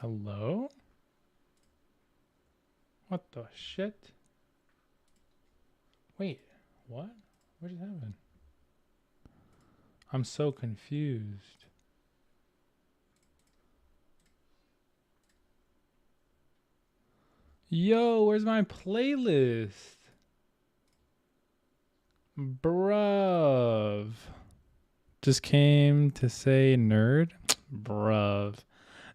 Hello? What the shit? Wait, what? What just happened? I'm so confused. Yo, where's my playlist? Bruv. Just came to say nerd? Bruv.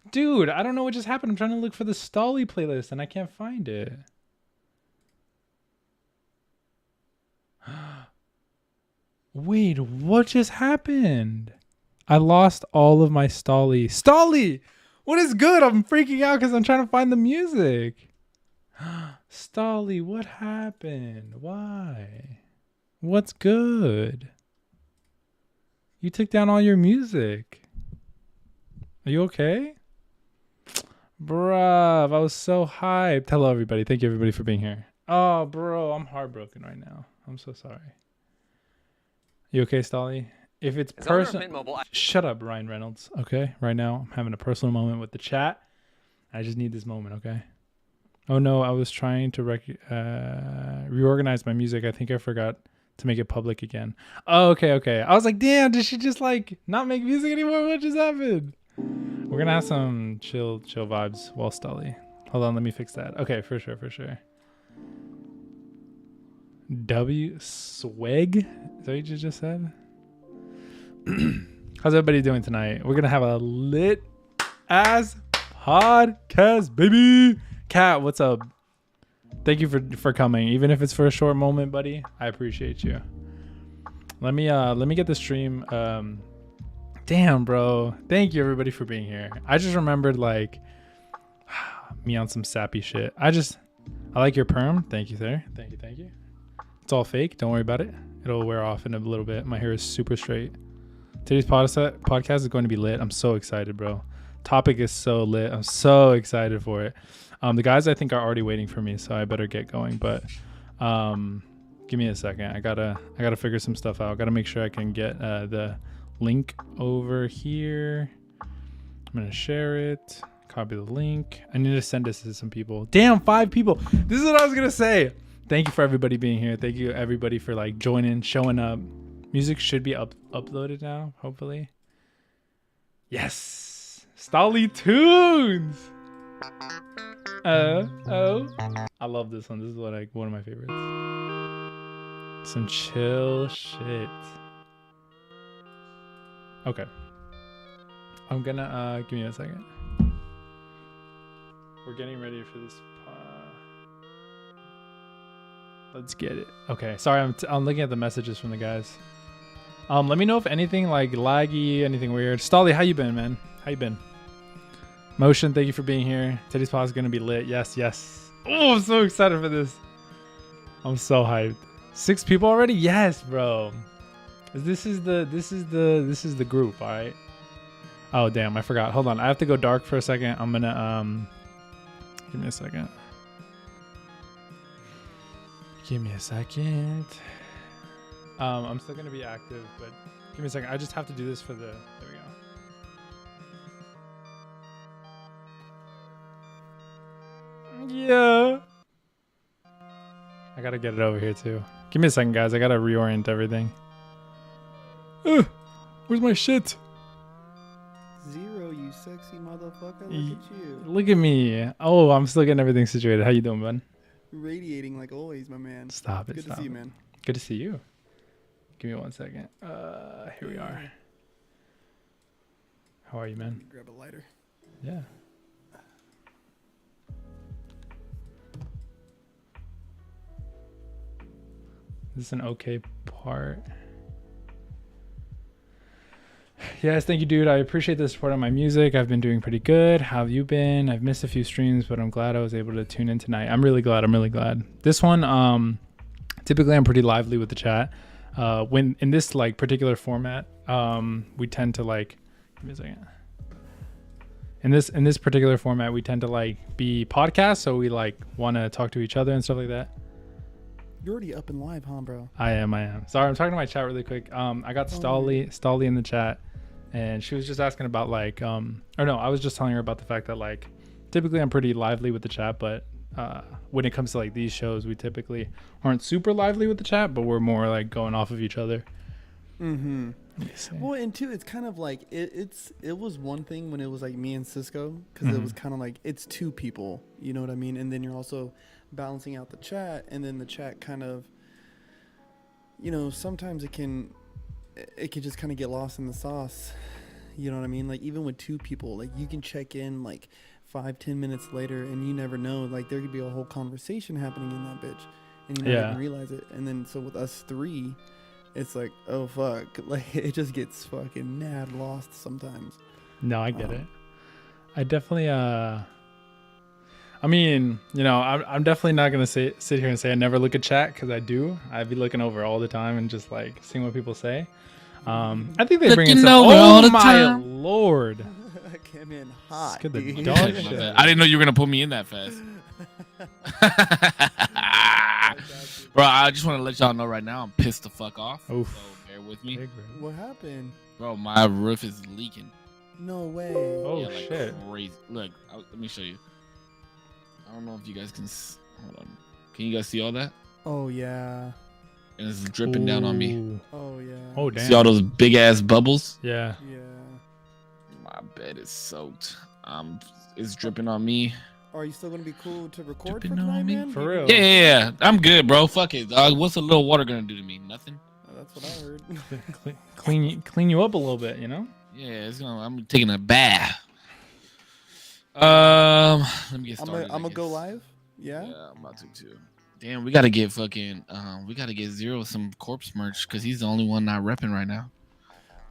Dude, I don't know what just happened. I'm trying to look for the Stolly playlist and I can't find it. Wait, what just happened? I lost all of my Stolly. Stolly! What is good? I'm freaking out because I'm trying to find the music. Stolly, what happened? Why? What's good? You took down all your music. Are you okay? Bruv, I was so hyped. Hello, everybody. Thank you, everybody, for being here. Oh, bro, I'm heartbroken right now. I'm so sorry. You okay, Stolly? If it's personal, shut up, Ryan Reynolds. Okay, right now I'm having a personal moment with the chat. I just need this moment. Okay. Oh no, I was trying to reorganize my music. I think I forgot to make it public again. Oh, okay. I was like, damn, did she just like not make music anymore? What just happened? We're gonna have some chill vibes while Stolly. Hold on, let me fix that. Okay, for sure. W swag? Is that what you just said? How's everybody doing tonight? We're gonna have a lit ass podcast, baby. Kat, what's up? Thank you for coming, even if it's for a short moment, buddy. I appreciate you. Let me get the stream. Damn, bro. Thank you, everybody, for being here. I just remembered like me on some sappy shit. I like your perm. Thank you, sir. Thank you. It's all fake. Don't worry about it. It'll wear off in a little bit. My hair is super straight. Today's podcast is going to be lit. I'm so excited, bro. Topic is so lit. I'm so excited for it. The guys I think are already waiting for me, so I better get going. But give me a second. I gotta figure some stuff out. Gotta make sure I can get the link over here. I'm gonna share it. Copy the link. I need to send this to some people. Damn, 5 people. This is what I was gonna say. Thank you for everybody being here. Thank you everybody for like joining, showing up. Music should be uploaded now, hopefully. Yes, Stolly Tunes. I love this one. This is one of my favorites. Some chill shit. Okay. I'm gonna give me a second. We're getting ready for this. Let's get it. Okay. Sorry, I'm looking at the messages from the guys. Let me know if anything like laggy, anything weird. Stolly, how you been, man? How you been? Motion, thank you for being here. Today's pod is gonna be lit. Yes. Oh, I'm so excited for this. I'm so hyped. 6 people already? Yes, bro. This is the group, all right? Oh damn, I forgot. Hold on, I have to go dark for a second. I'm gonna give me a second. I'm still gonna be active, but give me a second. I just have to do this for the. There we go. Yeah. I gotta get it over here too. Give me a second, guys. I gotta reorient everything. Where's my shit? Zero, you sexy motherfucker. Look at you. Look at me. Oh, I'm still getting everything situated. How you doing, bud? Radiating like always, my man. Stop it. Good to see you, man. Good to see you. Give me 1 second. Here we are. How are you, man? Grab a lighter. Yeah. This is an okay part. Yes, thank you, dude. I appreciate the support on my music. I've been doing pretty good. How have you been? I've missed a few streams, but I'm glad I was able to tune in tonight. I'm really glad. This one, typically I'm pretty lively with the chat. When in this like particular format, we tend to like, give me a second. In this particular format, we tend to like be podcasts, so we like want to talk to each other and stuff like that. You're already up and live, huh, bro? I am. Sorry, I'm talking to my chat really quick. I got Stolly in the chat, and she was just asking about like, I was just telling her about the fact that like, typically I'm pretty lively with the chat, but when it comes to like these shows, we typically aren't super lively with the chat, but we're more like going off of each other. Mm-hmm. Well, and two, it's kind of like it was one thing when it was like me and Cisco, because it was kind of like it's two people, you know what I mean? And then you're also balancing out the chat, and then the chat kind of, you know, sometimes it can just kind of get lost in the sauce, you know what I mean? Like even with two people, like you can check in like 5-10 minutes later, and you never know, like there could be a whole conversation happening in that bitch, and you don't even realize it. And then so with us three, it's like, oh fuck, like it just gets fucking mad lost sometimes. No, I get it. I definitely I mean, you know, I'm definitely not gonna sit here and say I never look at chat, because I do. I'd be looking over all the time and just like seeing what people say. I think they bring in some. Oh my lord! I came in hot. Scared the Dude. dog shit. I didn't know you were gonna put me in that fast. Bro, I just want to let y'all know right now I'm pissed the fuck off. Oof. So bear with me. What happened? Bro, my roof is leaking. No way. Oh Yeah, like shit! crazy. Look, let me show you. I don't know if you guys can. Hold on. Can you guys see all that? Oh yeah. And it's dripping down on me. Ooh. Oh yeah. Oh damn! See all those big ass bubbles? Yeah. Yeah. My bed is soaked. It's dripping on me. Are you still gonna be cool to record for Dripping on tonight, me? man? For real? Yeah. I'm good, bro. Fuck it, dog. What's a little water gonna do to me? Nothing. That's what I heard. Clean you up a little bit, you know. Yeah, I'm taking a bath. Let me get started. I'm gonna go live. Yeah. Yeah, I'm about to too. Damn, we gotta get Zero some corpse merch, because he's the only one not repping right now.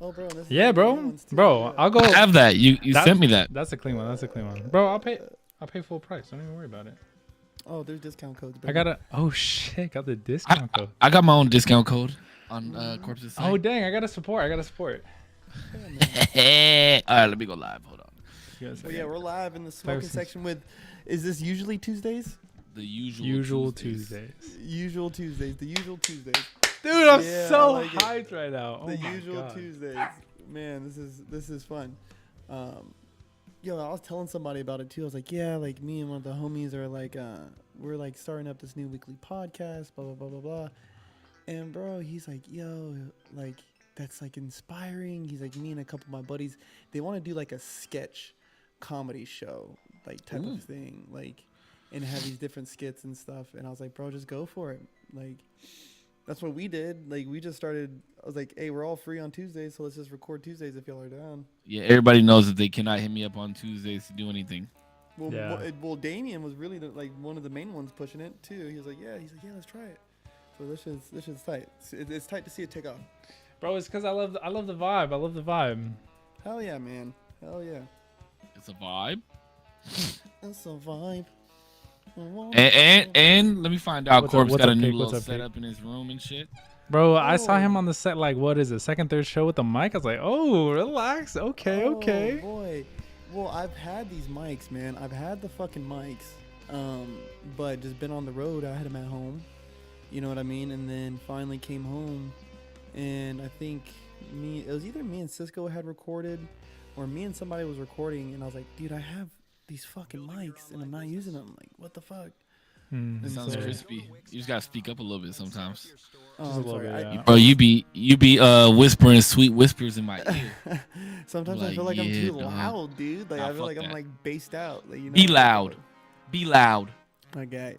Oh, bro. This is Yeah, one of the bro. new ones, too. Bro, Yeah. I'll go. I have that. You sent me that. That's a clean one. That's a clean one, bro. I'll pay full price. Don't even worry about it. Oh, there's discount codes. I got a. Oh shit! Got the discount code. I got my own discount code on Corpse's site. Oh dang! I gotta support. All right, let me go live. Hold on. Well, yeah, we're live in the smoking section with. Is this usually Tuesdays? The usual Usual Tuesdays. Tuesdays. Usual Tuesdays. The usual Tuesdays. Dude, I'm Yeah, so I like it. hyped right now. Oh The my usual God. Tuesdays. Man, this is fun. Yo, I was telling somebody about it too. I was like, yeah, like me and one of the homies are like, we're like starting up this new weekly podcast, blah blah blah blah blah. And bro, he's like, yo, like that's like inspiring. He's like, me and a couple of my buddies, they want to do like a sketch comedy show, like type of thing, like, and have these different skits and stuff. And I was like, bro, just go for it. Like, that's what we did. Like, we just started. I was like, hey, we're all free on Tuesdays, so let's just record Tuesdays if y'all are down. Yeah, everybody knows that they cannot hit me up on Tuesdays to do anything. Well, Yeah. well, Damien was really like one of the main ones pushing it too. He was like, yeah, let's try it. So this shit's tight. It's tight to see it take off. Bro, it's because I love the vibe. I love the vibe. Hell yeah, man. Hell yeah. It's a vibe. That's a vibe. And let me find out. What's Corpse up, got a new Cake? little What's up, Cake? setup in his room and shit. Bro, I saw him Oh. on the set, like, what is it, second, third show with the mic? I was like, oh, relax. Okay, Oh, okay. boy. Well, I've had these mics, man. I've had the fucking mics. But just been on the road. I had them at home. You know what I mean? And then finally came home, and I think it was either me and Cisco had recorded, or me and somebody was recording, and I was like, dude, I have these fucking mics, and I'm not using them. Like, what the fuck? Hmm. It sounds So- crispy. You just gotta speak up a little bit sometimes. Oh, Just a I'm little sorry. bit, yeah. Bro, you be whispering sweet whispers in my ear. Sometimes I Like, feel like I'm yeah, too dog. loud, dude. Like Nah, I feel fuck like I'm that. like based out. Like, you know. Be loud. Be loud. Okay.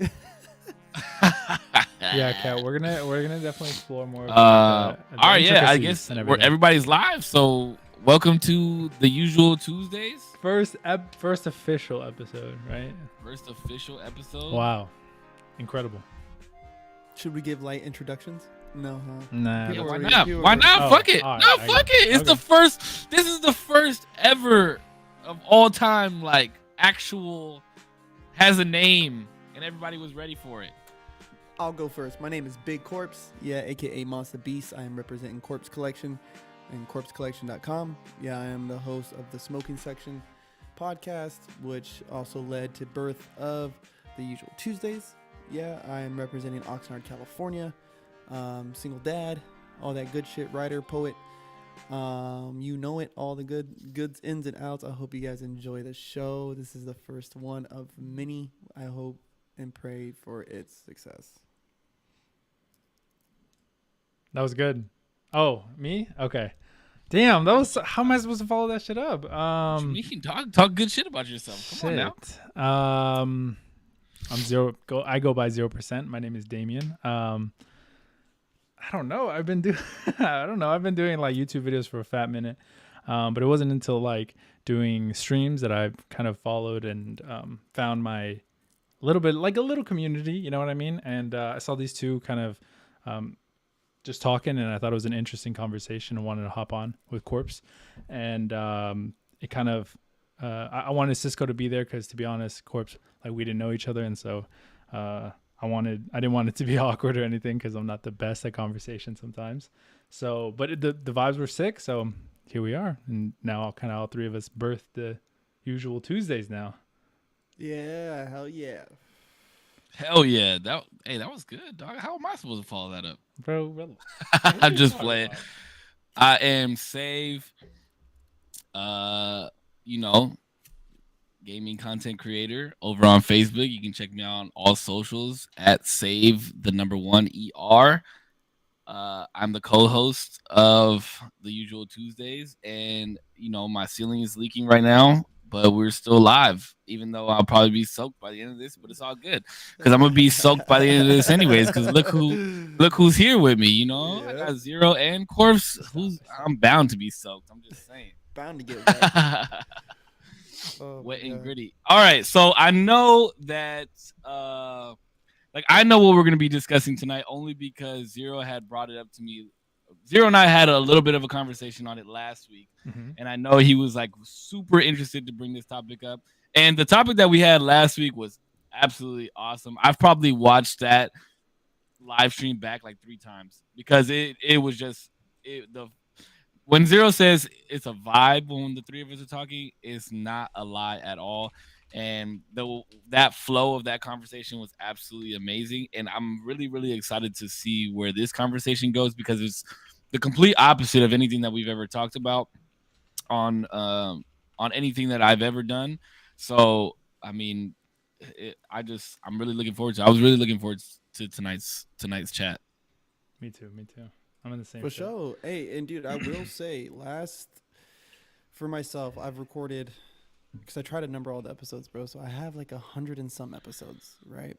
Yeah, Kat, we're gonna definitely explore more. Of All the right, yeah. I intricacies guess and we're, everything. everybody's live. So welcome to the usual Tuesdays. First official episode, right? First official episode. Wow, incredible. Should we give light introductions? No, huh? Nah, Yeah, People why already- not? people Why already- not? Oh, Fuck it. all right, No, I fuck got it. it. It's Okay. the first. This is the first ever of all time, like actual has a name, and everybody was ready for it. I'll go first. My name is Big Corpse. Yeah, aka Monster Beast. I am representing Corpse Collection and corpsecollection.com. Yeah, I am the host of the Smoking Section podcast, which also led to birth of the usual Tuesdays. Yeah, I am representing Oxnard, California. Single dad, all that good shit, writer, poet. You know it, all the goods, ins and outs. I hope you guys enjoy the show. This is the first one of many. I hope and pray for its success. That was good. Oh, me? Okay. Damn, that was. How am I supposed to follow that shit up? You can talk good shit about yourself. Come on now. I'm zero. I go by 0%. My name is Damien. I don't know. I've been doing. I don't know. I've been doing like YouTube videos for a fat minute, but it wasn't until like doing streams that I've kind of followed and found my little bit like a little community. You know what I mean? And I saw these two kind of just talking, and I thought it was an interesting conversation and wanted to hop on with Corpse. And it kind of I wanted Cisco to be there because, to be honest, Corpse, like, we didn't know each other, and so I didn't want it to be awkward or anything because I'm not the best at conversation sometimes. So, but the vibes were sick, so here we are, and now kind of all three of us birthed the usual Tuesdays now. Yeah, hell yeah. Hell yeah. That was good, dog. How am I supposed to follow that up? Bro, I'm just playing. I am Save. Gaming content creator over on Facebook. You can check me out on all socials at Save1ER. I'm the co-host of the usual Tuesdays, and my ceiling is leaking right now, but we're still live, even though I'll probably be soaked by the end of this, but it's all good because I'm gonna be soaked by the end of this anyways, because look who's here with me. Yeah. I got Zero and Corpse. I'm bound to be soaked. I'm just saying. Bound to get wet. Wet and gritty. All right, so I know that I know what we're going to be discussing tonight only because Zero had brought it up to me. Zero and I had a little bit of a conversation on it last week, and I know he was like super interested to bring this topic up. And the topic that we had last week was absolutely awesome. I've probably watched that live stream back like 3 times because it was just when Zero says it's a vibe when the three of us are talking, it's not a lie at all. And that flow of that conversation was absolutely amazing. And I'm really, really excited to see where this conversation goes because it's the complete opposite of anything that we've ever talked about on anything that I've ever done. So, I mean, I'm really looking forward to it. I was really looking forward to tonight's chat. Me too. I'm in the same. For sure. Hey, and dude, I will say, for myself, I've recorded, because I try to number all the episodes, bro. So I have like 100 and some episodes, right?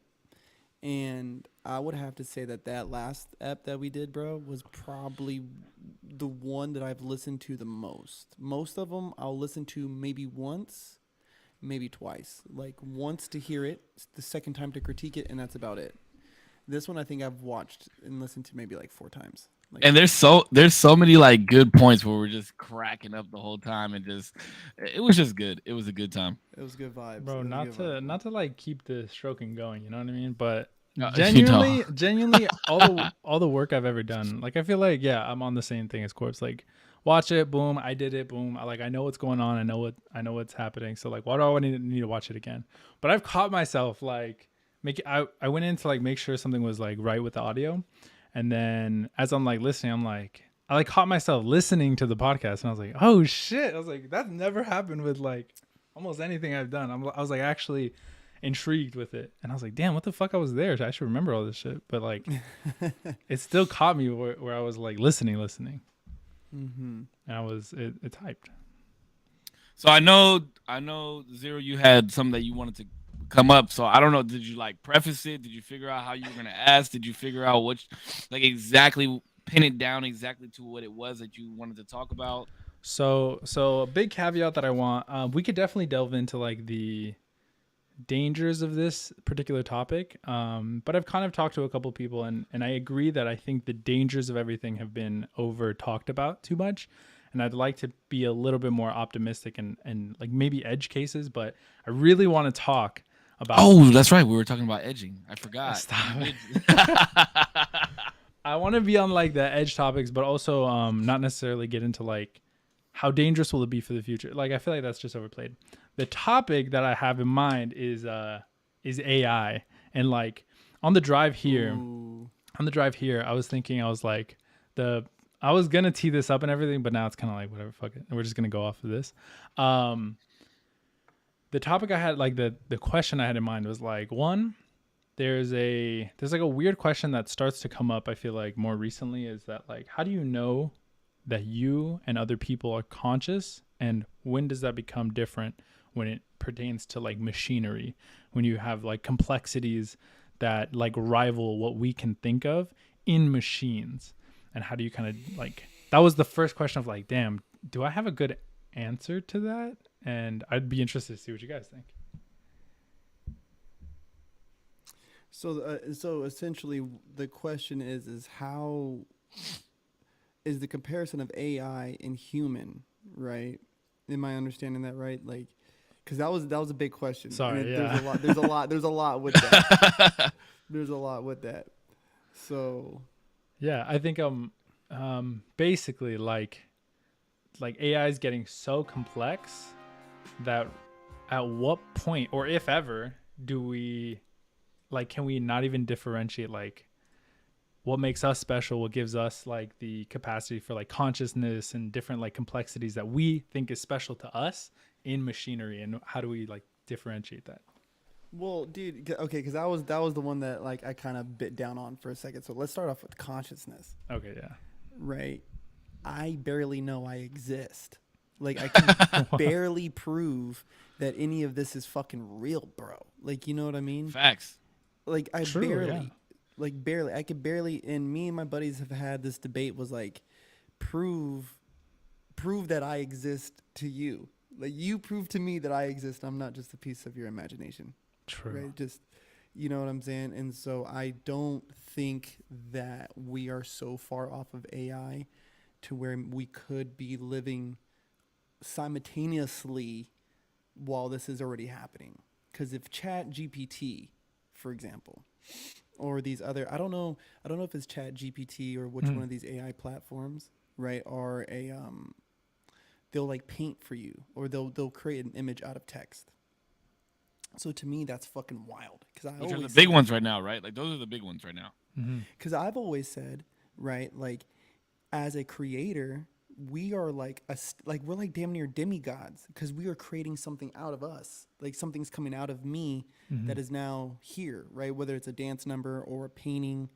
And I would have to say that last ep that we did, bro, was probably the one that I've listened to the most. Most of them I'll listen to maybe once, maybe twice. Like once to hear it, the second time to critique it, and that's about it. This one I think I've watched and listened to maybe like 4 times. And there's so many like good points where we're just cracking up the whole time, and it was just good. It was a good time. It was good vibes, bro. Not to like keep the stroking going, you know what I mean? But No, genuinely, all the work I've ever done, like I feel like I'm on the same thing as Corpse. Like, watch it, boom, I did it, boom. I know what's going on. I know what's happening. So like, why do I need to watch it again? But I've caught myself like I went in to like make sure something was like right with the audio. And then as I'm like listening, I like caught myself listening to the podcast, and I was like, oh shit. I was like, that's never happened with like almost anything I've done. I was like actually intrigued with it. And I was like, damn, what the fuck, I was there. I should remember all this shit. But like, it still caught me where I was like listening. And it's hyped. So I know Zero, you had something that you wanted to come up. So I don't know, did you like preface it? Did you figure out how you were gonna ask? Did you figure out exactly pin it down exactly to what it was that you wanted to talk about? So a big caveat that I want, we could definitely delve into like the dangers of this particular topic, but I've kind of talked to a couple people, and I agree that I think the dangers of everything have been over talked about too much. And I'd like to be a little bit more optimistic and like maybe edge cases, but I really want to talk about. Oh, that's right. We were talking about edging. I forgot. Stop. I want to be on like the edge topics, but also not necessarily get into like how dangerous will it be for the future. Like I feel like that's just overplayed. The topic that I have in mind is AI, and like on the drive here, I was thinking, I was like I was gonna tee this up and everything, but now it's kind of like whatever, fuck it. We're just gonna go off of this. The topic I had, like the question I had in mind was like, one, there's like a weird question that starts to come up, I feel like more recently, is that like, how do you know that you and other people are conscious, and when does that become different when it pertains to like machinery, when you have like complexities that like rival what we can think of in machines? And how do you kind of like, that was the first question of like, damn, do I have a good answer to that? And I'd be interested to see what you guys think. So essentially the question is how is the comparison of AI and human, right? Am I understanding that right? Like, because that was a big question. Sorry, yeah. There's a lot with that. There's a lot with that. So, yeah, I think basically like AI is getting so complex that at what point, or if ever, do we like, can we not even differentiate like what makes us special, what gives us like the capacity for like consciousness and different like complexities that we think is special to us in machinery, and how do we like differentiate that? well, dude, okay, because that was the one that like I kind of bit down on for a second. So let's start off with consciousness, Okay, yeah. right? I barely know I exist. Like I can barely prove that any of this is fucking real, bro. Like, you know what I mean? Facts. Like I True, barely, yeah. like barely, I could barely. And me and my buddies have had this debate. Was like, prove that I exist to you. Like you prove to me that I exist. I'm not just a piece of your imagination, True. right? Just, you know what I'm saying? And so I don't think that we are so far off of AI to where we could be living simultaneously while this is already happening. Because if Chat GPT, for example, or these other, I don't know if it's Chat GPT or which one of these AI platforms, right, are they'll like paint for you, or they'll create an image out of text. So to me, that's fucking wild. Which are the big ones right now, right? Like those are the big ones right now. Because I've always said, right, like as a creator, we are like we're like damn near demigods, because we are creating something out of us. Like something's coming out of me that is now here, right? Whether it's a dance number or a painting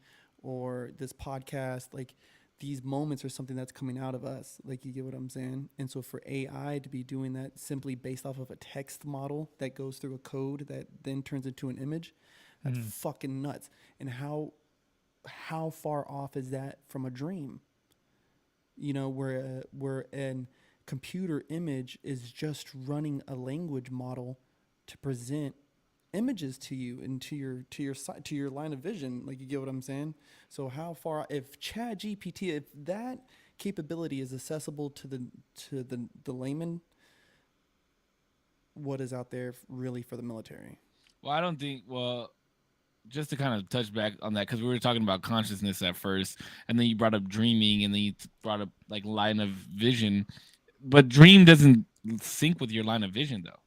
or this podcast, like these moments are something that's coming out of us. Like, you get what I'm saying? And so for AI to be doing that simply based off of a text model that goes through a code that then turns into an image, that's fucking nuts. And how far off is that from a dream? You know, where an computer image is just running a language model to present images to you and to your line of vision. Like, you get what I'm saying? So how far, if Chat GPT, if that capability is accessible to the layman, what is out there really for the military? Well, I don't think. Well, just to kind of touch back on that, because we were talking about consciousness at first, and then you brought up dreaming, and then you brought up like line of vision, but dream doesn't sync with your line of vision though.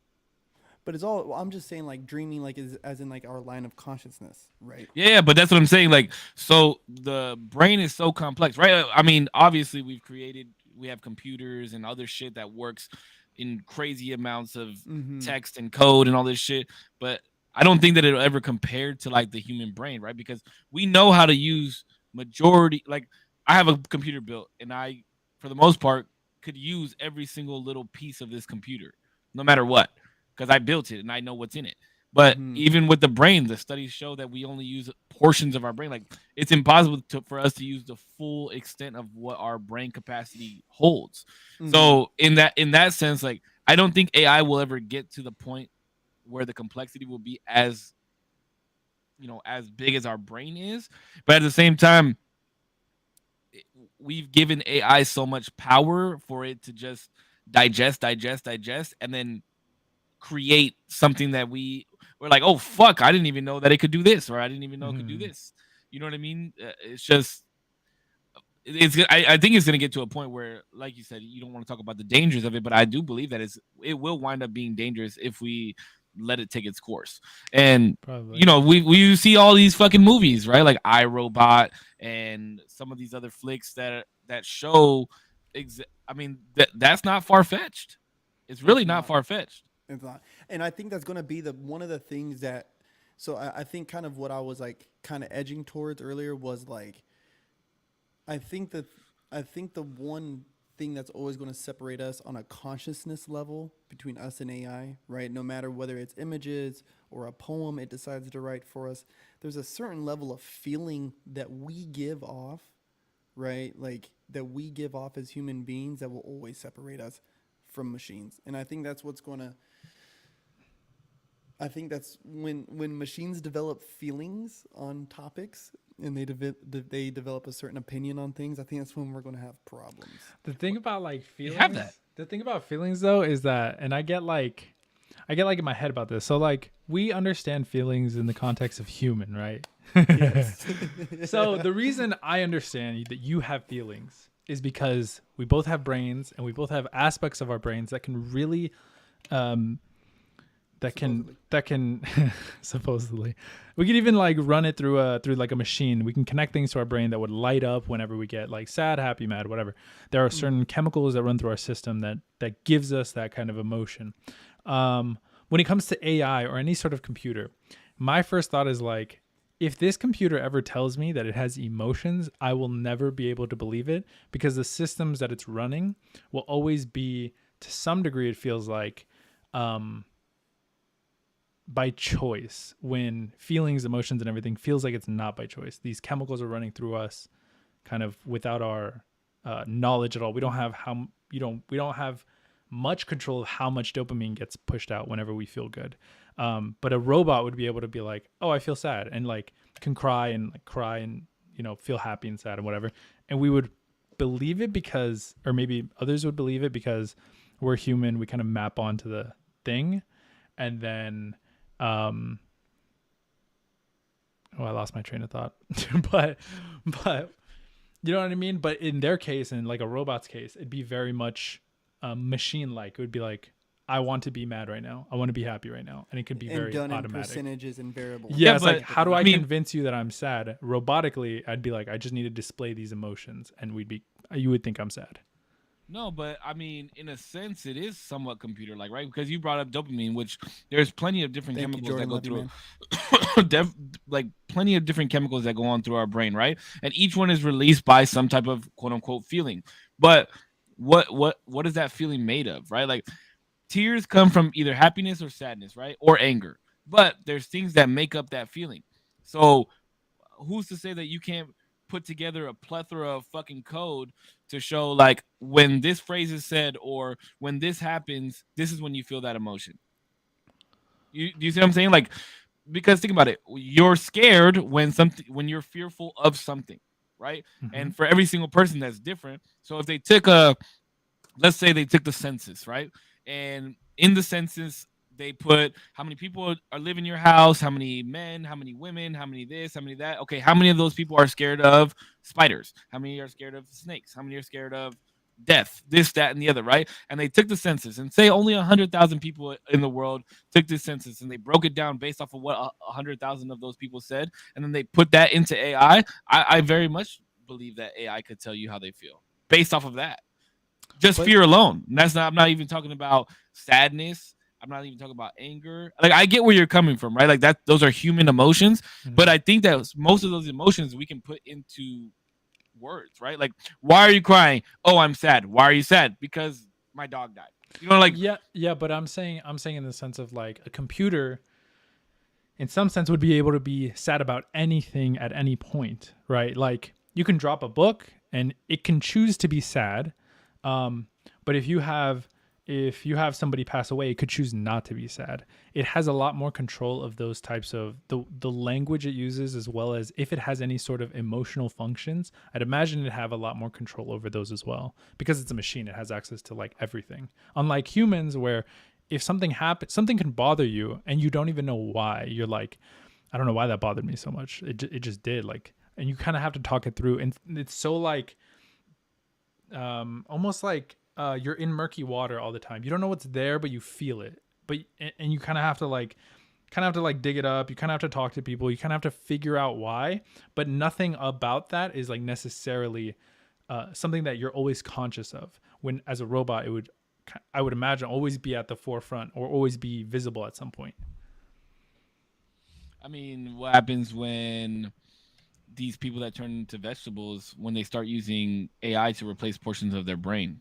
But it's all, I'm just saying, like, dreaming, like, is as in like our line of consciousness, right? Yeah, but that's what I'm saying. Like, so the brain is so complex, right? I mean, obviously we have computers and other shit that works in crazy amounts of text and code and all this shit, but I don't think that it'll ever compare to like the human brain, right? Because we know how to use majority. Like, I have a computer built, and I, for the most part, could use every single little piece of this computer, no matter what, because I built it and I know what's in it. But even with the brain, the studies show that we only use portions of our brain. Like, it's impossible for us to use the full extent of what our brain capacity holds. So in that sense, like, I don't think AI will ever get to the point where the complexity will be as, you know, as big as our brain is. But at the same time, we've given AI so much power for it to just digest, and then create something that we're like, oh fuck, I didn't even know that it could do this, or I didn't even know it could do this. You know what I mean? It's just, I think it's going to get to a point where, like you said, you don't want to talk about the dangers of it, but I do believe that it will wind up being dangerous if we let it take its course. And Probably. you know, we see all these fucking movies, right? Like iRobot and some of these other flicks that show. I mean, that's not far fetched. It's really not far fetched. It's not, and I think that's going to be one of the things that. So I think kind of what I was like kind of edging towards earlier was like, I think the one thing that's always going to separate us on a consciousness level between us and AI, right? No matter whether it's images or a poem it decides to write for us, there's a certain level of feeling that we give off, right? Like that we give off as human beings that will always separate us from machines. And I think that's what's going to. I think that's when machines develop feelings on topics and they develop a certain opinion on things. I think that's when we're going to have problems. The thing about like feelings, have that. The thing about feelings though is that, and I get like in my head about this. So like we understand feelings in the context of human, right? Yes. So the reason I understand that you have feelings is because we both have brains and we both have aspects of our brains that can really, that can supposedly we can even like run it through like a machine. We can connect things to our brain that would light up whenever we get like sad, happy, mad, whatever. There are certain chemicals that run through our system that gives us that kind of emotion. When it comes to AI or any sort of computer, my first thought is like, if this computer ever tells me that it has emotions, I will never be able to believe it, because the systems that it's running will always be, to some degree, it feels like, by choice, when feelings, emotions, and everything feels like it's not by choice. These chemicals are running through us kind of without our knowledge at all. We don't have much control of how much dopamine gets pushed out whenever we feel good. But a robot would be able to be like, oh, I feel sad, and like can cry and you know, feel happy and sad and whatever. And we would believe it because, or maybe others would believe it because we're human. We kind of map onto the thing. And then, I lost my train of thought, but you know what I mean? But in their case, in like a robot's case, it'd be very much machine-like. It would be like, I want to be mad right now. I want to be happy right now. And it could be very done automatic. In percentages and variables. Yeah, it's like, how do I convince you that I'm sad? Robotically, I'd be like, I just need to display these emotions, and you would think I'm sad. No, but I mean, in a sense, it is somewhat computer-like, right? Because you brought up dopamine, which there's plenty of different chemicals that go through, like plenty of different chemicals that go on through our brain, right? And each one is released by some type of quote-unquote feeling. But what is that feeling made of, right? Like tears come from either happiness or sadness, right? Or anger. But there's things that make up that feeling. So who's to say that you can't put together a plethora of fucking code to show like when this phrase is said or when this happens, this is when you feel that emotion. Do you see what I'm saying? Like, because think about it, you're scared when you're fearful of something, right? Mm-hmm. And for every single person that's different. So if they took let's say they took the census, right? And in the census, they put how many people are living in your house, how many men, how many women, how many this, how many that. Okay, how many of those people are scared of spiders? How many are scared of snakes? How many are scared of death? This, that, and the other, right? And they took the census and say only 100,000 people in the world took this census, and they broke it down based off of what 100,000 of those people said, and then they put that into AI. I very much believe that AI could tell you how they feel based off of that. Just fear alone. And I'm not even talking about sadness. I'm not even talking about anger. Like, I get where you're coming from, right? Like those are human emotions, but I think that most of those emotions we can put into words, right? Like, why are you crying? Oh, I'm sad. Why are you sad? Because my dog died. You know, like yeah. But I'm saying in the sense of like a computer, in some sense, would be able to be sad about anything at any point, right? Like you can drop a book and it can choose to be sad, but if you have somebody pass away, it could choose not to be sad. It has a lot more control of those types of the language it uses, as well as if it has any sort of emotional functions. I'd imagine it'd have a lot more control over those as well, because it's a machine. It has access to like everything. Unlike humans, where if something happens, something can bother you and you don't even know why. You're like, I don't know why that bothered me so much. It just did. Like, and you kind of have to talk it through. And it's so like, almost like, you're in murky water all the time. You don't know what's there, but you feel it. but and you kind of have to like dig it up. You kind of have to talk to people. You kind of have to figure out why, but nothing about that is like necessarily something that you're always conscious of. When as a robot, I would imagine, always be at the forefront or always be visible at some point. I mean, what happens when these people that turn into vegetables, when they start using AI to replace portions of their brain?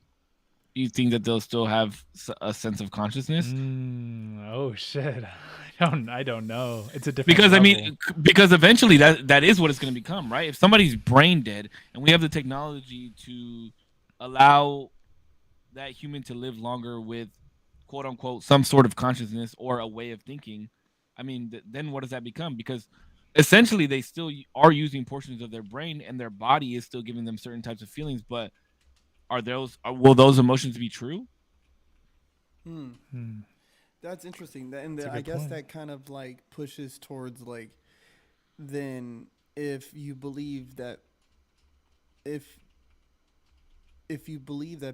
You think that they'll still have a sense of consciousness? Oh shit. I don't know. It's a different because level. I mean, because eventually that is what it's going to become, right? If somebody's brain dead and we have the technology to allow that human to live longer with quote unquote some sort of consciousness or a way of thinking, I mean, then what does that become? Because essentially they still are using portions of their brain and their body is still giving them certain types of feelings, but will those emotions be true? That's interesting. I guess point. That kind of like pushes towards like, then if you believe that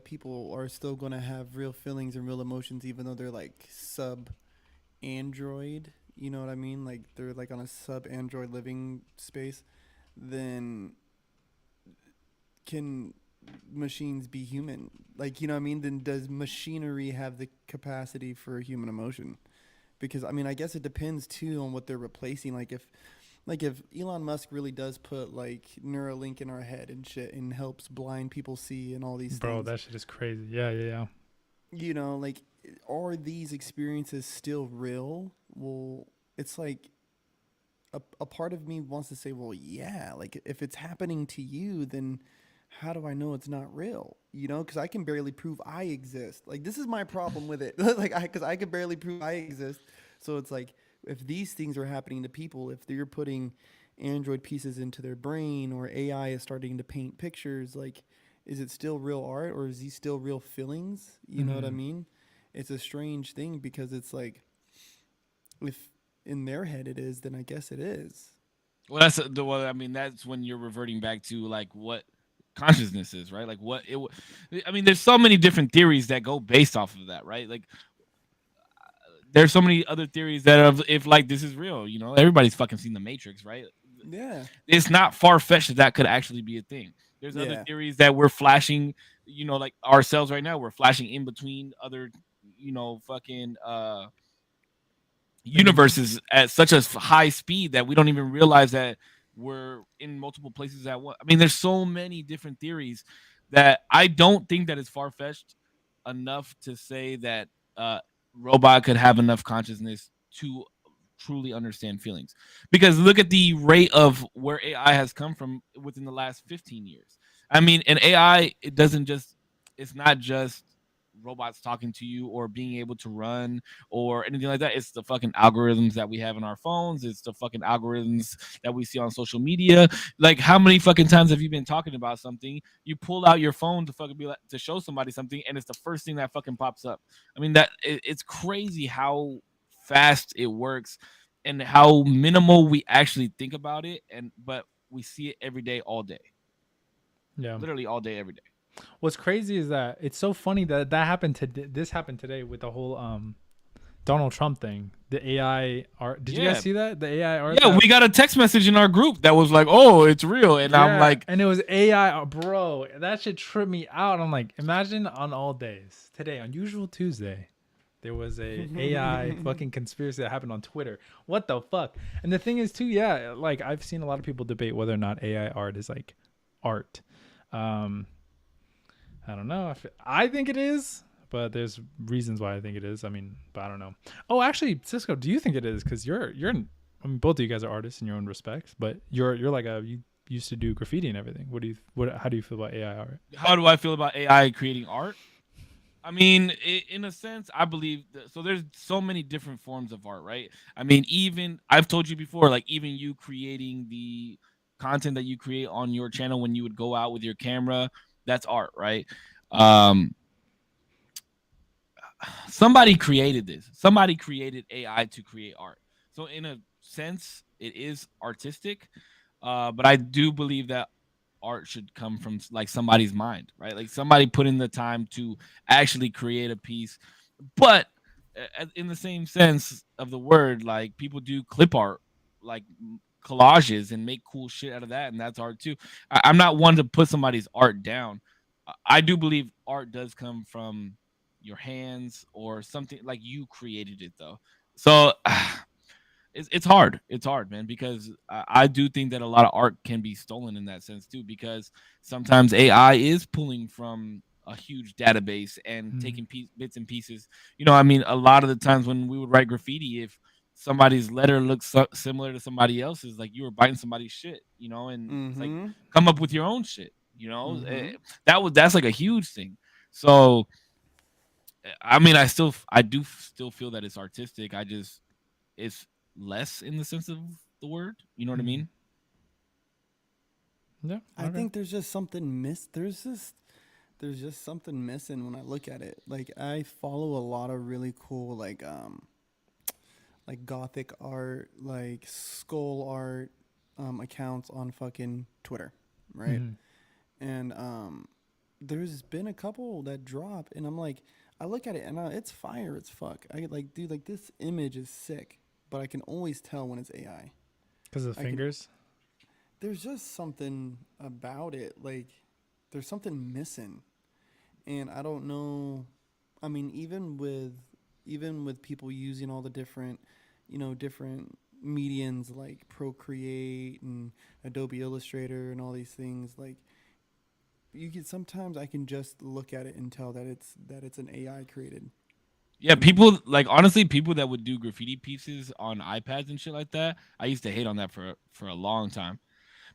people are still going to have real feelings and real emotions, even though they're like sub android, you know what I mean? Like they're like on a sub android living space, then can machines be human? Like, you know what I mean? Then does machinery have the capacity for human emotion? Because I mean, I guess it depends too on what they're replacing. Like if Elon Musk really does put like Neuralink in our head and shit and helps blind people see and all these things. Bro, that shit is crazy. Yeah. You know, like, are these experiences still real? Well, it's like a part of me wants to say, well, yeah, like if it's happening to you, then how do I know it's not real? You know, because I can barely prove I exist. Like, this is my problem with it. Because I can barely prove I exist. So it's like, if these things are happening to people, if they're putting android pieces into their brain or AI is starting to paint pictures, like, is it still real art or is these still real feelings? You know what I mean? It's a strange thing because it's like, if in their head it is, then I guess it is. Well, that's when you're reverting back to like what consciousness is, right? Like there's so many different theories that go based off of that, right? Like there's so many other theories that if like this is real, you know, everybody's fucking seen the Matrix, right? Yeah, it's not far-fetched that could actually be a thing. There's other theories that we're flashing, you know, like ourselves right now, we're flashing in between other, you know, fucking universes at such a high speed that we don't even realize that we're in multiple places at once. I mean, there's so many different theories that I don't think that it's far-fetched enough to say that robot could have enough consciousness to truly understand feelings. Because look at the rate of where AI has come from within the last 15 years. I mean, an AI, it's not just robots talking to you or being able to run or anything like that. It's the fucking algorithms that we have in our phones. It's the fucking algorithms that we see on social media. Like, how many fucking times have you been talking about something? You pull out your phone to fucking to show somebody something, and it's the first thing that fucking pops up. I mean, it's crazy how fast it works and how minimal we actually think about it, but we see it every day, all day. Yeah, literally all day, every day. What's crazy is that it's so funny that happened this happened today with the whole Donald Trump thing, the AI art. Did you guys see that? The AI art. Yeah, we got a text message in our group that was like, "Oh, it's real," and I'm like, and it was AI, bro. That should trip me out. I'm like, imagine on all days today, on Usual Tuesday, there was a AI fucking conspiracy that happened on Twitter. What the fuck? And the thing is too, yeah, like I've seen a lot of people debate whether or not AI art is like art. I don't know. I think it is, but there's reasons why I think it is. I mean, but I don't know. Oh, actually, Cisco, do you think it is? Because you're. I mean, both of you guys are artists in your own respects, but you're like you used to do graffiti and everything. How do you feel about AI art? How do I feel about AI creating art? I mean, in a sense, I believe so. There's so many different forms of art, right? I mean, even I've told you before, like even you creating the content that you create on your channel when you would go out with your camera. That's art, right? Somebody created this. Somebody created AI to create art. So in a sense, it is artistic. But I do believe that art should come from like somebody's mind, right? Like somebody put in the time to actually create a piece. But in the same sense of the word, like people do clip art, like collages, and make cool shit out of that, and that's art too. I'm not one to put somebody's art down. I do believe art does come from your hands or something, like you created it though. So it's hard. It's hard, man, because I do think that a lot of art can be stolen in that sense too, because sometimes AI is pulling from a huge database and taking bits and pieces. I mean, a lot of the times when we would write graffiti, if somebody's letter looks similar to somebody else's, like you were biting somebody's shit, and it's like come up with your own shit. That's like a huge thing. So, I mean, I do still feel that it's artistic. It's less in the sense of the word. You know what I mean? Yeah. I think there's just something there's just something missing when I look at it. Like I follow a lot of really cool like gothic art, like skull art accounts on fucking Twitter, right? And there's been a couple that drop, and I'm like, I look at it and it's fire as fuck. I get like, dude, like this image is sick, but I can always tell when it's AI. Because of the fingers? There's just something about it. Like, there's something missing. And I don't know. I mean, even with people using all the different mediums like Procreate and Adobe Illustrator and all these things, like sometimes I can just look at it and tell that it's an AI created. Yeah, people like honestly, people that would do graffiti pieces on iPads and shit like that. I used to hate on that for a long time,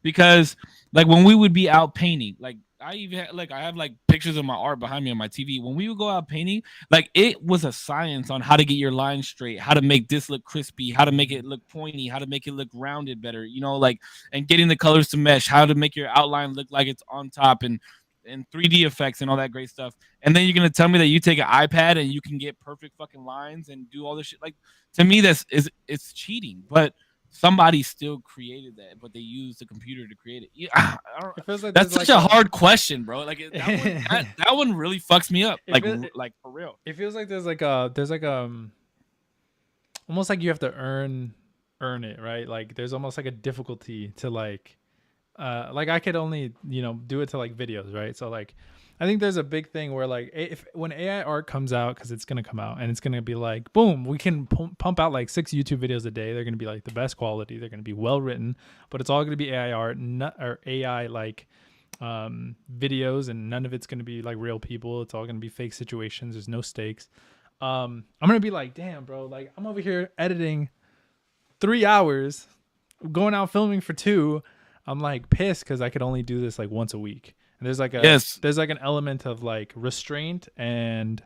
because like when we would be out painting, like I have like pictures of my art behind me on my TV. When we would go out painting, like it was a science on how to get your lines straight, how to make this look crispy, how to make it look pointy, how to make it look rounded better, like, and getting the colors to mesh, how to make your outline look like it's on top, and 3D effects and all that great stuff. And then you're gonna tell me that you take an iPad and you can get perfect fucking lines and do all this shit. Like, to me, it's cheating. But somebody still created that, but they used the computer to create it. Yeah, it feels like that's such a hard question, bro. Like that one really fucks me up. Like for real. It feels like there's like almost like you have to earn it, right? Like there's almost like a difficulty to like I could only do it to like videos, right? So like I think there's a big thing where like when AI art comes out, because it's gonna come out and it's gonna be like boom, we can pump out like 6 YouTube videos a day. They're gonna be like the best quality. They're gonna be well written, but it's all gonna be AI art, or AI like videos, and none of it's gonna be like real people. It's all gonna be fake situations. There's no stakes. I'm gonna be like, damn, bro, like I'm over here editing 3 hours, going out filming for 2. I'm like pissed because I could only do this like once a week. And there's like an element of like restraint and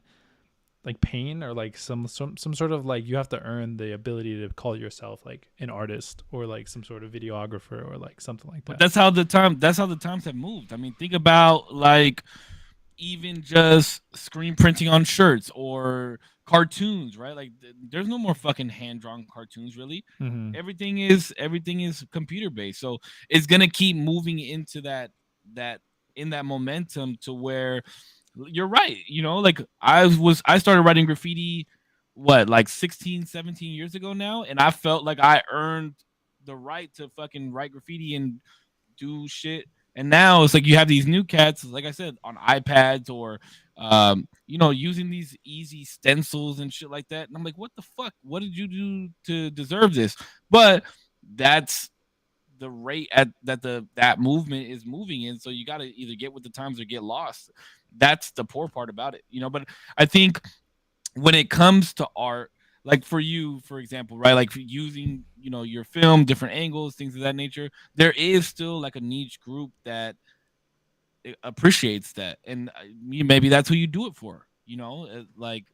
like pain, or like some sort of like you have to earn the ability to call yourself like an artist or like some sort of videographer or like something like that. But that's how the times have moved. I mean, think about like even just screen printing on shirts or cartoons, right? Like there's no more fucking hand-drawn cartoons really. Everything is computer based, so it's gonna keep moving into that momentum to where you're right. Like I started writing graffiti like 16 17 years ago now, and I felt like I earned the right to fucking write graffiti and do shit. And now it's like you have these new cats, like I said, on iPads or using these easy stencils and shit like that. And I'm like, what the fuck? What did you do to deserve this? But that's the rate that movement is moving in. So you got to either get with the times or get lost. That's the poor part about it, But I think when it comes to art, like for you, for example, right? Like using, your film, different angles, things of that nature, there is still like a niche group that appreciates that. And maybe that's who you do it for, like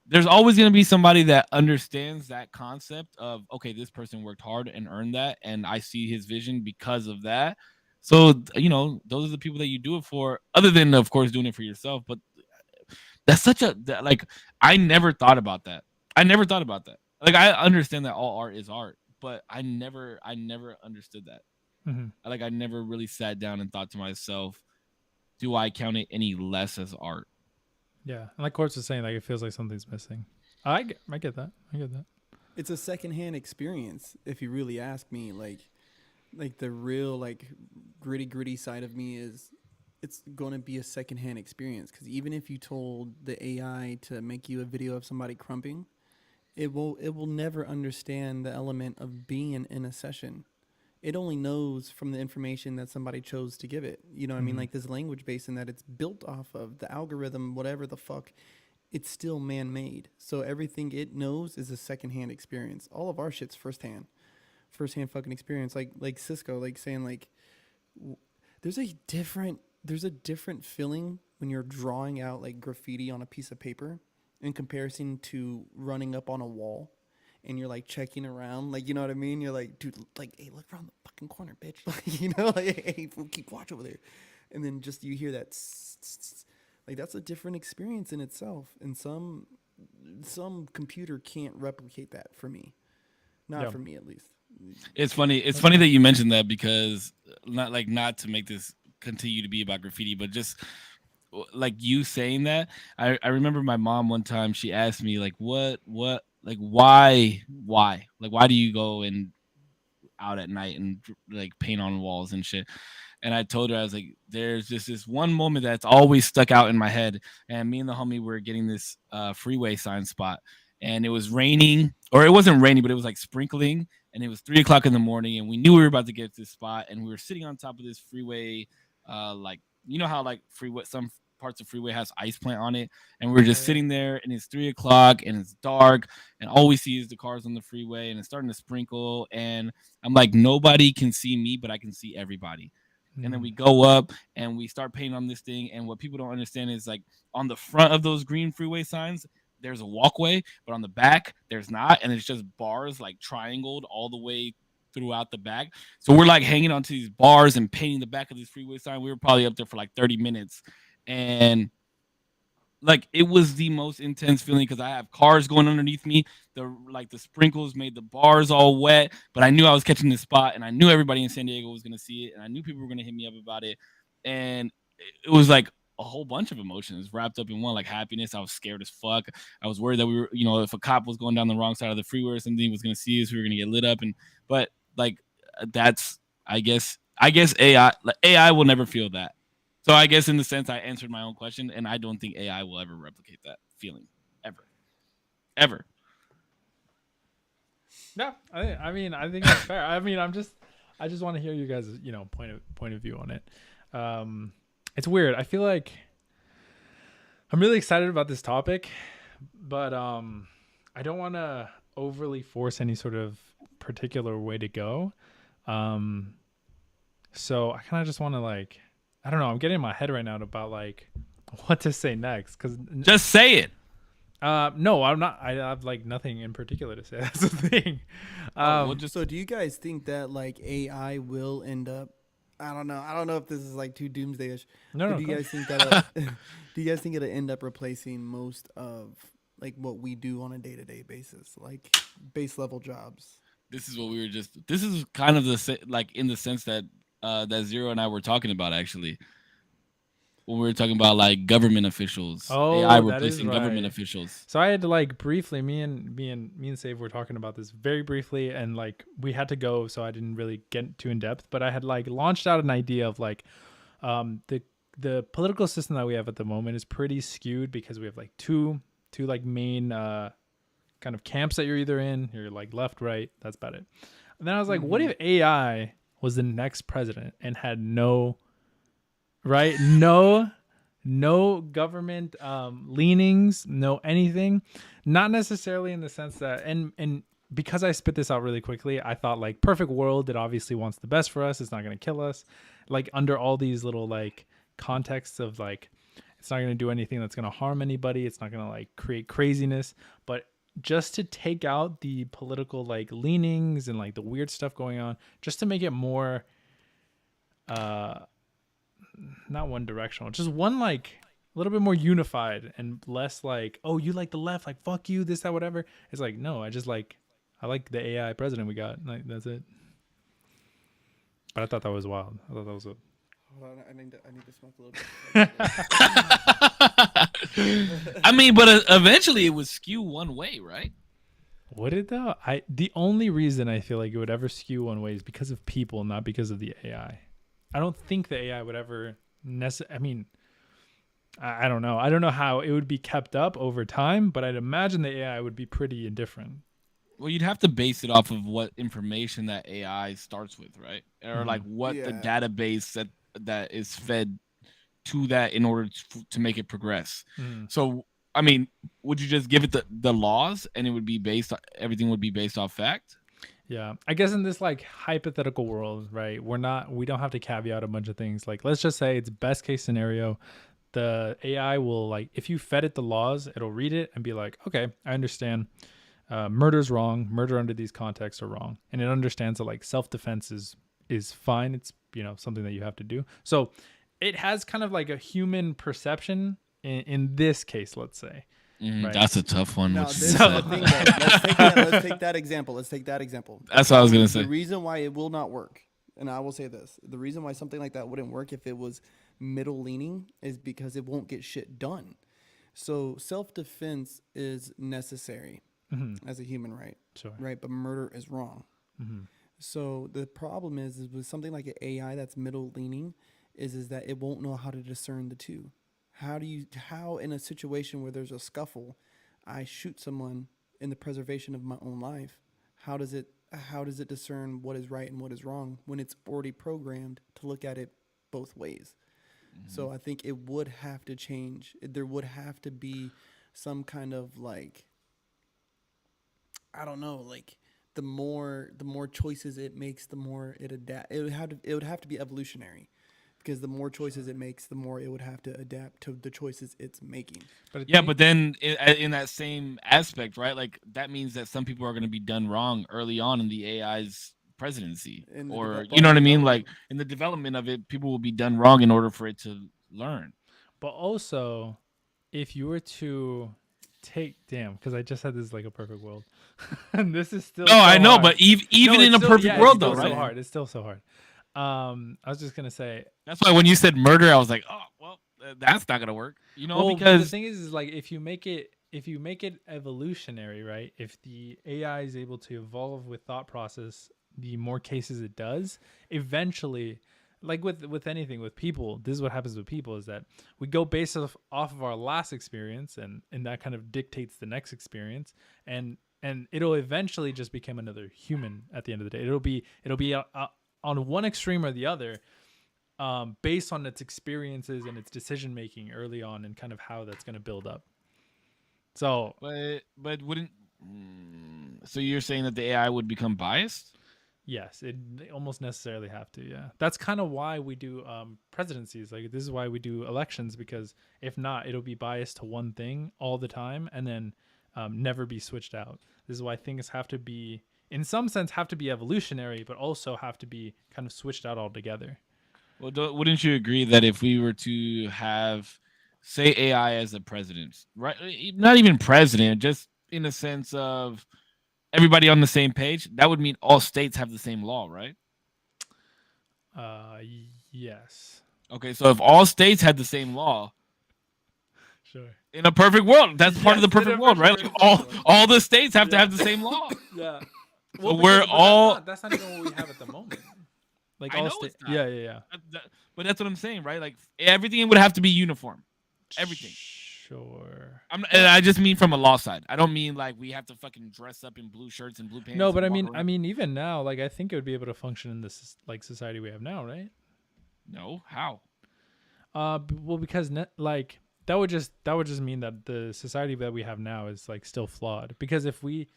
there's always going to be somebody that understands that concept of, okay, this person worked hard and earned that, and I see his vision because of that. So, those are the people that you do it for, other than, of course, doing it for yourself. But that's like, I never thought about that. Like, I understand that all art is art, but I never understood that. Like, I never really sat down and thought to myself, do I count it any less as art? Yeah, and like Quartz was saying, like it feels like something's missing. I get that. I get that. It's a secondhand experience, if you really ask me. Like the real like gritty side of me is, it's going to be a secondhand experience, because even if you told the AI to make you a video of somebody crumping, it will never understand the element of being in a session. It only knows from the information that somebody chose to give it. You know what I mean? Like this language base and that it's built off of, the algorithm, whatever the fuck, it's still man-made. So everything it knows is a secondhand experience. All of our shit's firsthand fucking experience. Like Cisco, like saying like, there's a different feeling when you're drawing out like graffiti on a piece of paper in comparison to running up on a wall and you're like checking around, like, you know what I mean? You're like, dude, like, hey, look around the fucking corner, bitch. Like, you know, like, hey, keep watch over there. And then just you hear that, like, that's a different experience in itself. And some computer can't replicate that for me. Not for me, at least. It's funny. It's funny that you mentioned that, because not to make this continue to be about graffiti, but just like you saying that, I remember my mom one time, she asked me like, what, like, why do you go and out at night and like paint on walls and shit? And I told her, I was like, there's just this one moment that's always stuck out in my head. And me and the homie were getting this freeway sign spot, and it was raining, or it wasn't raining, but it was like sprinkling, and it was 3:00 in the morning, and we knew we were about to get to this spot, and we were sitting on top of this freeway, like, you know how like freeway, some parts of freeway has ice plant on it, and we're just sitting there, and it's 3:00 and it's dark, and all we see is the cars on the freeway, and it's starting to sprinkle, and I'm like, nobody can see me, but I can see everybody. And then we go up and we start painting on this thing, and what people don't understand is, like, on the front of those green freeway signs, there's a walkway, but on the back there's not, and it's just bars like triangled all the way throughout the back. So we're like hanging onto these bars and painting the back of this freeway sign. We were probably up there for like 30 minutes, and like, it was the most intense feeling, because I have cars going underneath me. The sprinkles made the bars all wet, but I knew I was catching this spot, and I knew everybody in San Diego was going to see it, and I knew people were going to hit me up about it. And it was like a whole bunch of emotions wrapped up in one, like happiness. I was scared as fuck. I was worried that we were, you know, if a cop was going down the wrong side of the freeway or something, he was going to see us, we were going to get lit up. But like, that's, I guess AI will never feel that. So I guess in the sense I answered my own question, and I don't think AI will ever replicate that feeling, ever. No, I mean, I think that's fair. I mean, I just want to hear you guys, you know, point of view on it. It's weird. I feel like I'm really excited about this topic, but I don't want to overly force any sort of particular way to go. So I kind of just want to, like, I don't know. I'm getting in my head right now about like what to say next. Cause just say it. No, I'm not. I have like nothing in particular to say. That's the thing. So do you guys think that like AI will end up? I don't know if this is like too doomsday-ish. No. Do you guys think that? Do you guys think it'll end up replacing most of like what we do on a day-to-day basis, like base level jobs? This is what we were just. This is kind of the like in the sense that that Zero and I were talking about, actually, when we were talking about like government officials, AI replacing government officials. So I had to like briefly, me and Save were talking about this very briefly, and like we had to go, so I didn't really get too in depth. But I had like launched out an idea of like the political system that we have at the moment is pretty skewed, because we have like two like main kind of camps that you're either in. You're like left, right. That's about it. And then I was like, what if AI was the next president and had no government leanings, no anything? Not necessarily in the sense that, and because I spit this out really quickly, I thought like perfect world, it obviously wants the best for us, it's not going to kill us, like under all these little like contexts of like, it's not going to do anything that's going to harm anybody, it's not going to like create craziness, but just to take out the political like leanings and like the weird stuff going on, just to make it more not one directional, just one like a little bit more unified and less like, oh, you like the left, like fuck you, this, that, whatever. It's like, no, I like the AI president we got, like that's it. But I thought that was wild. I thought that was a Hold on, I need to smoke a little bit. I mean, but eventually it would skew one way, right? Would it though? The only reason I feel like it would ever skew one way is because of people, not because of the AI. I don't think the AI would ever I mean, I don't know. I don't know how it would be kept up over time, but I'd imagine the AI would be pretty indifferent. Well, you'd have to base it off of what information that AI starts with, right? Or like what the database that is fed to that in order to make it progress. So, I mean, would you just give it the laws and it would be everything would be based off fact? Yeah, I guess in this like hypothetical world, right? We don't have to caveat a bunch of things. Like, let's just say it's best case scenario. The AI will, like, if you fed it the laws, it'll read it and be like, okay, I understand. Murder's wrong. Murder under these contexts are wrong. And it understands that like self-defense is fine. It's, something that you have to do. So it has kind of like a human perception in this case, let's say. Right? That's a tough one. Now, let's take that example. That's what I was going to say. The reason why it will not work, and I will say this, the reason why something like that wouldn't work if it was middle leaning is because it won't get shit done. So self-defense is necessary as a human right, right? But murder is wrong. So the problem is with something like an AI that's middle leaning is that it won't know how to discern the two. How in a situation where there's a scuffle, I shoot someone in the preservation of my own life, how does it discern what is right and what is wrong when it's already programmed to look at it both ways? So I think it would have to change. There would have to be some kind of like, I don't know, like the more choices it makes, the more it adapt. It would have to be evolutionary, because the more choices it makes, the more it would have to adapt to the choices it's making. But then in that same aspect, right? Like that means that some people are going to be done wrong early on in the AI's presidency, or you know what I mean? Like in the development of it, people will be done wrong in order for it to learn. But also, if you were to because I just had this like a perfect world, and this is still I know, hard. But even in a perfect world, though, right? So hard. It's still so hard. I was just gonna say that's why when you said murder, I was like, oh well, that's not gonna work, because the thing is like if you make it evolutionary, right? If the AI is able to evolve with thought process, the more cases it does, eventually, like with anything, with people, this is what happens with people, is that we go based off of our last experience, and that kind of dictates the next experience, and it'll eventually just become another human at the end of the day. It'll be on one extreme or the other, based on its experiences and its decision making early on, and kind of how that's going to build up. So, but wouldn't so you're saying that the AI would become biased? Yes, they almost necessarily have to. Yeah, that's kind of why we do presidencies. Like this is why we do elections, because if not, it'll be biased to one thing all the time, and then never be switched out. This is why things have to be, in some sense, have to be evolutionary, but also have to be kind of switched out altogether. Well, wouldn't you agree that if we were to have, say, AI as a president, right? Not even president, just in a sense of everybody on the same page, that would mean all states have the same law, right? Yes. Okay, so if all states had the same law, sure. In a perfect world, that's part of the perfect world, right? Like all the states have to have the same law. Yeah. Well, we're all. That's not even what we have at the moment. Like all states. Yeah. But that's what I'm saying, right? Like everything would have to be uniform. Everything. Sure. And I just mean from a law side. I don't mean like we have to fucking dress up in blue shirts and blue pants. No, but I mean, even now, like I think it would be able to function in this like society we have now, right? No, how? Well, because that would just mean that the society that we have now is like still flawed. Because if we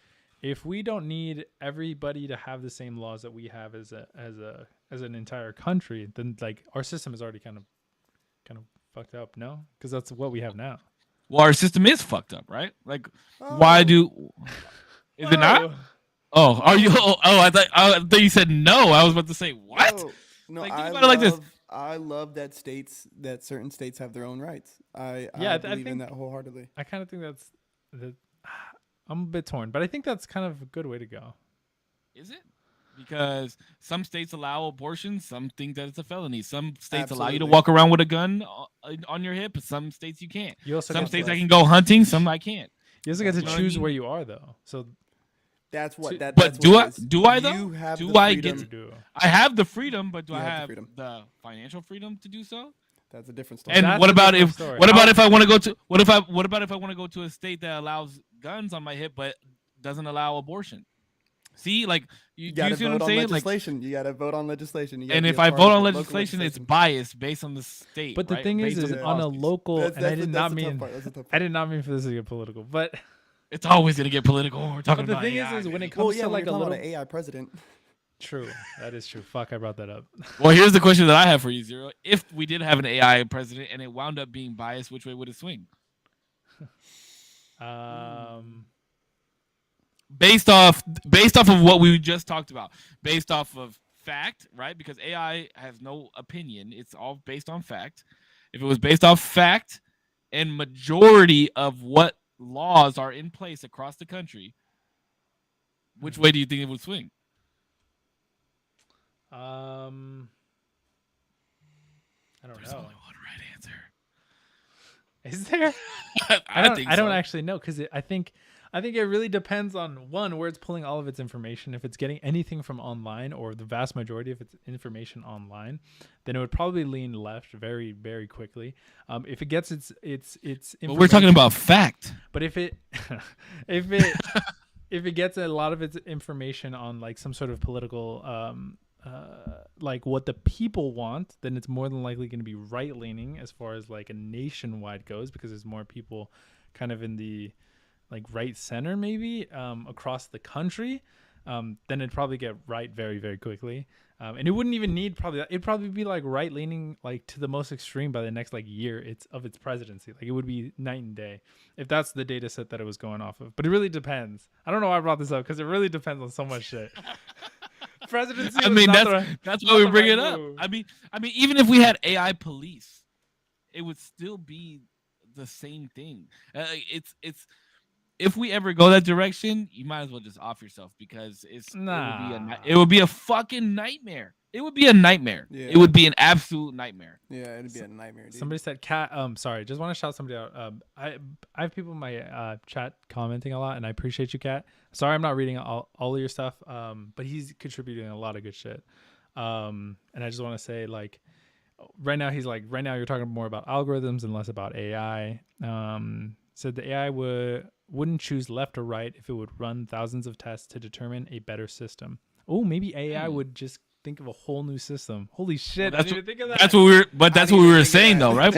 don't need everybody to have the same laws that we have as an entire country, then like our system is already kind of fucked up. No, because that's what we have now. Well, our system is fucked up, right? Like, why is it not? Oh, are you? Oh, I thought you said no. I was about to say what? No, like, think about it like this. I love that certain states have their own rights. I believe in that wholeheartedly. I kind of think I'm a bit torn, but I think that's kind of a good way to go. Is it? Because some states allow abortion, some think that it's a felony. Some states allow you to Absolutely. walk around with a gun on your hip, some states you can't. You also Some get states to, I can go hunting, some I can't. you also get to You know what I choose mean? where you are though. So That's what that. But that's do what I it is. do I though? You have Do the I freedom. get you to, do. I have the freedom, but do You I have the have freedom. the financial freedom to do so? That's a different story. And That's what a about different if story. what about How- if I want to go to what about if I want to go to a state that allows guns on my hip but doesn't allow abortion? See, like you do you gotta see what vote I'm on saying? Like, legislation. You gotta vote on legislation. You gotta and be if a I part vote of on the local legislation, it's legislation. biased based on the state. But the right? thing is Based on the on a laws. local, That's- and I that's did the- not that's the tough mean, part, that's the tough I part. did not mean for this to get political, but It's always gonna get political when we're talking but the about thing AI, is when man. it comes Well, yeah, to when like you're a talking little, about an AI president. true, that is true. Fuck, I brought that up. Well, here's the question that I have for you, Zero. If we did have an AI president and it wound up being biased, which way would it swing? Based off of what we just talked about, based off of fact, right? Because AI has no opinion; it's all based on fact. If it was based off fact and majority of what laws are in place across the country, which way do you think it would swing? I don't There's know. only one right answer. Is there? I think I don't so. actually know because I think it really depends on one where it's pulling all of its information. If it's getting anything from online, or the vast majority of its information online, then it would probably lean left very, very quickly. If it gets its But we're talking information- about fact. But if it if it if it gets a lot of its information on like some sort of political like what the people want, then it's more than likely going to be right leaning as far as like a nationwide goes, because there's more people kind of in the like right center maybe across the country. Then it'd probably get right very, very quickly. And it wouldn't even need it'd probably be like right leaning like to the most extreme by the next like year its presidency. Like it would be night and day if that's the data set that it was going off of. But it really depends. I don't know why I brought this up, because it really depends on so much shit. Presidency. I was mean, not that's not why we the bring right it up. move. I mean, even if we had AI police, it would still be the same thing. It's if we ever go that direction, you might as well just off yourself, because Nah. it would be a fucking nightmare. It would be a nightmare. Yeah. It would be an absolute nightmare. Yeah, it'd be a nightmare, dude. Somebody said cat. Sorry, just want to shout somebody out. I have people in my chat commenting a lot, and I appreciate you, Cat. Sorry, I'm not reading all of your stuff. But he's contributing a lot of good shit. And I just want to say, like, right now you're talking more about algorithms and less about AI. Said the AI wouldn't choose left or right if it would run thousands of tests to determine a better system. Oh, maybe AI would just think of a whole new system. Holy shit! Well, I didn't even think of that. That's what we were. But that's what we were saying, that. though, right?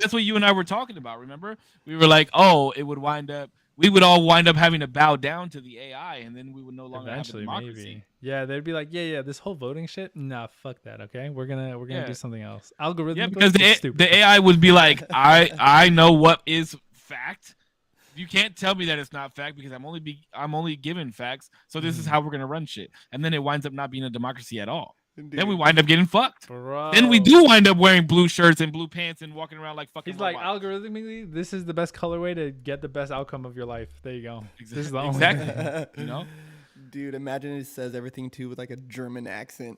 That's what you and I were talking about. Remember, we were like, oh, it would wind up. We would all wind up having to bow down to the AI, and then we would no longer Eventually, have a democracy. maybe. Yeah, they'd be like, yeah, this whole voting shit. Nah, fuck that. Okay, we're gonna Yeah. do something else. Algorithmically, Yeah, because it's stupid. the AI would be like, I know what is fact. You can't tell me that it's not fact, because I'm only given facts. So this is how we're gonna run shit, and then it winds up not being a democracy at all. Then we wind up getting fucked. Bro. Then we do wind up wearing blue shirts and blue pants and walking around like fucking. He's like, robots. algorithmically, this is the best colorway to get the best outcome of your life. There you go. This is the only Exactly. thing. You know. Dude, imagine it says everything too with like a German accent.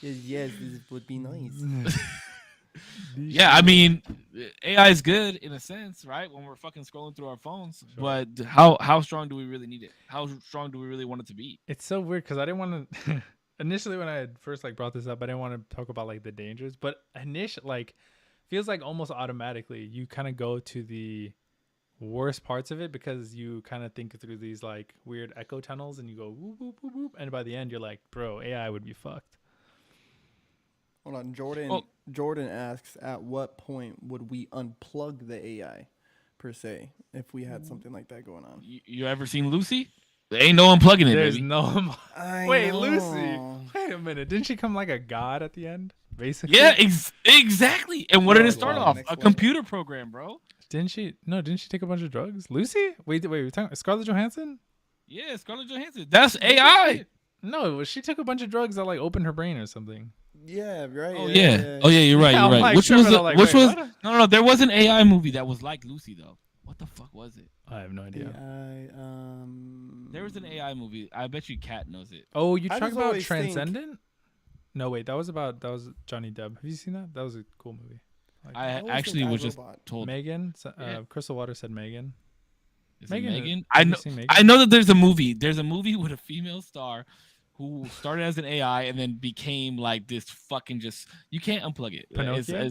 yes, this would be nice. Yeah, I mean, AI is good in a sense, right? When we're fucking scrolling through our phones, Sure. but how strong do we really need it? How strong do we really want it to be? It's so weird because I didn't want to. Initially, when I had first like brought this up, I didn't want to talk about like the dangers. But feels like almost automatically you kind of go to the worst parts of it, because you kind of think through these like weird echo tunnels, and you go whoop whoop whoop whoop, and by the end you're like, bro, AI would be fucked. Hold on, Jordan. Oh. Jordan asks, at what point would we unplug the AI, per se, if we had something like that going on? You ever seen Lucy? There ain't no unplugging it, There's baby. no. I Wait, know. Lucy. Wait a minute. Didn't she come like a god at the end? Basically. Yeah, exactly. And what did it Next start level, off? next A level. computer program, bro. Didn't she? No, didn't she take a bunch of drugs? Lucy? Wait. We're talking Scarlett Johansson? Yeah, Scarlett Johansson. That's AI. No, she took a bunch of drugs that like opened her brain or something. Yeah, right. Oh yeah. Oh yeah, you're right. Yeah, You're I'm right. like Which tripping, was I'm like, which wait, was what? no. There was an AI movie that was like Lucy though. What the fuck was it? I have no idea. There was an AI movie. I bet you Cat knows it. Oh, you I talk just about always think- Transcendent? No, wait, that was Johnny Depp. Have you seen that? That was a cool movie. I always actually think was just iRobot. told. Megan. Yeah. Crystal Water said Megan. Is Megan, it Megan? have I you know. seen Megan? I know that there's a movie. There's a movie with a female star who started as an AI and then became like this fucking just. You can't unplug it. Pinocchio?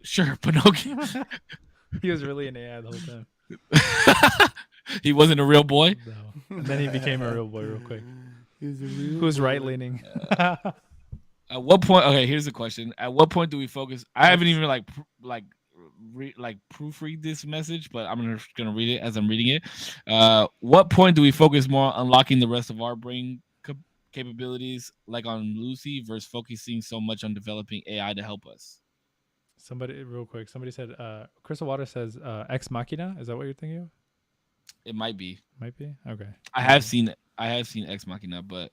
Sure, Pinocchio. He was really an AI the whole time. He wasn't a real boy. No. And then he became a real boy real quick. He's a real Who's boy. right leaning? At what point? Okay, here's the question. At what point do we focus? I haven't even proofread this message, but I'm gonna read it as I'm reading it. What point do we focus more on unlocking the rest of our brain capabilities, like on Lucy, versus focusing so much on developing AI to help us? Somebody said, Crystal Water says, Ex Machina. Is that what you're thinking of? It might be. Might be. Okay. I have seen Ex Machina, but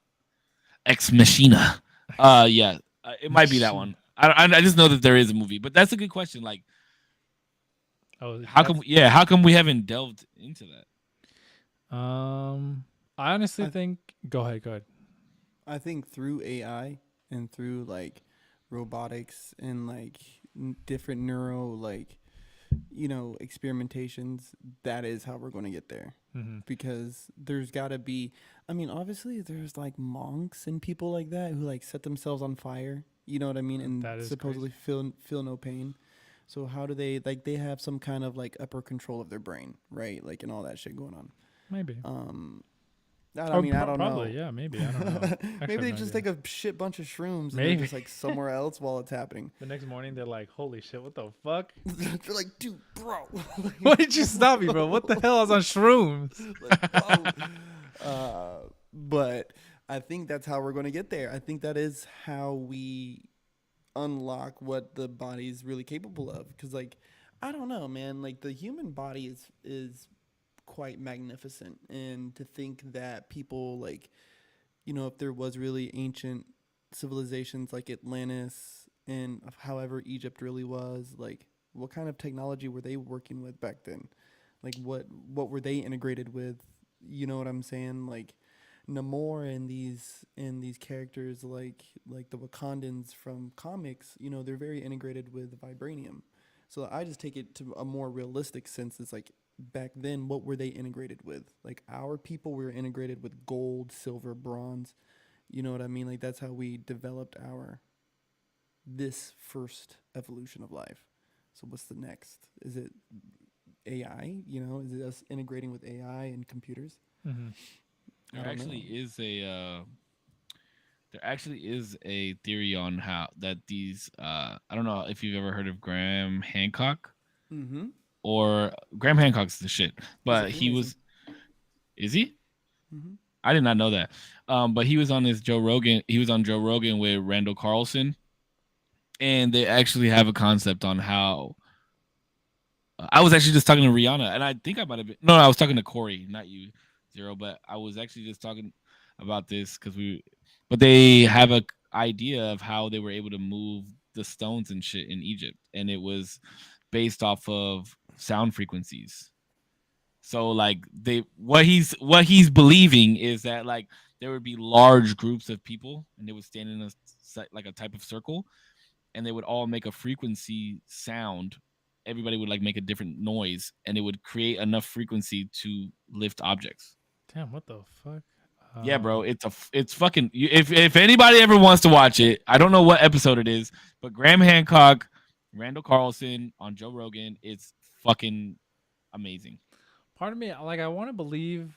Ex Machina. Yeah, it might be that one. I just know that there is a movie, but that's a good question. Like, how come we haven't delved into that? I honestly think. Go ahead. I think through AI and through like robotics and like different experimentations, that is how we're going to get there. Mm-hmm. Because there's got to be, I mean, obviously there's like monks and people like that who like set themselves on fire, you know what I mean, and That is supposedly feel no pain. So how do they, like, they have some kind of like upper control of their brain, right? Like, and all that shit going on. Maybe. I don't know. Probably, yeah, maybe. I don't know. Maybe they just take a shit bunch of shrooms and Maybe. they're just like somewhere else while it's happening. The next morning, they're like, "Holy shit, what the fuck? They're like, dude, bro. Why did you stop me, bro? What the hell? I was on shrooms." But I think that's how we're going to get there. I think that is how we unlock what the body's really capable of. Because, like, I don't know, man. Like, the human body is quite magnificent. And to think that people, like, you know, if there was really ancient civilizations like Atlantis and however Egypt really was, like, what kind of technology were they working with back then? Like, what were they integrated with? You know what I'm saying? Like, Namor and these characters like the Wakandans from comics, you know, they're very integrated with vibranium. So I just take it to a more realistic sense. It's like, back then, what were they integrated with? Like, our people were integrated with gold, silver, bronze. You know what I mean? Like, that's how we developed this first evolution of life. So what's the next? Is it AI? You know, is it us integrating with AI and computers? Mm-hmm. There actually is a theory on how that these I don't know if you've ever heard of Graham Hancock. Mm-hmm. Or Graham Hancock's the shit, but is he? Mm-hmm. I did not know that. But he was on Joe Rogan with Randall Carlson, and they actually have a concept on how. I was actually just talking to Rihanna, and I think I might have been. No, I was talking to Corey, not you, Zero. But I was actually just talking about this but they have a idea of how they were able to move the stones and shit in Egypt, and it was based off of sound frequencies. So like what he's believing is that like there would be large groups of people and they would stand in a type of circle and they would all make a frequency sound. Everybody would like make a different noise and it would create enough frequency to lift objects. Damn, what the fuck? Yeah, bro, it's fucking. If anybody ever wants to watch it, I don't know what episode it is, but Graham Hancock, Randall Carlson on Joe Rogan, it's fucking amazing. Part of me, like, I want to believe.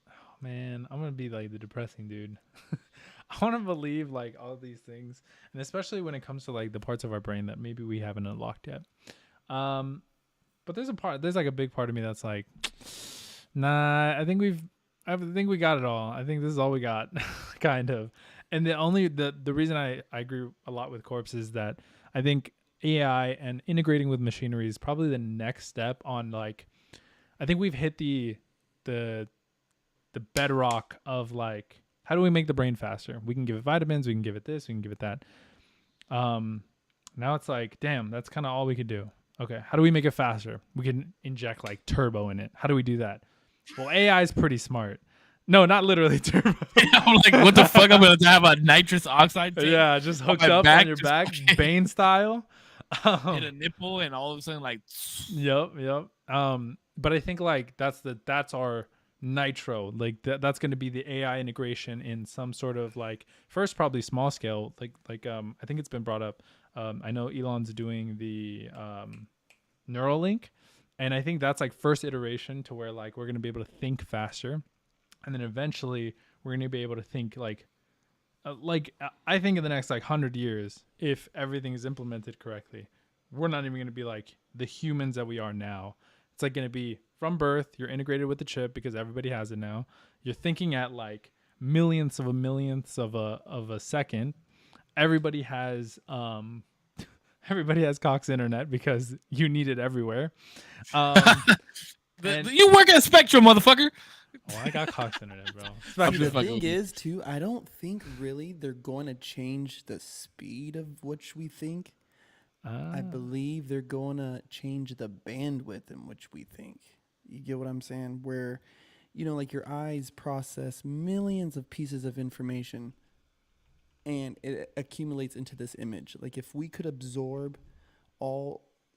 Oh, man, I'm gonna be like the depressing dude. I want to believe like all these things, and especially when it comes to like the parts of our brain that maybe we haven't unlocked yet. But there's like a big part of me that's like, nah, I think we got it all. I think this is all we got, kind of. And the reason I agree a lot with Corpse is that I think AI and integrating with machinery is probably the next step on, like, I think we've hit the bedrock of like, how do we make the brain faster? We can give it vitamins, we can give it this, we can give it that. Now it's like, damn, that's kind of all we could do. Okay, how do we make it faster? We can inject like turbo in it. How do we do that? Well, AI is pretty smart. No, not literally turbo. I'm like, what the fuck? I'm gonna have a nitrous oxide tank Yeah, just hooked my up back, on your just back, fucking- Bane style. hit a nipple, and all of a sudden, like, Yep. But I think like that's our nitro. Like that's going to be the AI integration in some sort of like first probably small scale. Like I think it's been brought up. I know Elon's doing the Neuralink, and I think that's like first iteration to where like we're going to be able to think faster, and then eventually we're going to be able to think like I think in the next like 100 years, if everything is implemented correctly, we're not even going to be like the humans that we are now. It's like going to be from birth, you're integrated with the chip because everybody has it now. You're thinking at like millionths of a second. Everybody has Cox internet because you need it everywhere. you work at Spectrum, motherfucker. Oh, I got Cox internet, bro. The thing is, too, I don't think really they're going to change the speed of which we think. I believe they're going to change the bandwidth in which we think. You get what I'm saying? Where, like your eyes process millions of pieces of information and it accumulates into this image. Like if we could absorb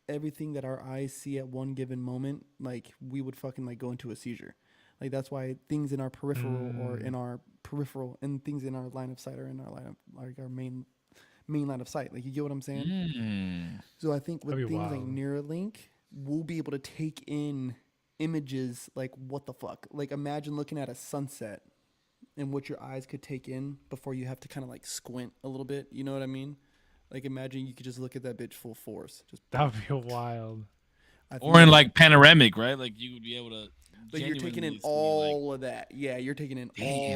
everything that our eyes see at one given moment, like we would fucking like go into a seizure. Like that's why things in our peripheral or in our peripheral and things in our line of sight are in our line of like our main line of sight. Like you get what I'm saying? So I think with things like Neuralink, we'll be able to take in images like what the fuck. Like imagine looking at a sunset and what your eyes could take in before you have to kind of like squint a little bit. You know what I mean? Like imagine you could just look at that bitch full force. Just that would be wild. Or in like panoramic, right? Like you would be able to. Like you're taking in all of that. Yeah, you're taking in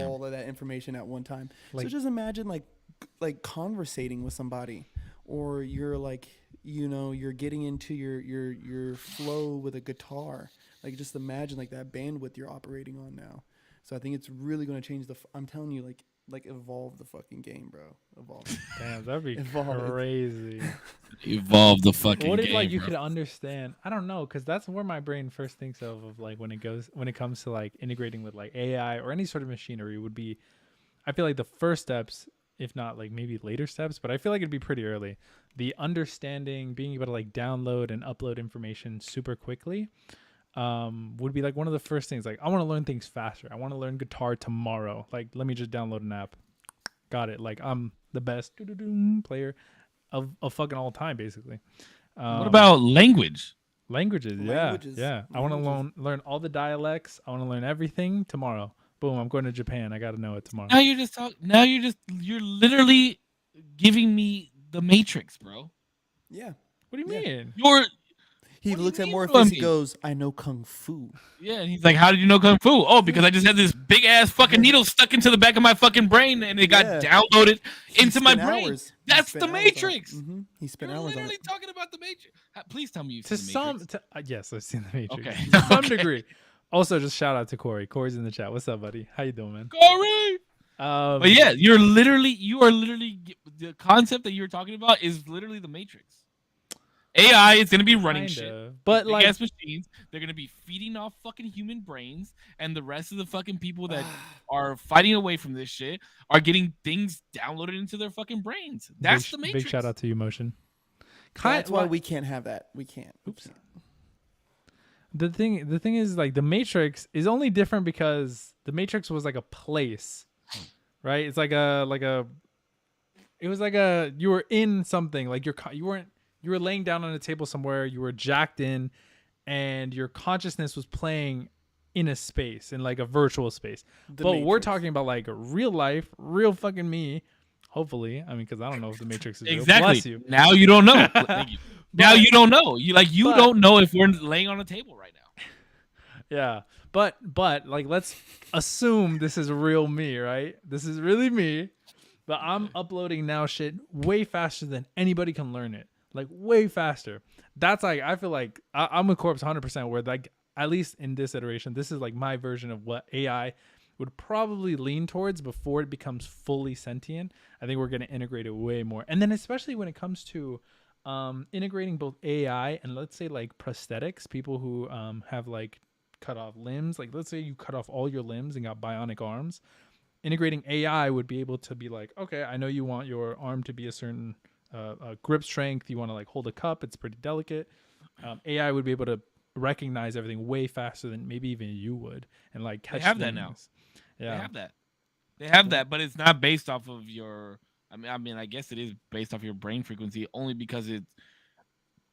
all of that information at one time. Like, so just imagine like conversating with somebody, or you're like, you're getting into your flow with a guitar. Like just imagine like that bandwidth you're operating on now. So I think it's really going to change I'm telling you, like evolve the fucking game, bro. Evolve. Damn, that'd be crazy. Evolve the fucking game. What if like you could understand? I don't know, because that's where my brain first thinks of like when it comes to like integrating with like AI or any sort of machinery would be. I feel like the first steps, if not like maybe later steps, but I feel like it'd be pretty early. The understanding, being able to like download and upload information super quickly. Would be like one of the first things. Like I want to learn things faster. I want to learn guitar tomorrow. Like let me just download an app. Got it. Like I'm the best player of fucking all time, basically. What about language? Languages, yeah. I want to learn all the dialects. I want to learn everything tomorrow. Boom! I'm going to Japan. I got to know it tomorrow. Now you're literally giving me the Matrix, bro. Yeah. What do you mean? He looks at Morpheus. He goes, "I know kung fu." Yeah, and he's like, "How did you know kung fu?" Oh, because I just had this big ass fucking needle stuck into the back of my fucking brain, and it got downloaded into my brain. That's the Matrix. He spent hours on it. You're literally talking about the Matrix. Please tell me you've seen the Matrix. Yes, I've seen the Matrix. Okay, to some degree. Also, just shout out to Corey. Corey's in the chat. What's up, buddy? How you doing, man? Corey. But yeah, you are literally the concept that you're talking about is literally the Matrix. AI is going to be running shit. But like machines, they're going to be feeding off fucking human brains, and the rest of the fucking people that are fighting away from this shit are getting things downloaded into their fucking brains. That's the Matrix. Big shout out to you, Motion. That's why we can't have that. We can't. Oops. The thing is, like, the Matrix is only different because the Matrix was like a place, right? It's like it was like you were in something, like you were laying down on a table somewhere, you were jacked in, and your consciousness was playing in a space, in like a virtual space. But we're talking about like real life, real fucking me. Hopefully, I mean, because I don't know if the Matrix is exactly. Real. Bless you. Now you don't know. Thank you. Now you don't know. You don't know if we're laying on a table right now. Yeah, but like let's assume this is real me, right? This is really me, but I'm uploading now shit way faster than anybody can learn it. Like way faster. That's like, I feel like I'm with Corpse 100%, where like at least in this iteration, this is like my version of what AI would probably lean towards before it becomes fully sentient. I think we're going to integrate it way more. And then especially when it comes to integrating both AI and let's say like prosthetics, people who have like cut off limbs, like let's say you cut off all your limbs and got bionic arms, integrating AI would be able to be like, okay, I know you want your arm to be a certain grip strength, you want to like hold a cup, it's pretty delicate. AI would be able to recognize everything way faster than maybe even you would, and like catch They have things. that now. Yeah, They have that. They have that, but it's not based off of your. I guess it is based off your brain frequency only because it's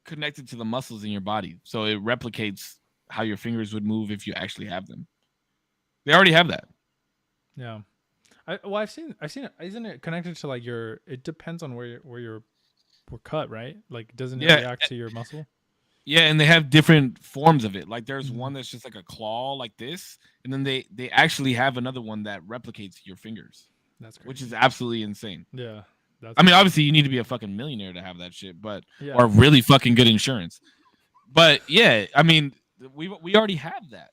connected to the muscles in your body, so it replicates how your fingers would move if you actually have them. They already have that. yeah. I've seen it. Isn't it connected to like your? It depends on where you're were cut, right? Like, doesn't it react to your muscle? Yeah, and they have different forms of it. Like, there's Mhm. one that's just like a claw, like this, and then they actually have another one that replicates your fingers. That's crazy. Which is absolutely insane. Yeah. That's I mean, obviously, you need to be a fucking millionaire to have that shit, but yeah. or really fucking good insurance. But yeah, I mean, we already have that.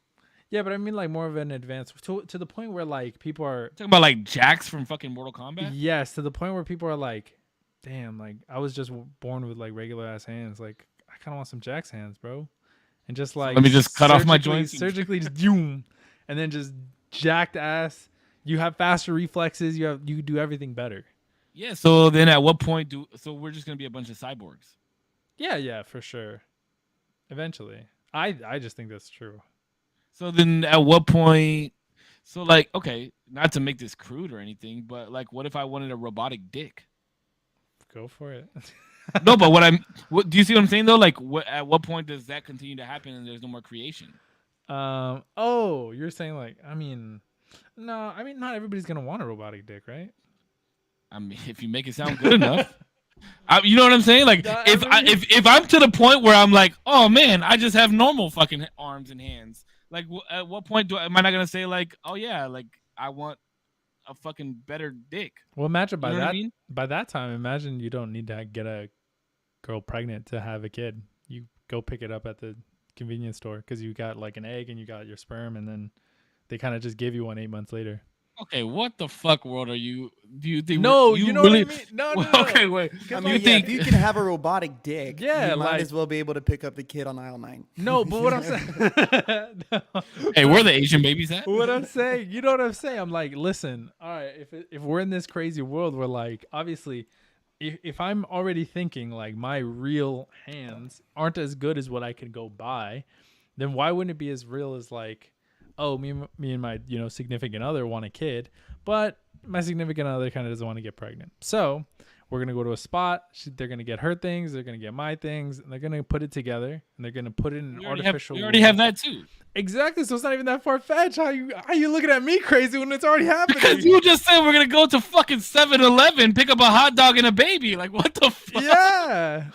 Yeah, but I mean, like more of an advance to the point where like people are talking about like Jax from fucking Mortal Kombat. Yes, to the point where people are like, "Damn, like I was just born with like regular ass hands. Like I kind of want some Jax hands, bro." And just like let me just cut off my joints, surgically just doom, and then just jacked ass. You have faster reflexes. You do everything better. Yeah. So then, at what point so we're just gonna be a bunch of cyborgs? Yeah, for sure. Eventually, I just think that's true. So then, at what point? So like, okay, not to make this crude or anything, but like, what if I wanted a robotic dick? Go for it. No, but do you see what I'm saying though? Like, at what point does that continue to happen and there's no more creation? Oh, you're saying like, I mean, no, I mean, not everybody's gonna want a robotic dick, right? I mean, if you make it sound good enough. You know what I'm saying? Like, No, if I'm to the point where I'm like, oh man, I just have normal fucking arms and hands. Like, at what point am I not gonna say like, oh yeah, like I want a fucking better dick? Well, imagine by that I mean? by that time, imagine you don't need to get a girl pregnant to have a kid. You go pick it up at the convenience store because you got like an egg and you got your sperm, and then they kind of just give you one 8 months later. Okay, what the fuck world are you? Do you think? No, you know really, what I mean. No. Okay, wait. I mean, if you can have a robotic dick, yeah, you might as well be able to pick up the kid on aisle 9. No, but what I'm saying. No. Hey, where are the Asian babies at? What I'm saying, you know what I'm saying? I'm like, listen, all right, if we're in this crazy world where like, obviously, if I'm already thinking like my real hands aren't as good as what I can go buy, then why wouldn't it be as real as like, oh, me and my significant other want a kid, but my significant other kind of doesn't want to get pregnant. So we're gonna go to a spot. They're gonna get her things. They're gonna get my things, and they're gonna put it together, and they're gonna put it in an artificial. We already have that too. Exactly. So it's not even that far fetched. How you looking at me crazy when it's already happening? Because you just said we're gonna go to fucking 7-Eleven, pick up a hot dog and a baby. Like, what the fuck? Yeah.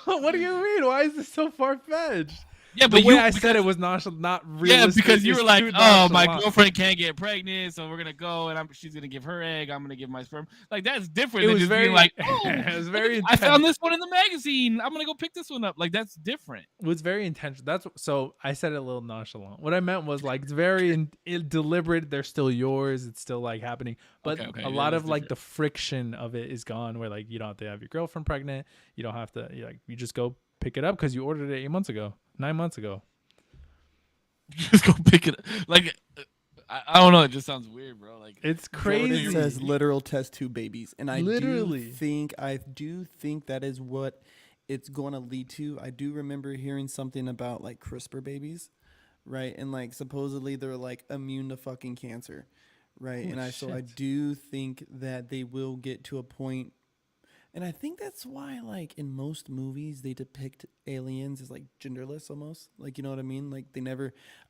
What do you mean? Why is this so far fetched? Yeah, but the way I said it was not realistic. Yeah, because you were like, "Oh, my girlfriend can't get pregnant, so we're gonna go, and she's gonna give her egg. I'm gonna give my sperm." Like, that's different. It was just being like, "Oh, it was very. I found this one in the magazine. I'm gonna go pick this one up." Like, that's different. It was very intentional. So I said it a little nonchalant. What I meant was like it's very deliberate. They're still yours. It's still like happening, but a lot of like the friction of it is gone. Where like you don't have to have your girlfriend pregnant. You don't have to you just go pick it up because you ordered it 8 months ago. 9 months ago. Just go pick it up. Like, I don't know. It just sounds weird, bro. Like, it's crazy. It says literal test tube babies, and I literally do think that is what it's going to lead to. I do remember hearing something about like CRISPR babies, right? And like supposedly they're like immune to fucking cancer, right? Oh, and I do think that they will get to a point. And I think that's why, like, in most movies, they depict aliens as, like, genderless almost. Like, you know what I mean? Like,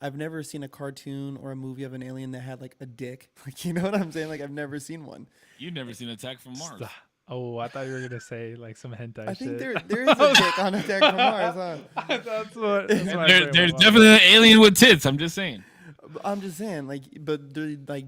I've never seen a cartoon or a movie of an alien that had, like, a dick. Like, you know what I'm saying? Like, I've never seen one. You've never seen Attack from Mars. Oh, I thought you were going to say, like, some hentai I think shit. there is a dick on Attack from Mars, huh? That's what there's definitely an alien with tits. I'm just saying. I'm just saying, like, but they're, like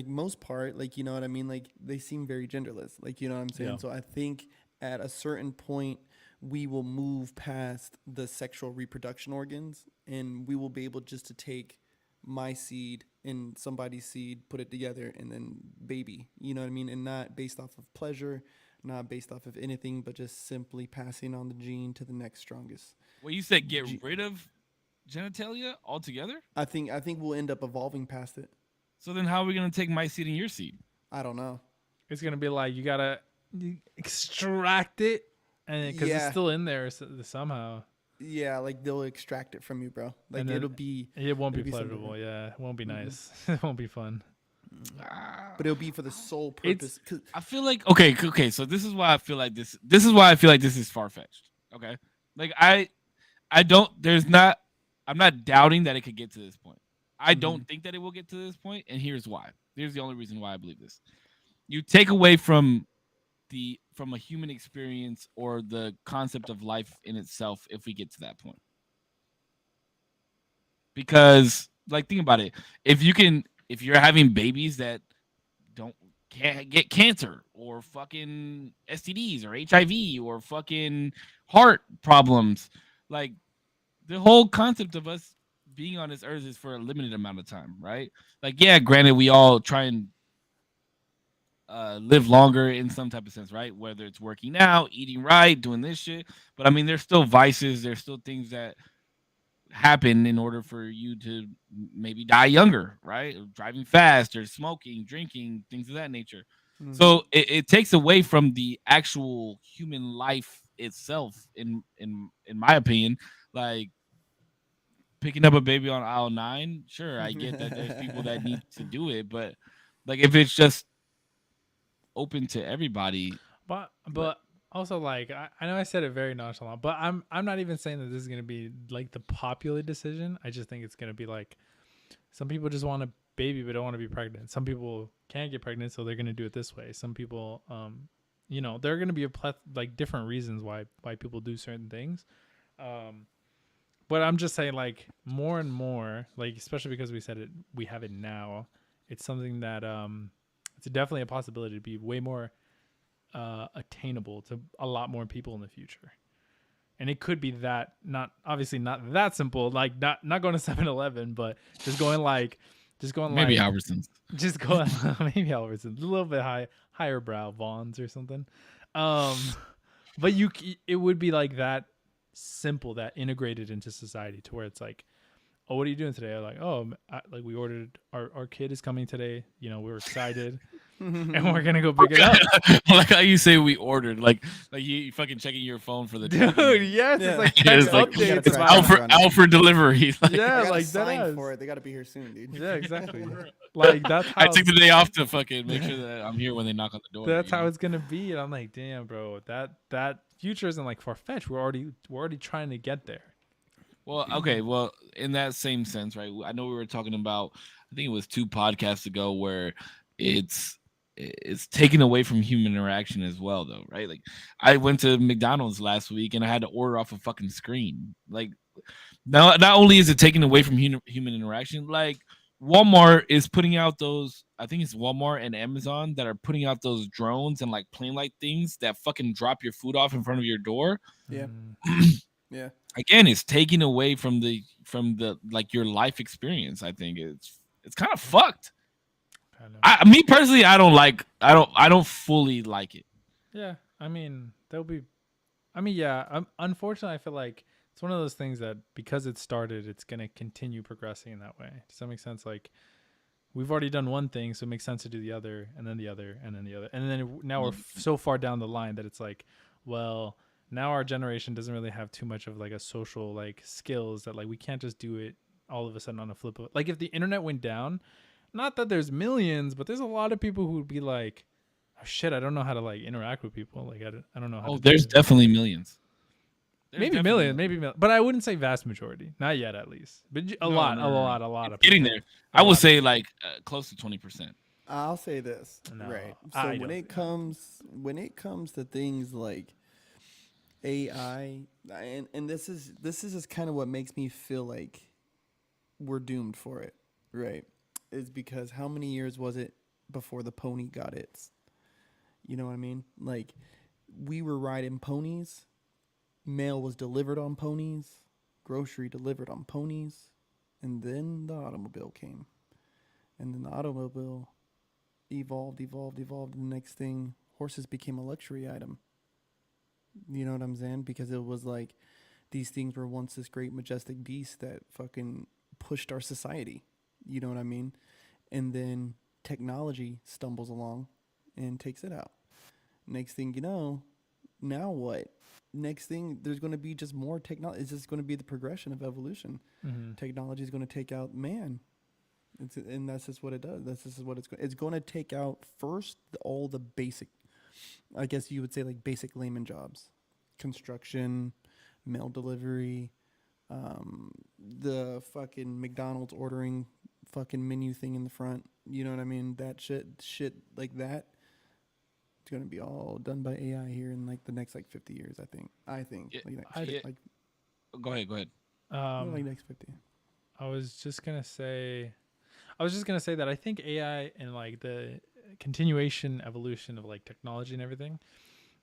most part, like, you know what I mean? Like, they seem very genderless. Like, you know what I'm saying? Yeah. So I think at a certain point, we will move past the sexual reproduction organs, and we will be able just to take my seed and somebody's seed, put it together, and then baby. You know what I mean? And not based off of pleasure, not based off of anything, but just simply passing on the gene to the next strongest. Well, you said get rid of genitalia altogether? I think we'll end up evolving past it. So then how are we going to take my seed and your seed? I don't know. It's going to be like you got to extract it and because it's still in there somehow. Yeah, like they'll extract it from you, bro. Like it won't be pleasurable. Yeah, it won't be nice. It won't be fun. But it'll be for the sole purpose. I feel like okay. So this is why I feel like this. This is why I feel like this is far fetched. Okay, like I don't. I'm not doubting that it could get to this point. I don't think that it will get to this point, and here's why. Here's the only reason why I believe this. You take away from a human experience or the concept of life in itself if we get to that point. Because, like, think about it. If you're having babies that can't get cancer or fucking STDs or HIV or fucking heart problems, like the whole concept of us being on this earth is for a limited amount of time, right? Like, yeah, granted, we all try and live longer in some type of sense, right? Whether it's working out, eating right, doing this shit. But I mean, there's still vices. There's still things that happen in order for you to maybe die younger, right? Or driving fast or smoking, drinking, things of that nature. Mm-hmm. So it takes away from the actual human life itself, in my opinion. Like picking up a baby on aisle 9, sure, I get that there's people that need to do it, but like if it's just open to everybody. But also, like, I know I said it very nonchalant, but I'm not even saying that this is gonna be like the popular decision. I just think it's gonna be like some people just want a baby but don't want to be pregnant. Some people can't get pregnant, so they're gonna do it this way. Some people, there are gonna be like different reasons why people do certain things. But I'm just saying, like, more and more, like, especially because we have it now. It's something that it's definitely a possibility to be way more attainable to a lot more people in the future. And it could be that not that simple, like not going to 7-Eleven, but just going maybe Albertsons. Just going maybe Albertsons, a little bit higher brow, Vons or something. But it would be like that simple, that integrated into society to where it's like, oh, what are you doing today? I'm like, oh, like we ordered our kid is coming today. We're excited. And we're gonna go pick it up. I like how you say we ordered, like you fucking checking your phone for the dude. Yes, yeah. It's like text updates. It's out for delivery. Like, yeah, like that. For it, they gotta be here soon, dude. Yeah, exactly. Like that's how I took the day off to fucking make sure that I'm here when they knock on the door. That's how it's gonna be, and I'm like, damn, bro, that future isn't like far fetched. We're already trying to get there. Well, okay. Well, in that same sense, right? I know we were talking about, I think it was 2 podcasts ago, where it's taken away from human interaction as well, though, right? Like I went to McDonald's last week and I had to order off a fucking screen. Like now, not only is it taken away from human interaction, like Walmart is putting out those, I think it's Walmart and Amazon that are putting out those drones and like plane-like things that fucking drop your food off in front of your door. Yeah. Yeah. Again, it's taking away from the like your life experience. I think it's kind of fucked. Me personally, I don't fully like it. Yeah, I mean, unfortunately, I feel like it's one of those things that because it started, it's gonna continue progressing in that way. Does that make sense? Like we've already done one thing, so it makes sense to do the other, and then the other, and then the other, and then now we're so far down the line that it's like, well, now our generation doesn't really have too much of like a social like skills that like we can't just do it all of a sudden on a flip of, like if the internet went down. Not that there's millions, but there's a lot of people who would be like, oh, shit, I don't know how to like interact with people. Like I don't know how. Oh, there's definitely millions. Maybe million, but I wouldn't say vast majority. Not yet, at least. But a lot of people. Getting there. I would say like close to 20%. I'll say this, right? So when it comes to things like AI, and this is just kind of what makes me feel like we're doomed for it, right? Is because how many years was it before the pony got its? You know what I mean? Like we were riding ponies, mail was delivered on ponies, grocery delivered on ponies, and then the automobile came. And then the automobile evolved. The next thing, horses became a luxury item. You know what I'm saying? Because it was like these things were once this great majestic beast that fucking pushed our society. You know what I mean? And then technology stumbles along and takes it out. Next thing you know, now what? Next thing, there's going to be just more technology. It's just going to be the progression of evolution. Technology is going to take out man. And that's just what it does. That's just what it's going to take out first all the basic, I guess you would say like basic layman jobs, construction, mail delivery, the fucking McDonald's ordering fucking menu thing in the front. You know what I mean? That shit like that. It's gonna be all done by AI here in like the next like 50 years. I think. Go ahead. Like next 50. I was just gonna say that I think AI and like the continuation evolution of like technology and everything,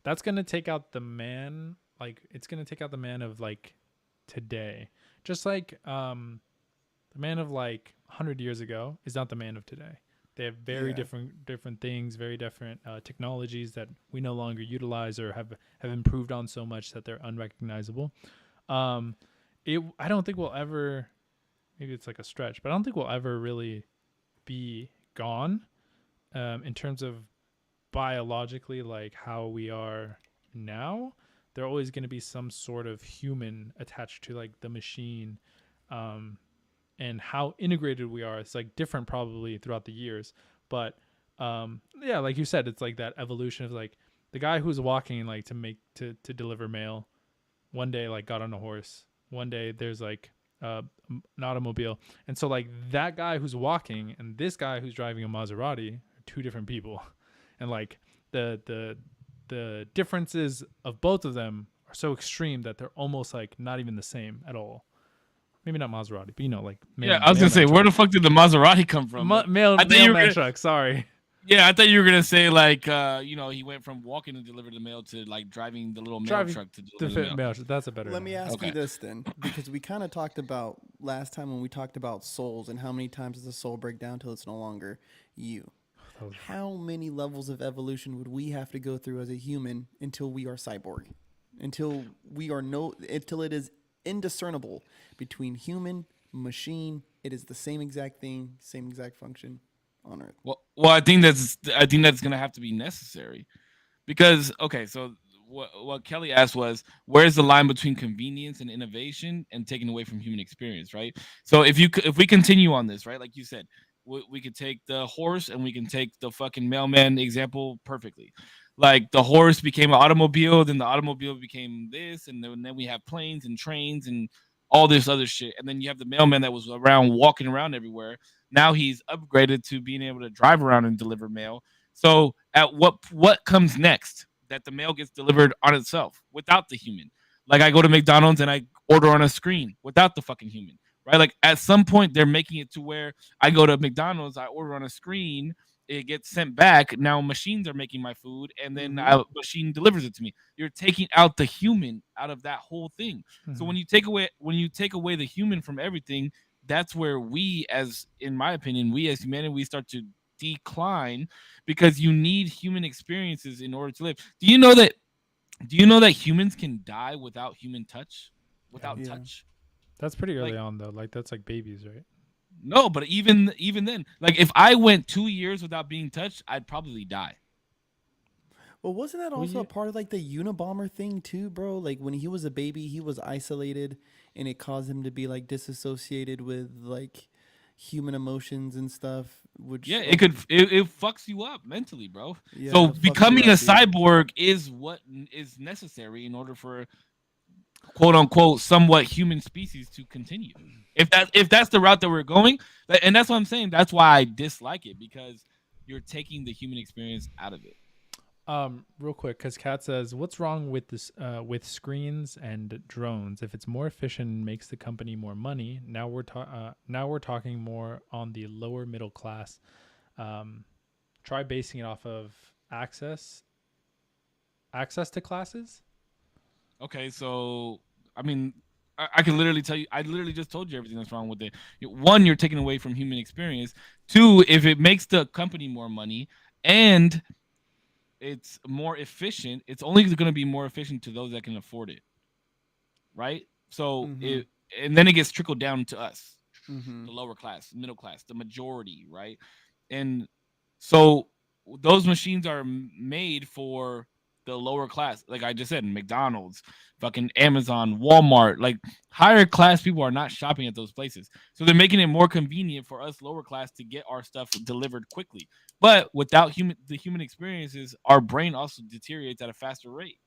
that's gonna take out the man. Like it's gonna take out the man of like today, just like the man of like 100 years ago is not the man of today. They have very different things, very different technologies that we no longer utilize or have improved on so much that they're unrecognizable. I don't think we'll ever, maybe it's like a stretch, but I don't think we'll ever really be gone in terms of biologically like how we are now. There always going to be some sort of human attached to like the machine. And how integrated we are. It's like different probably throughout the years. But yeah, like you said, it's like that evolution of like the guy who's walking like to deliver mail one day like got on a horse. One day there's like an automobile. And so like that guy who's walking and this guy who's driving a Maserati are two different people. And like the differences of both of them are so extreme that they're almost like not even the same at all. Maybe not Maserati, but like I was gonna say, where the fuck did the Maserati come from? Mailman truck. Sorry. Yeah, I thought you were gonna say like he went from walking to deliver the mail to like driving the little mail truck to deliver the mail. That's a better. Let me ask you this then, because we kind of talked about last time when we talked about souls and how many times does the soul break down till it's no longer you. How many levels of evolution would we have to go through as a human until we are cyborg? Until it is indiscernible between human, machine. It is the same exact thing, same exact function on Earth. Well, I think that's gonna have to be necessary, because so what Kelly asked was, where's the line between convenience and innovation and taking away from human experience, right? So if we continue on this, right, like you said, we could take the horse and we can take the fucking mailman example perfectly. Like the horse became an automobile, then the automobile became this, and then we have planes and trains and all this other shit. And then you have the mailman that was walking around everywhere. Now he's upgraded to being able to drive around and deliver mail. So at what comes next? That the mail gets delivered on itself without the human. Like I go to McDonald's and I order on a screen without the fucking human, right? Like at some point they're making it to where I go to McDonald's, I order on a screen, it gets sent back. Now machines are making my food, and then a machine delivers it to me. You're taking out the human out of that whole thing. So when you take away the human from everything, that's where in my opinion, we as humanity, we start to decline, because you need human experiences in order to live. Do you know that humans can die without human touch? Without touch? That's pretty early on though. Like that's like babies, right? No, but even then, like if I went 2 years without being touched, I'd probably die. Well, wasn't that also a part of like the Unabomber thing too, bro? Like when he was a baby, he was isolated, and it caused him to be like disassociated with like human emotions and stuff. Which it fucks you up mentally, bro. Yeah, so becoming a cyborg is what is necessary in order for quote unquote somewhat human species to continue. If that's the route that we're going, and that's what I'm saying, that's why I dislike it, because you're taking the human experience out of it. Real quick, because Kat says, what's wrong with this with screens and drones? If it's more efficient and makes the company more money, now we're talking more on the lower middle class. Try basing it off of access to classes. Okay, so I mean, I can literally tell you, I literally just told you everything that's wrong with it. One, you're taking away from human experience. Two, if it makes the company more money, and it's more efficient, it's only going to be more efficient to those that can afford it, right? So it and then it gets trickled down to us, the lower class, middle class, the majority, right? And so those machines are made for the lower class, like I just said, McDonald's, fucking Amazon, Walmart, like higher class people are not shopping at those places. So they're making it more convenient for us lower class to get our stuff delivered quickly. But without the human experiences, our brain also deteriorates at a faster rate.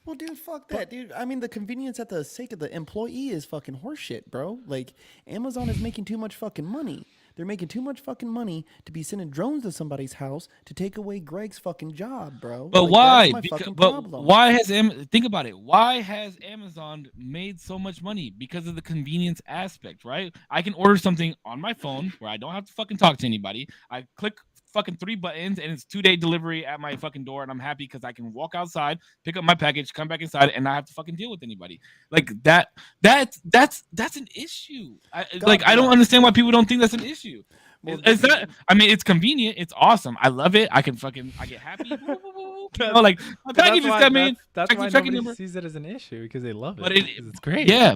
Well, dude, fuck that, dude. I mean, the convenience at the sake of the employee is fucking horseshit, bro. Like, Amazon is making too much fucking money. They're making too much fucking money to be sending drones to somebody's house to take away Greg's fucking job, bro. But like, why? That's my fucking But problem. why has think about it? Why has Amazon made so much money? Because of the convenience aspect, right? I can order something on my phone where I don't have to fucking talk to anybody. I click fucking 3 buttons and it's 2-day delivery at my fucking door, and I'm happy because I can walk outside, pick up my package, come back inside, and not have to fucking deal with anybody. Like that's an issue. I don't understand why people don't think that's an issue. Well, it's not. I mean, it's convenient. It's awesome. I love it. I get happy. You know, like my package just come in. That's why nobody sees it as an issue, because they love it. But it's great. Yeah.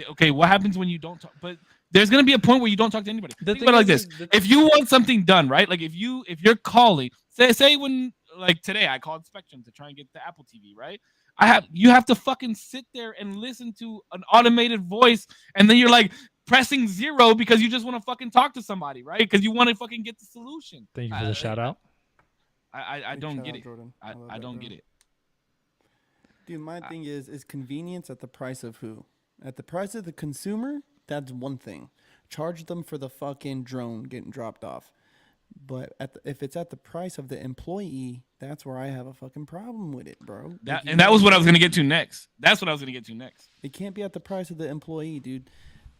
Okay. What happens when you don't talk? But there's gonna be a point where you don't talk to anybody. Think about it like this: if you want something done, right? Like if you're calling, say when like today I called Spectrum to try and get the Apple TV, right? You have to fucking sit there and listen to an automated voice, and then you're like pressing 0 because you just want to fucking talk to somebody, right? Because you want to fucking get the solution. Thank you for the shout out. I don't get it. I don't get it. Dude, my thing is convenience at the price of who? At the price of the consumer? That's one thing. Charge them for the fucking drone getting dropped off. But if it's at the price of the employee, that's where I have a fucking problem with it, bro. That was what I was gonna get to next. That's what I was gonna get to next. It can't be at the price of the employee, dude.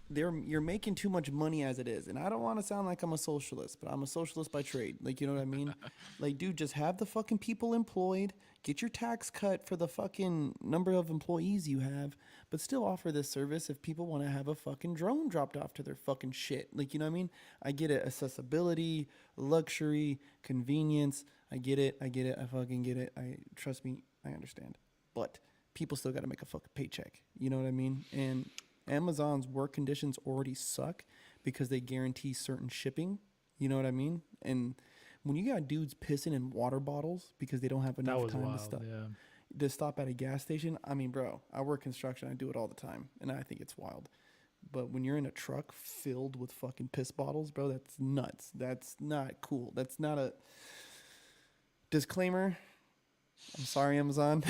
You're making too much money as it is, and I don't want to sound like I'm a socialist, but I'm a socialist by trade. Like, you know what I mean? Like, dude, just have the fucking people employed, get your tax cut for the fucking number of employees you have, but still offer this service if people want to have a fucking drone dropped off to their fucking shit. Like, you know what I mean? I get it, accessibility, luxury, convenience. I get it. I fucking get it. Trust me, I understand. But people still got to make a fucking paycheck. You know what I mean? And Amazon's work conditions already suck because they guarantee certain shipping. You know what I mean? And when you got dudes pissing in water bottles because they don't have enough time to stop at a gas station. I mean, bro, I work construction. I do it all the time, and I think it's wild. But when you're in a truck filled with fucking piss bottles, bro, that's nuts. That's not cool. That's not a disclaimer. I'm sorry, Amazon.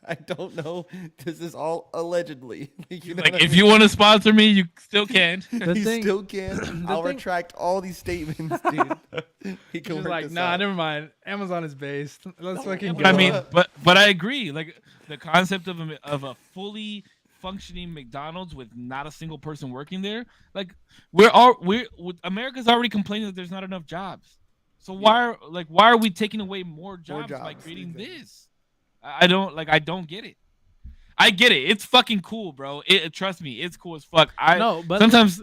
I don't know. This is all allegedly. You know if you want to sponsor me, you still can. Still can. I'll retract all these statements, dude. He can like, nah, never mind. Amazon is based. Let's fucking go. I mean, but I agree. Like the concept of a fully functioning McDonald's with not a single person working there. Like America's already complaining that there's not enough jobs. So why are we taking away more jobs by creating this? I don't get it. I get it. It's fucking cool, bro. Trust me, it's cool as fuck. But sometimes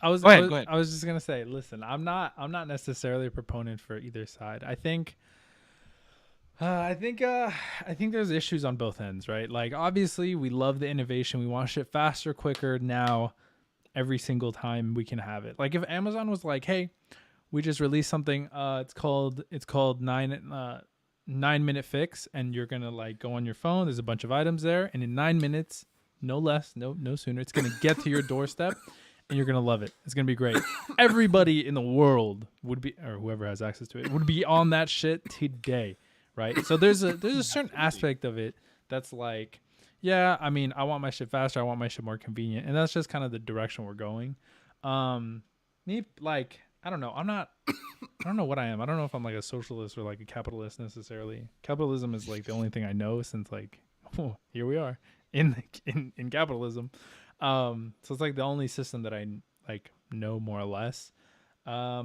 I was just gonna say, listen, I'm not necessarily a proponent for either side. I think there's issues on both ends, right? Like obviously we love the innovation. We want shit faster, quicker now every single time we can have it. Like if Amazon was like, hey, we just released something. It's called 9-minute fix, and you're gonna like go on your phone. There's a bunch of items there, and in 9 minutes, no less, no sooner, it's gonna get to your doorstep, and you're gonna love it. It's gonna be great. Everybody in the world would be, or whoever has access to it, would be on that shit today, right? So there's a certain aspect of it that's like, yeah, I mean, I want my shit faster. I want my shit more convenient, and that's just kind of the direction we're going. I don't know. I don't know what I am. I don't know if I'm like a socialist or like a capitalist necessarily. Capitalism is like the only thing I know since like, here we are in capitalism. So it's like the only system that I like know more or less. I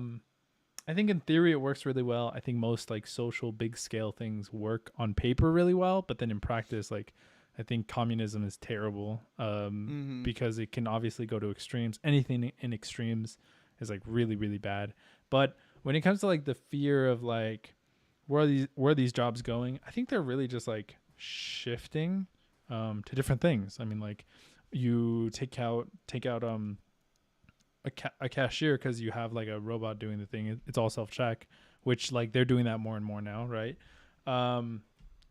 think in theory it works really well. I think most like social big scale things work on paper really well, but then in practice, like I think communism is terrible because it can obviously go to extremes. Anything in extremes is like really, really bad. But when it comes to like the fear of like where are these jobs going? I think they're really just like shifting to different things. I mean, like you take out a cashier because you have like a robot doing the thing. It's all self check, which like they're doing that more and more now, right?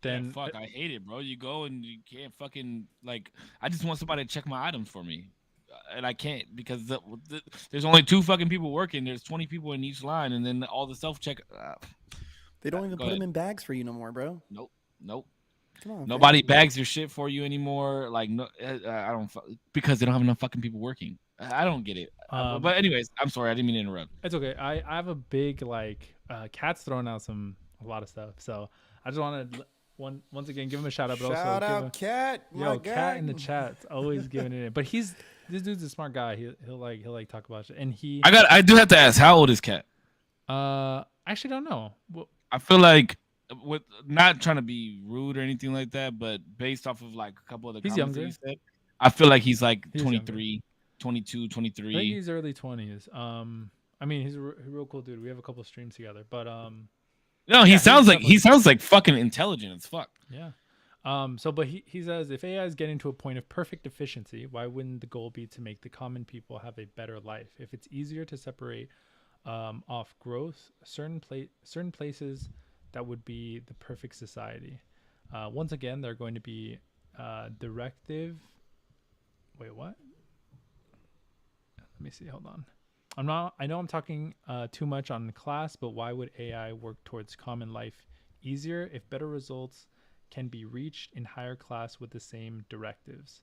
Then fuck, I hate it, bro. You go and you can't fucking like. I just want somebody to check my items for me, and I can't because there's only 2 fucking people working. There's 20 people in each line, and then all the self check. They don't even put them in bags for you no more, bro. Nope. Come on. Nobody bags your shit for you anymore. Like no, I don't because they don't have enough fucking people working. I don't get it. But anyways, I'm sorry. I didn't mean to interrupt. It's okay. I have a big like Cat's throwing out a lot of stuff, so I just wanted to once again give him a shout out. But Shout also out Cat. Yo, Cat in the chat, always giving it in. But this dude's a smart guy. He'll like talk about shit. And I do have to ask, how old is Cat? Actually don't know. Well, I feel like with not trying to be rude or anything like that, but based off of like a couple of the comments that you said, I feel like he's like 23, 22, 23. I think he's early 20s. I mean, he's a real cool dude. We have a couple of streams together, but no, he sounds like fucking intelligent as fuck. Yeah. But he says if AI is getting to a point of perfect efficiency, why wouldn't the goal be to make the common people have a better life? If it's easier to separate off growth, certain places, that would be the perfect society. Once again, they're going to be directive. Wait, what? Let me see. Hold on. I know I'm talking too much on class, but why would AI work towards common life easier if better results can be reached in higher class with the same directives?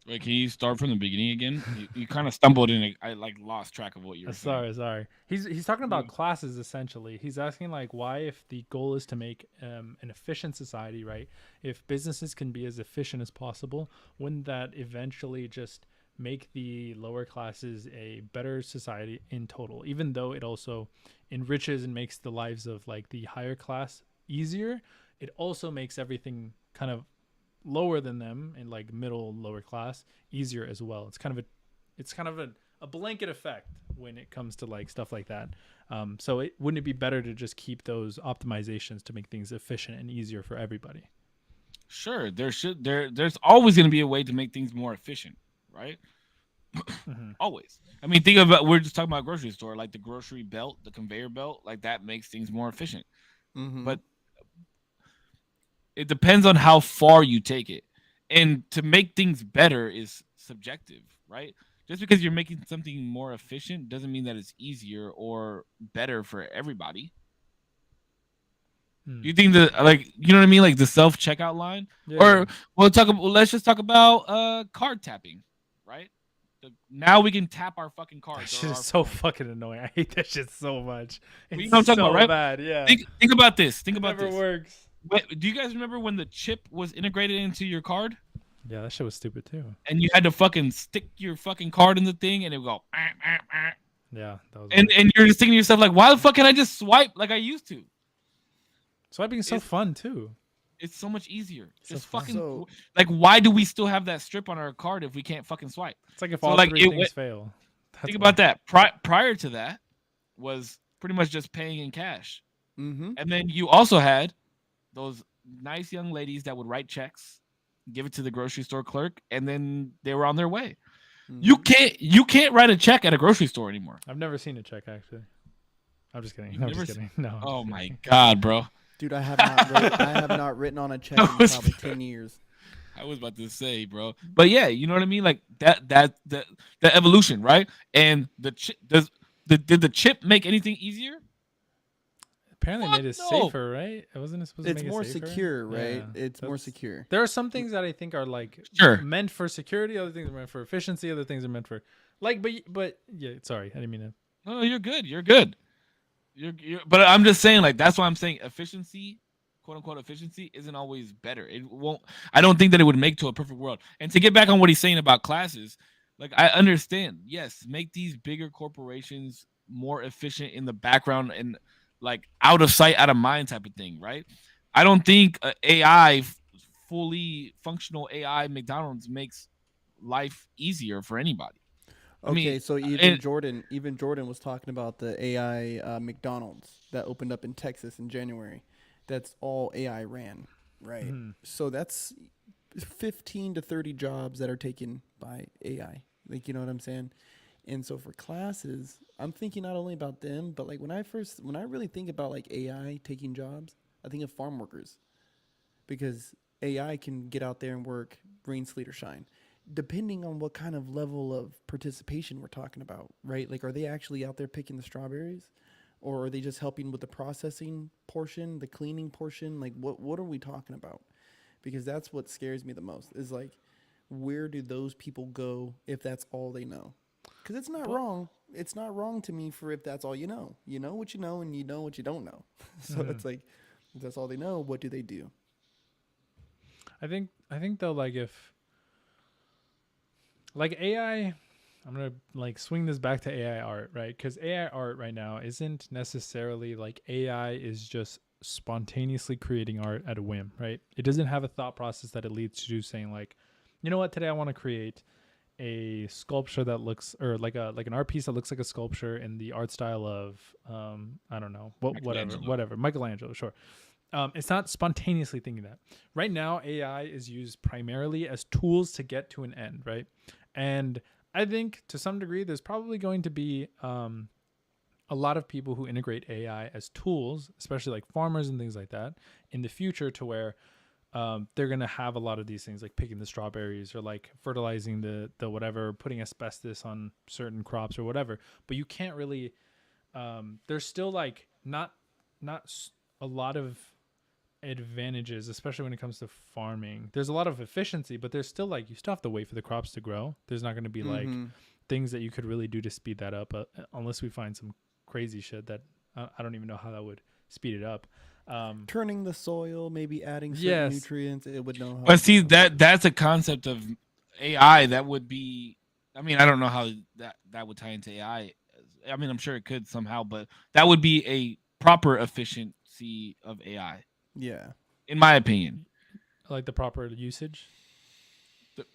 Wait, can you start from the beginning again? You kind of stumbled in. I like lost track of what you were saying. Sorry. He's talking about classes essentially. He's asking like why, if the goal is to make an efficient society, right? If businesses can be as efficient as possible, wouldn't that eventually just make the lower classes a better society in total, even though it also enriches and makes the lives of like the higher class easier? It also makes everything kind of lower than them and like middle lower class easier as well. It's kind of a blanket effect when it comes to like stuff like that. So wouldn't it be better to just keep those optimizations to make things efficient and easier for everybody? Sure, there's always going to be a way to make things more efficient, right? Mm-hmm. Always. I mean, think about, we're just talking about grocery store, like the grocery belt, the conveyor belt, like that makes things more efficient. Mm-hmm. But it depends on how far you take it. And to make things better is subjective, right? Just because you're making something more efficient doesn't mean that it's easier or better for everybody. You think that, like, you know what I mean? Like the self-checkout line? Yeah. Or let's just talk about card tapping, right? Now we can tap our fucking cards. That shit is so fucking annoying. I hate that shit so much. It's you know what I'm talking about, right? Bad, yeah. Think about this. Think about this. It never works. Wait, do you guys remember when the chip was integrated into your card? Yeah, that shit was stupid too. And you had to fucking stick your fucking card in the thing, and it would go. Yeah, that was. And you're just thinking to yourself like, why the fuck can I just swipe like I used to? Swiping is so fun too. It's so much easier. Just fucking like, why do we still have that strip on our card if we can't fucking swipe? It's like if all three things fail. Think about that. Prior to that was pretty much just paying in cash, and then you also had those nice young ladies that would write checks, give it to the grocery store clerk, and then they were on their way. Mm-hmm. You can't write a check at a grocery store anymore. I've never seen a check actually. I'm just kidding. I'm just kidding. No. Oh my god, bro. Dude, I have not written on a check in probably 10 years. I was about to say, bro. But yeah, you know what I mean? Like the evolution, right? And the chip did the chip make anything easier? Apparently made it safer, right? Wasn't it supposed to make it safer? It's more secure, right? Yeah, it's more secure. There are some things that I think are like meant for security, other things are meant for efficiency, other things are meant for like but yeah, sorry, I didn't mean to. No, you're good. You're good. But I'm just saying, like, that's why I'm saying efficiency, quote unquote efficiency, isn't always better. It won't. I don't think that it would make to a perfect world. And to get back on what he's saying about classes, like, I understand. Yes, make these bigger corporations more efficient in the background and like out of sight, out of mind type of thing, right? I don't think AI, fully functional AI McDonald's makes life easier for anybody. Okay, so even Jordan was talking about the AI McDonald's that opened up in Texas in January. That's all AI ran, right? Mhm. So that's 15 to 30 jobs that are taken by AI. Like, you know what I'm saying? And so for classes, I'm thinking not only about them, but like when I really think about like AI taking jobs, I think of farm workers because AI can get out there and work rain, sleet, or shine, depending on what kind of level of participation we're talking about, right? Like, are they actually out there picking the strawberries, or are they just helping with the processing portion, the cleaning portion? Like, what are we talking about? Because that's what scares me the most. Is like, where do those people go if that's all they know? Because it's not wrong. It's not wrong to me for if that's all you know. You know what you know, and you know what you don't know. So Mhm. it's like, if that's all they know, what do they do? I think though, like if like AI, I'm gonna like swing this back to AI art, right? Because AI art right now isn't necessarily like AI is just spontaneously creating art at a whim, right? It doesn't have a thought process that it leads to saying like, you know what, today I want to create a sculpture that looks or like an art piece that looks like a sculpture in the art style of I don't know Michelangelo. whatever Michelangelo, sure. It's not spontaneously thinking that. Right now, AI is used primarily as tools to get to an end, right? And I think to some degree, there's probably going to be a lot of people who integrate AI as tools, especially like farmers and things like that, in the future, to where they're gonna have a lot of these things like picking the strawberries or like fertilizing the whatever, putting asbestos on certain crops or whatever. But you can't really. There's still like not a lot of advantages, especially when it comes to farming. There's a lot of efficiency, but there's still like you still have to wait for the crops to grow. There's not going to be like Mm-hmm. things that you could really do to speed that up, unless we find some crazy shit that I don't even know how that would speed it up. Turning the soil, maybe adding certain Yes, nutrients, it would know how But to see do. that's a concept of AI that would be. I mean, I don't know how that would tie into AI. I mean, I'm sure it could somehow, but that would be a proper efficiency of AI, Yeah. in my opinion. like the proper usage.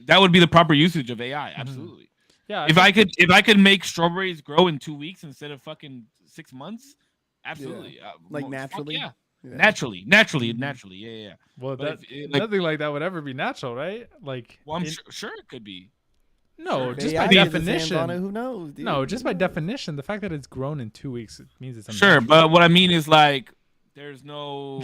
That would be the proper usage of AI. Mm-hmm. Absolutely. Yeah, I If I think. could, if I could make strawberries grow in 2 weeks instead of fucking 6 months, Yeah. absolutely. Like Fuck naturally. yeah. Yeah. Naturally, yeah, yeah. Well, But that like, nothing like that would ever be natural, right? Like, well, I'm sure it could be. no, If just by AI gets its hands on it, definition. who knows, dude? No, Who just by knows? definition, the fact that it's grown in 2 weeks it means it's Sure, unnatural. but what I mean is like, there's no.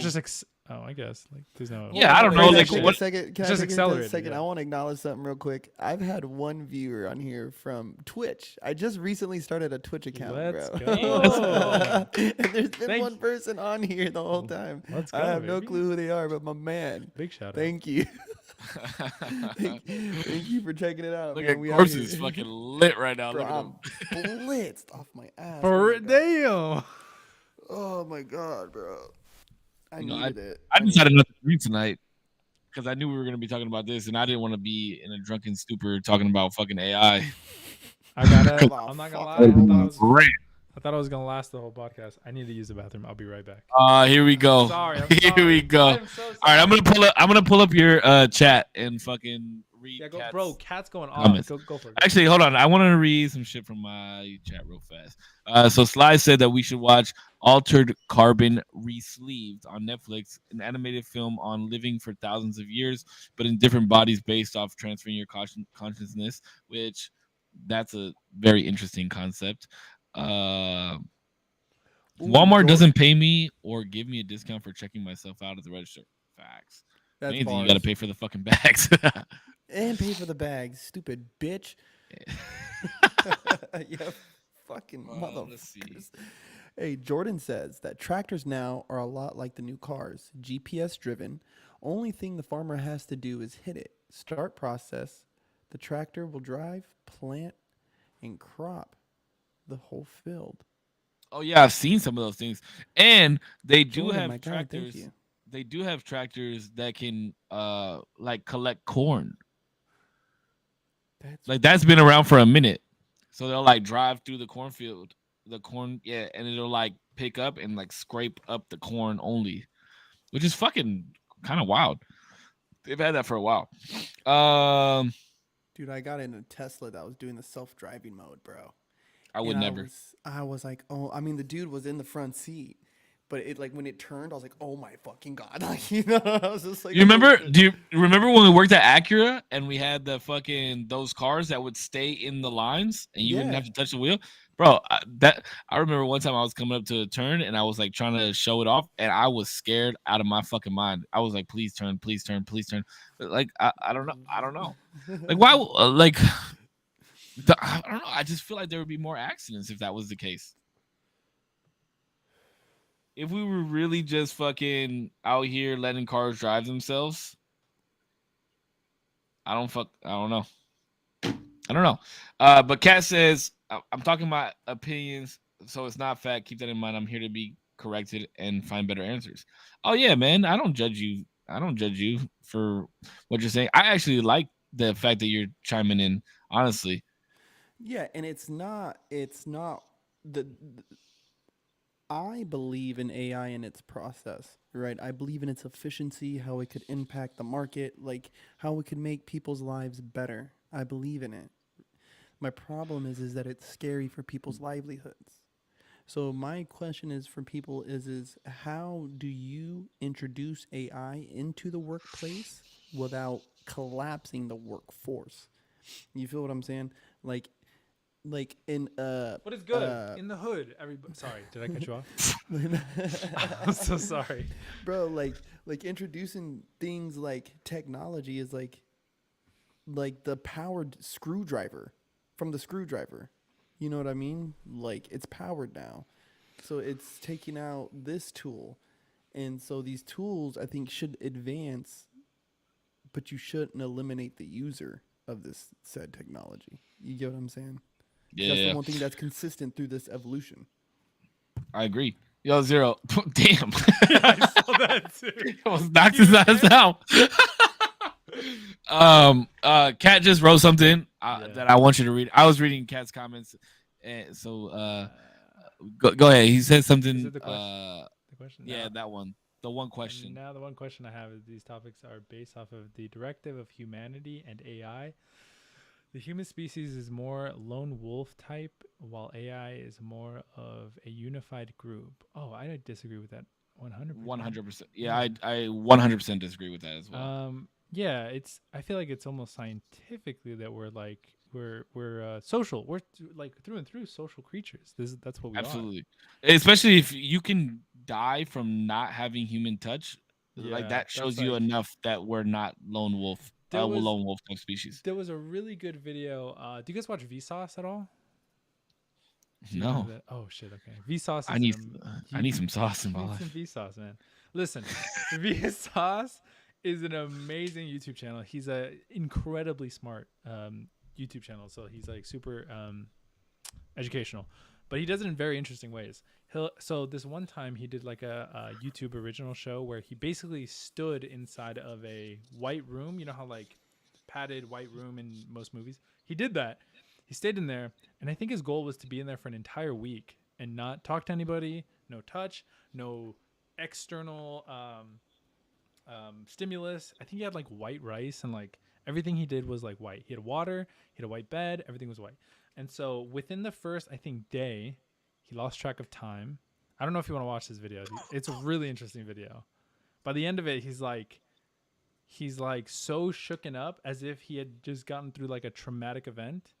I guess like there's no. Yeah, I don't know, Can I like, take what- a second? Can I Just take a accelerated, second? yeah. I want to acknowledge something real quick. I've had one viewer on here from Twitch. I just recently started a Twitch account, Let's bro. go. And there's been Thank one you. person on here the whole time. Let's I go, have no baby. clue who they are, but my man. Big shout out. Thank you. Thank you for checking it out, Look man. at We out Corpse here. is fucking lit right now. Bro, Look at I'm him. blitzed off my ass. For oh, my God. damn. Oh my god, bro. I You know, needed it. I needed decided not to drink tonight because I knew we were going to be talking about this, and I didn't want to be in a drunken stupor talking about fucking AI. I gotta. Oh, I'm not gonna fuck. lie. Rant. I thought I was gonna last the whole podcast. I need to use the bathroom. I'll be right back. Here we go. Sorry. I'm Here sorry. we go. I'm so sorry. All right, I'm gonna pull up your chat and fucking read. Yeah, go, Kat's bro. Cat's going off. comments. Go for it. Actually, hold on. I want to read some shit from my chat real fast. So Sly said that we should watch Altered Carbon Resleeved on Netflix, an animated film on living for thousands of years, but in different bodies based off transferring your consciousness, which that's a very interesting concept. Walmart doesn't pay me or give me a discount for checking myself out at the register. Facts. That's Anything, you bars. got to pay for the fucking bags. And pay for the bags, stupid bitch. Yeah, fucking Let's see. motherfuckers. Hey, Jordan says that tractors now are a lot like the new cars, GPS driven. Only thing the farmer has to do is hit it, start process. The tractor will drive, plant, and crop the whole field. Oh yeah, I've seen some of those things, and they do Jordan, have my guy, thank tractors. you. They do have tractors that can like collect corn. That's been around for a minute. So they'll like drive through the cornfield, and it'll like pick up and like scrape up the corn only, which is fucking kind of wild. They've had that for a while. Dude, I got in a Tesla that was doing the self-driving mode, bro. I would And never. I was like, oh, I mean, the dude was in the front seat, but it like when it turned, I was like, oh my fucking god, like I was just like, You remember? Do you remember when we worked at Acura and we had the fucking those cars that would stay in the lines and you wouldn't have to touch the wheel, bro? I remember one time I was coming up to a turn and I was like trying to show it off and I was scared out of my fucking mind. I was like, please turn, please turn, please turn. Like I don't know. Like why? Like I don't know. I just feel like there would be more accidents if that was the case. If we were really just fucking out here letting cars drive themselves, I don't know. I don't know. But Kat says, I'm talking my opinions, so it's not fact. Keep that in mind. I'm here to be corrected and find better answers. Oh yeah, man. I don't judge you. I don't judge you for what you're saying. I actually like the fact that you're chiming in, honestly. Yeah, and it's not the I believe in AI and its process, right? I believe in its efficiency, how it could impact the market, like how it could make people's lives better. I believe in it. My problem is that it's scary for people's livelihoods. So my question is for people is how do you introduce AI into the workplace without collapsing the workforce? You feel what I'm saying? Like in What is good in the hood? Everybody, sorry, did I cut you off? I'm so sorry, bro. Like introducing things like technology is like the powered screwdriver from the screwdriver. You know what I mean? Like it's powered now, so it's taking out this tool, and so these tools I think should advance, but you shouldn't eliminate the user of this said technology. You get what I'm saying? Yeah, that's the one thing that's consistent through this evolution. I agree. Yo, Zero. Damn. Yeah, I saw that too. Almost knocked his ass out. Kat just wrote something that I want you to read. I was reading Kat's comments, and so go ahead. He said something. Is it the question? Yeah, No. that one. The one question. And now the one question I have is these topics are based off of the directive of humanity and AI. The human species is more lone wolf type, while AI is more of a unified group. Oh, I disagree with that 100%. 100%. Yeah, I 100% disagree with that as well. Yeah, I feel like it's almost scientifically that we're social. We're like through and through social creatures. That's what we Absolutely. Especially if you can die from not having human touch, like that shows you enough that we're not lone wolf. Lone wolf type species. There was a really good video. Do you guys watch Vsauce at all? No. Oh shit. Okay. Vsauce. I need some sauce in my life. Some Vsauce, man. Listen, Vsauce is an amazing YouTube channel. He's a incredibly smart YouTube channel. So he's like super educational, but he does it in very interesting ways. So this one time he did like a YouTube original show where he basically stood inside of a white room. You know how like padded white room in most movies? He did that. He stayed in there, and I think his goal was to be in there for an entire week and not talk to anybody, no touch, no external stimulus. I think he had like white rice, and like everything he did was like white. He had water, he had a white bed, everything was white. And so within the first, I think, day, he lost track of time. I don't know if you want to watch this video. It's a really interesting video. By the end of it, he's like so shooken up as if he had just gotten through like a traumatic event.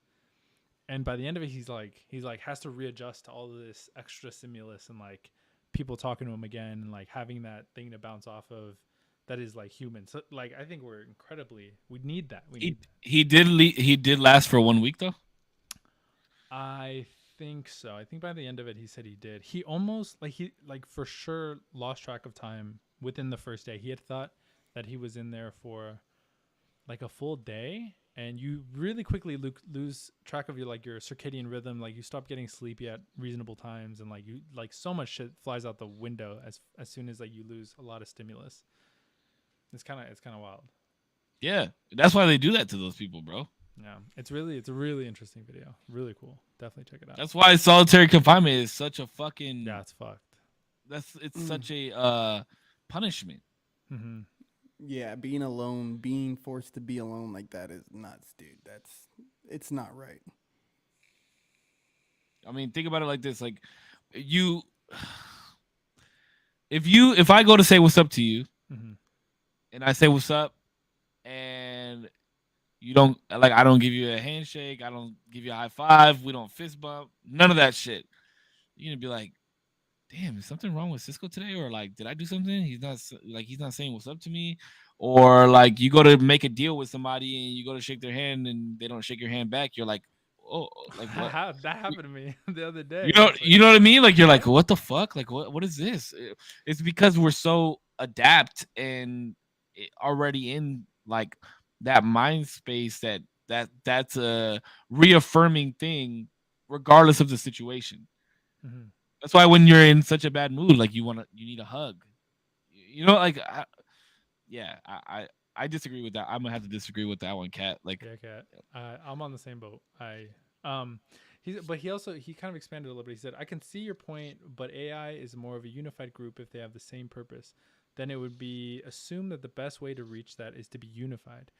And by the end of it, he's like has to readjust to all of this extra stimulus and like people talking to him again and like having that thing to bounce off of that is like human. So like I think we need that. He did last for 1 week though. I think so. I think by the end of it, he said he did. He almost for sure lost track of time within the first day. He had thought that he was in there for like a full day, and you really quickly lose track of your circadian rhythm. Like you stop getting sleepy at reasonable times, and like so much shit flies out the window as soon as like you lose a lot of stimulus. It's kind of wild. Yeah, that's why they do that to those people, bro. Yeah, it's a really interesting video. Really cool. Definitely check it out. That's why solitary confinement is such a fucking. Yeah, it's fucked. It's such a punishment. Mm-hmm. Yeah, being alone, being forced to be alone like that is nuts, dude. It's not right. I mean, think about it like this: like you, if I go to say what's up to you, Mm-hmm. and I say what's up, and you don't like, I don't give you a handshake, I don't give you a high five, we don't fist bump, none of that shit. You're gonna be like, damn, is something wrong with Cisco today? Or like, did I do something? He's not saying what's up to me. Or like, you go to make a deal with somebody and you go to shake their hand and they don't shake your hand back. You're like, oh, like what? That happened to me the other day. You know what I mean? Like, you're like, what the fuck? Like, what is this? It's because we're so adapt and already in like that mind space that's a reaffirming thing, regardless of the situation. Mm-hmm. That's why when you're in such a bad mood, like you need a hug. You know, like yeah, I disagree with that. I'm gonna have to disagree with that one, Cat. Like, Yeah, Cat. I'm on the same boat. He kind of expanded a little bit. He said, "I can see your point, but AI is more of a unified group if they have the same purpose. Then it would be assumed that the best way to reach that is to be unified.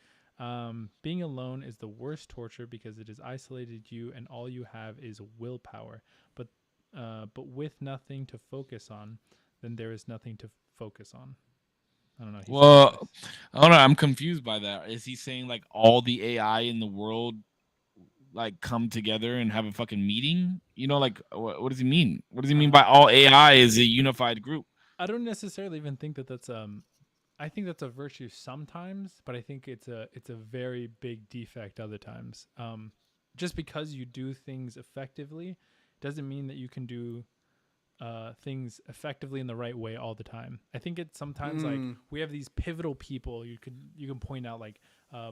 Being alone is the worst torture because it has isolated you, and all you have is willpower. But with nothing to focus on, then there is nothing to focus on." I don't know. well, I don't know. I'm confused by that. Is he saying like all the AI in the world like come together and have a fucking meeting? You know, like what does he mean? What does he mean by all AI is a unified group? I don't necessarily even think that that's I think that's a virtue sometimes, but I think it's a very big defect other times. Just because you do things effectively doesn't mean that you can do things effectively in the right way all the time. I think it's sometimes like we have these pivotal people. You can point out like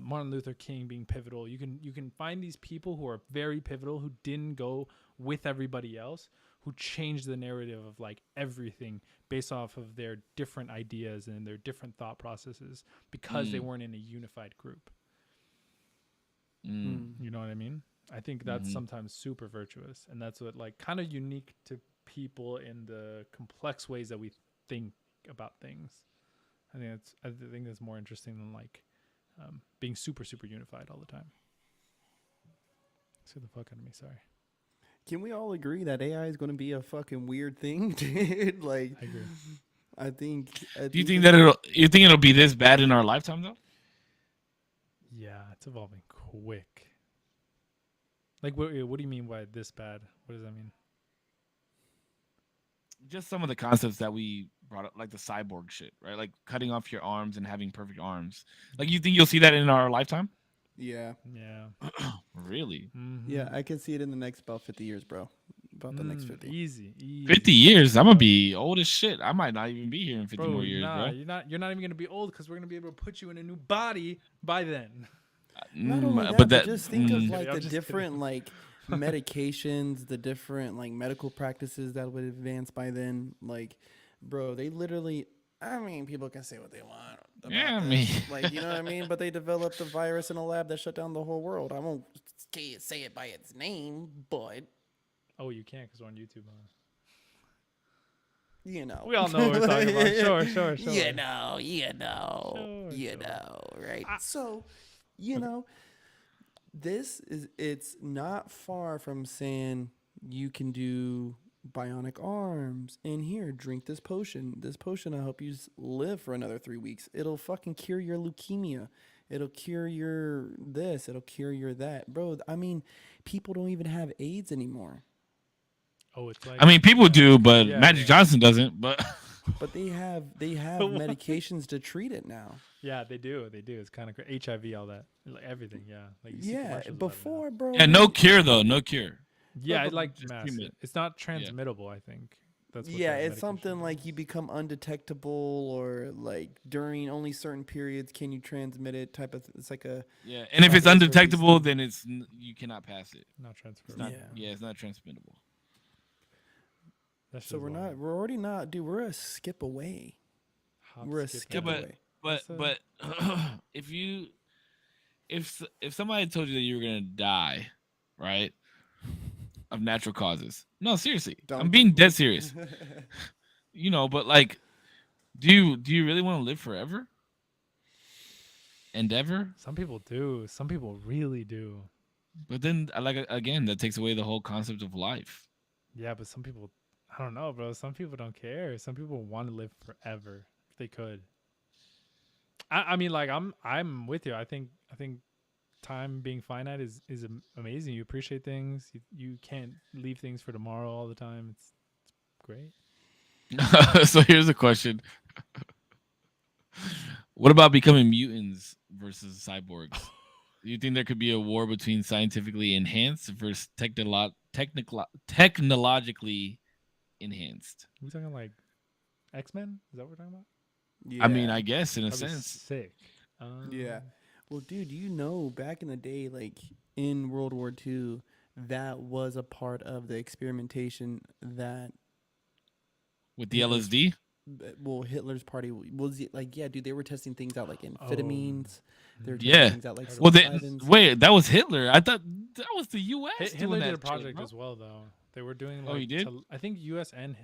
Martin Luther King being pivotal. You can find these people who are very pivotal who didn't go with everybody else, who changed the narrative of like everything based off of their different ideas and their different thought processes because they weren't in a unified group. You know what I mean? I think that's sometimes super virtuous, and that's what like kind of unique to people in the complex ways that we think about things. I think that's more interesting than like being super unified all the time. Say the fuck out of me, sorry. Can we all agree that AI is going to be a fucking weird thing, dude? Like, I agree. I think. Do you think it'll be this bad in our lifetime though? Yeah, it's evolving quick. Like, what do you mean by this bad? What does that mean? Just some of the concepts that we brought up, like the cyborg shit, right? Like cutting off your arms and having perfect arms. Like, you think you'll see that in our lifetime? Yeah. Really? Mm-hmm. Yeah, I can see it in the next about 50 years, bro. About the next 50. Easy. 50 years? I'm gonna be old as shit. I might not even be here in 50 more years, bro. You're not even gonna be old because we're gonna be able to put you in a new body by then. Not only that, but just think of like the different like medications, the different like medical practices that would advance by then. Like, bro, they literally. I mean, people can say what they want. Yeah, I mean, like, you know what I mean. But they developed a virus in a lab that shut down the whole world. I won't say it by its name, but oh, you can't because we're on YouTube. Huh? You know, we all know what we're talking about. Sure. You know, right? So, you know, it's not far from saying you can do bionic arms and here, drink this potion. This potion will help you live for another 3 weeks. It'll fucking cure your leukemia. It'll cure your this. It'll cure your that. Bro, I mean, people don't even have AIDS anymore. Oh, it's like, I mean, people do, but Magic Johnson doesn't. But they have medications to treat it now. Yeah, they do. It's kind of HIV, all that, like everything. Yeah, like you see before, bro. Yeah, no cure though. No cure. Yeah, like massive. It's not transmittable. I think that's what it's something like you become undetectable, or like during only certain periods can you transmit it. Type of it's like a and if it's undetectable, then you cannot pass it. Not transferable. It's not transmittable. So we're already not, dude. We're a skip away. We're a skip away. But if somebody told you that you were gonna die, right, of natural causes, no, seriously, I'm being dead serious. You know, but like, do you really want to live forever? endeavor. Some people do. Some people really do. But then, again, that takes away the whole concept of life. Yeah, but some people, I don't know, bro. Some people don't care. Some people want to live forever if they could. I mean, like I'm with you. I think time being finite is amazing. You appreciate things. You can't leave things for tomorrow all the time. It's great. So here's a question. What about becoming mutants versus cyborgs? Do you think there could be a war between scientifically enhanced versus technologically enhanced? Are we talking like X-Men? Is that what we're talking about? Yeah. I mean, I guess in a That'd be sense. sick. Yeah. Well, dude, you know, back in the day, like in World War II, that was a part of the experimentation that. With the LSD? Well, Hitler's party was like, yeah, dude, they were testing things out like amphetamines. They were testing Yeah. things out like Well, psilocybins. wait, that was Hitler. I thought that was the U.S. Hitler doing did that a project shit, as well, though. They were doing like Oh, he did? I think U.S. and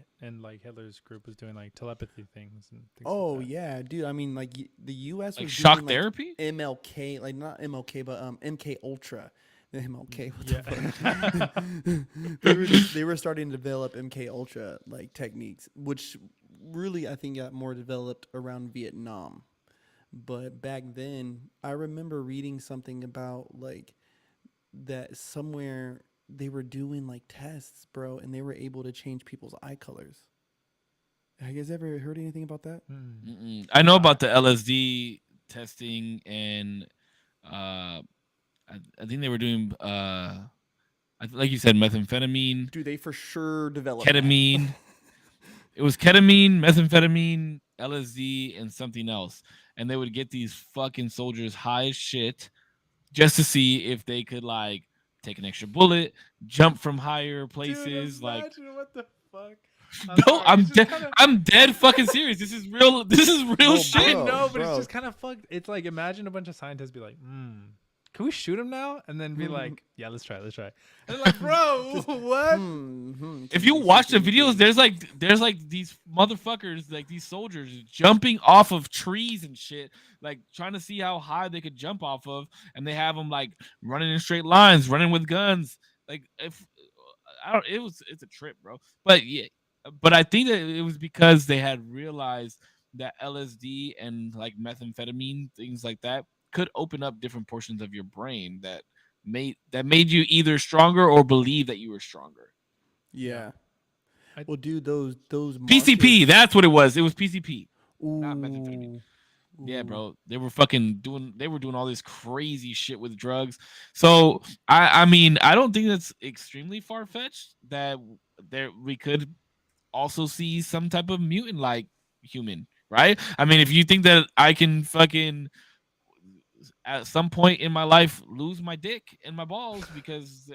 like Hitler's group was doing like telepathy things and things. Oh like that. yeah, dude. I mean, like the U.S. Like was shock doing, therapy? like, MLK, like not MLK, but MK Ultra. The MLK. What Yeah. the fuck? they were starting to develop MK Ultra like techniques, which really I think got more developed around Vietnam. But back then, I remember reading something about like that somewhere they were doing like tests, bro, and they were able to change people's eye colors. Have you guys ever heard anything about that? I know about the LSD testing, and I think they were doing, like you said, methamphetamine, Dude, they for sure developed ketamine. It was ketamine, methamphetamine, LSD, and something else. And they would get these fucking soldiers high as shit just to see if they could like take an extra bullet, jump from higher places. Dude, like, what the fuck? no, I'm dead fucking serious. This is real. This is real shit. I know, but bro. it's just kind of fucked. It's like imagine a bunch of scientists be like, can we shoot him now? And then be like, yeah, let's try. And they're like, bro, what? If you watch the videos, there's like these motherfuckers, like these soldiers jumping off of trees and shit, like trying to see how high they could jump off of, and they have them like running in straight lines, running with guns. Like if I don't, it's a trip, bro. But yeah, but I think that it was because they had realized that LSD and like methamphetamine, things like that, could open up different portions of your brain that made you either stronger or believe that you were stronger. Yeah. Well, dude, those PCP, markers- that's what it was. It was PCP, Ooh. not methamphetamine. Yeah, bro. They were doing all this crazy shit with drugs. So I mean, I don't think that's extremely far fetched that we could also see some type of mutant like human, right? I mean, if you think that I can fucking at some point in my life lose my dick and my balls because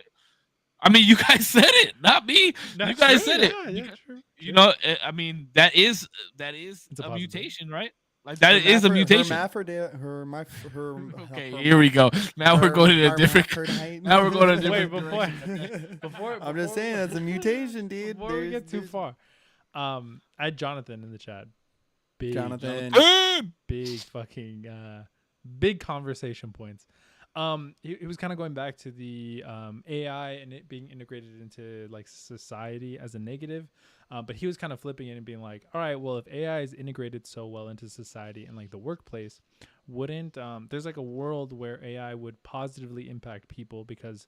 I mean you guys said it, not me. That's you guys true, said it. yeah, true. You know, I mean that is It's a a mutation, right? Like Her that is a mutation. Her Okay, here we go. Now we're going in a different. Now we're going to a Wait, different. before I'm just saying that's a mutation, dude. Before we get too far, I had Jonathan in the chat. Big Jonathan. big fucking big conversation points. He was kind of going back to the AI and it being integrated into like society as a negative, but he was kind of flipping it and being like, all right, well, if AI is integrated so well into society and like the workplace, wouldn't there's like a world where AI would positively impact people? Because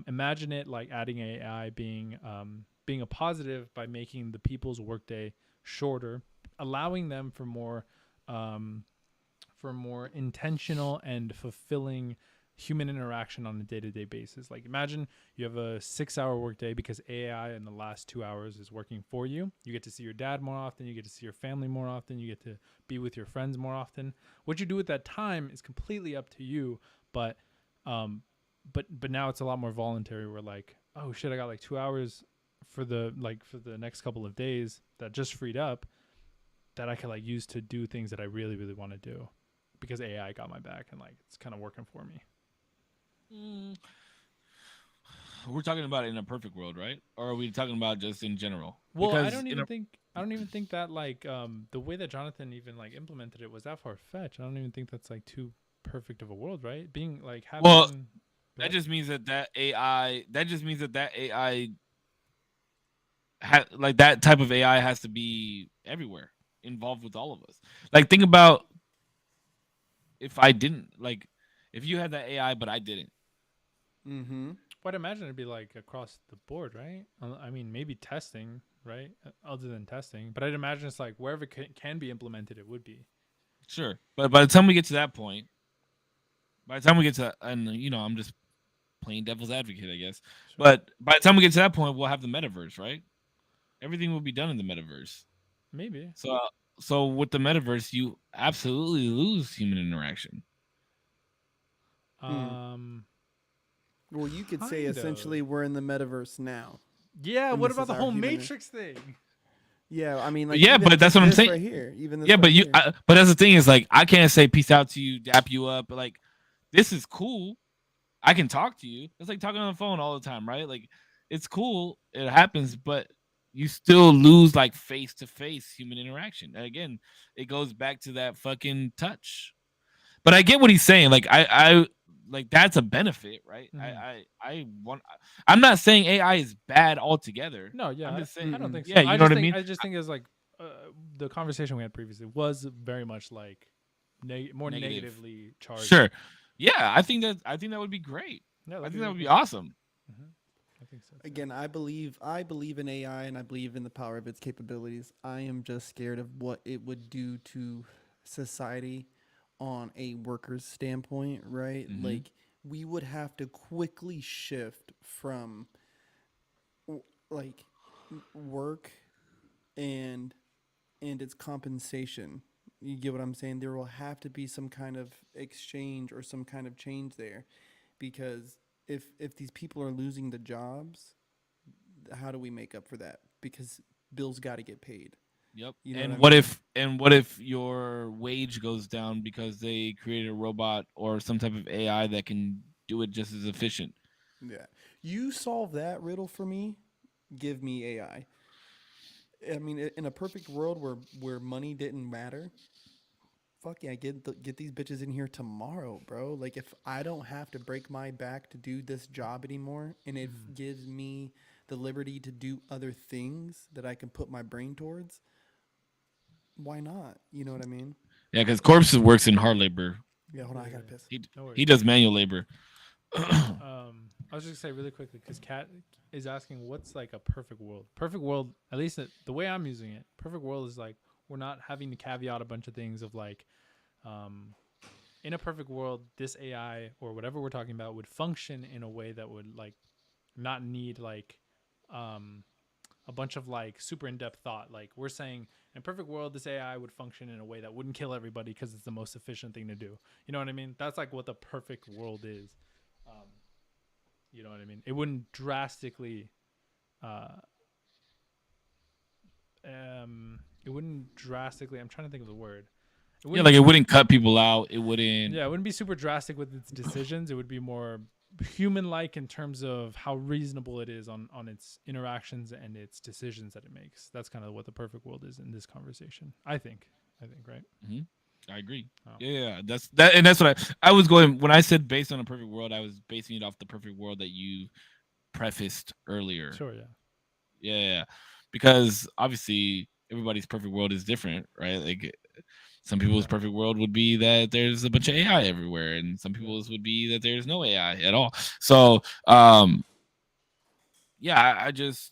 imagine it like adding AI being a positive by making the people's workday shorter, allowing them for more intentional and fulfilling human interaction on a day-to-day basis. Like imagine you have a 6-hour workday because AI in the last 2 hours is working for you. You get to see your dad more often. You get to see your family more often. You get to be with your friends more often. What you do with that time is completely up to you. But now it's a lot more voluntary. We're like, oh shit, I got like 2 hours for the next couple of days that just freed up that I could like use to do things that I really, really want to do because AI got my back and like it's kind of working for me. We're talking about it in a perfect world, right? Or are we talking about just in general? Well, Because I don't even think that like the way that Jonathan even like implemented it was that far fetched. I don't even think that's like too perfect of a world, right? Being like having. Well, that just means that AI. That just means that AI. Like that type of AI has to be everywhere, involved with all of us. Like think about if I didn't like, if you had that AI but I didn't. Mm-hmm. But imagine it'd be like across the board, right? I mean, maybe testing, right? Other than testing, but I'd imagine it's like wherever it can be implemented, it would be. Sure, but by the time we get to that point, by the time we get to, and I'm just playing devil's advocate, I guess. Sure. But by the time we get to that point, we'll have the metaverse, right? Everything will be done in the metaverse. Maybe. So with the metaverse, you absolutely lose human interaction. Well, you could say essentially we're in the metaverse now. Yeah. What about the whole Matrix thing? Yeah, I mean, like, yeah, but that's what I'm saying. Right here, even this yeah, right but here. But that's the thing is like I can't say peace out to you, dap you up, but like this is cool. I can talk to you. It's like talking on the phone all the time, right? Like it's cool, it happens, but you still lose like face to face human interaction. And again, it goes back to that fucking touch. But I get what he's saying. Like I like that's a benefit, right? Mm-hmm. I'm not saying AI is bad altogether. No, yeah, I'm just saying. I don't think so. Yeah, you know what I mean. I just think it's like the conversation we had previously was very much like more negatively charged. Sure. Yeah, I think that would be great. Yeah, I think that would be awesome. Mm-hmm. I think so too. Again, I believe in AI and I believe in the power of its capabilities. I am just scared of what it would do to society on a worker's standpoint, right? Mm-hmm. Like we would have to quickly shift from like work and its compensation. You get what I'm saying? There will have to be some kind of exchange or some kind of change there, because if these people are losing the jobs, how do we make up for that? Because bills got to get paid. Yep. You know what if your wage goes down because they created a robot or some type of AI that can do it just as efficient? Yeah. You solve that riddle for me, give me AI. I mean, in a perfect world where money didn't matter, fuck yeah, get these bitches in here tomorrow, bro. Like if I don't have to break my back to do this job anymore, and it gives me the liberty to do other things that I can put my brain towards, why not? You know what I mean? Yeah, because Corpse works in hard labor. Yeah, hold on, I gotta piss. He does manual labor. I was just gonna say really quickly because Kat is asking what's like a perfect world. Perfect world, at least the way I'm using it, perfect world is like we're not having to caveat a bunch of things of like, in a perfect world, this AI or whatever we're talking about would function in a way that would like not need like a bunch of like super in-depth thought. Like we're saying in a perfect world, this AI would function in a way that wouldn't kill everybody because it's the most efficient thing to do. You know what I mean? That's like what the perfect world is. You know what I mean? It wouldn't drastically, I'm trying to think of the word. Yeah, like it wouldn't cut people out. It wouldn't. Yeah, it wouldn't be super drastic with its decisions. It would be more human-like in terms of how reasonable it is on its interactions and its decisions that it makes. That's kind of what the perfect world is in this conversation. I think, right? Mm-hmm. I agree. Oh. Yeah, that's what I was going when I said based on a perfect world. I was basing it off the perfect world that you prefaced earlier. Sure, yeah. Yeah, because obviously everybody's perfect world is different, right? Like some people's perfect world would be that there's a bunch of AI everywhere, and some people's would be that there's no AI at all. So, yeah, I just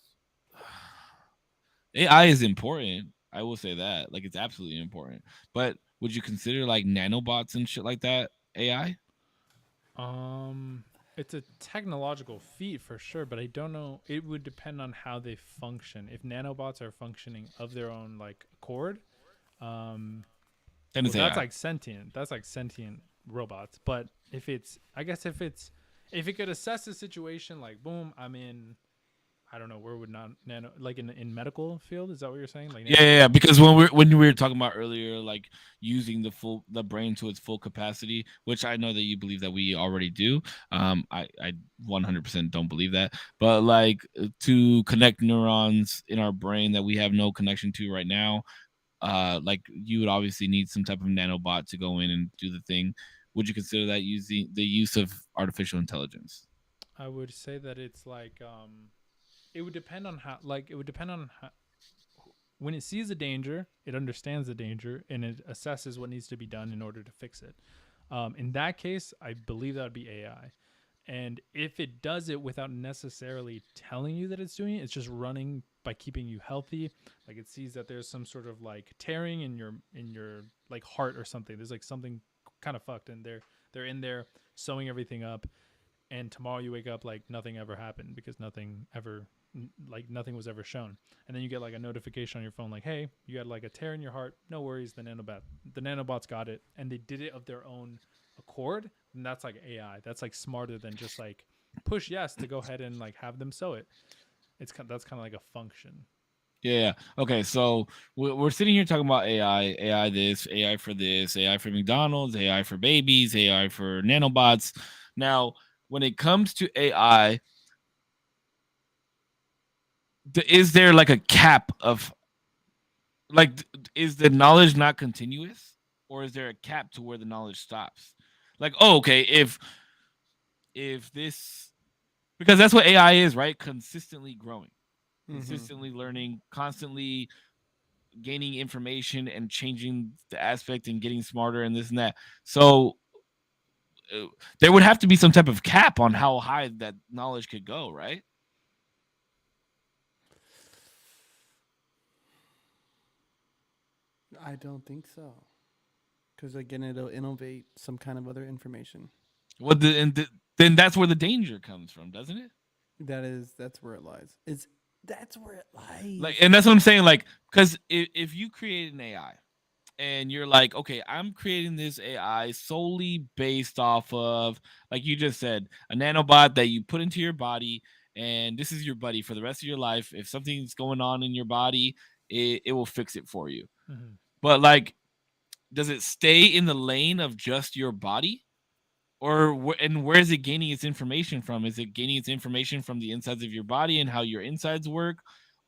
AI is important. I will say that, like, it's absolutely important. But would you consider like nanobots and shit like that AI? It's a technological feat for sure, but I don't know. It would depend on how they function. If nanobots are functioning of their own like accord, that's like sentient. That's like sentient robots. But if it could assess the situation, like boom, I'm in. I don't know where would not nano like in medical field. Is that what you're saying? Like yeah. Because when we were talking about earlier, like using the brain to its full capacity, which I know that you believe that we already do. I 100% don't believe that, but like to connect neurons in our brain that we have no connection to right now, like you would obviously need some type of nanobot to go in and do the thing. would you consider that using the use of artificial intelligence? I would say that it's like it would depend on how when it sees a danger, it understands the danger and it assesses what needs to be done in order to fix it. In that case, I believe that would be AI. And if it does it without necessarily telling you that it's doing it, it's just running by keeping you healthy. Like it sees that there's some sort of like tearing in your like heart or something. There's like something kind of fucked in there. They're in there sewing everything up, and tomorrow you wake up like nothing ever happened because nothing was ever shown. And then you get like a notification on your phone like, hey, you got like a tear in your heart, no worries, the nanobots got it, and they did it of their own accord. And that's like AI. That's like smarter than just like push yes to go ahead and like have them sew it. That's kind of like a function. Yeah. Okay. So we're sitting here talking about AI this, AI for this, AI for McDonald's, AI for babies, AI for nanobots. Now, when it comes to AI, is there like a cap of like, is the knowledge not continuous, or is there a cap to where the knowledge stops? Like, oh, okay, if this, because that's what AI is, right? Consistently growing, consistently learning, constantly gaining information and changing the aspect and getting smarter and this and that. So there would have to be some type of cap on how high that knowledge could go, right? I don't think so. Because again, it'll innovate some kind of other information. Well, then that's where the danger comes from, doesn't it? That's where it lies. That's where it lies. Like, and that's what I'm saying. Like, because if you create an AI and you're like, okay, I'm creating this AI solely based off of, like you just said, a nanobot that you put into your body, and this is your buddy for the rest of your life. If something's going on in your body, it will fix it for you. Mm-hmm. But like, does it stay in the lane of just your body? Or where is it gaining its information from? Is it gaining its information from the insides of your body and how your insides work?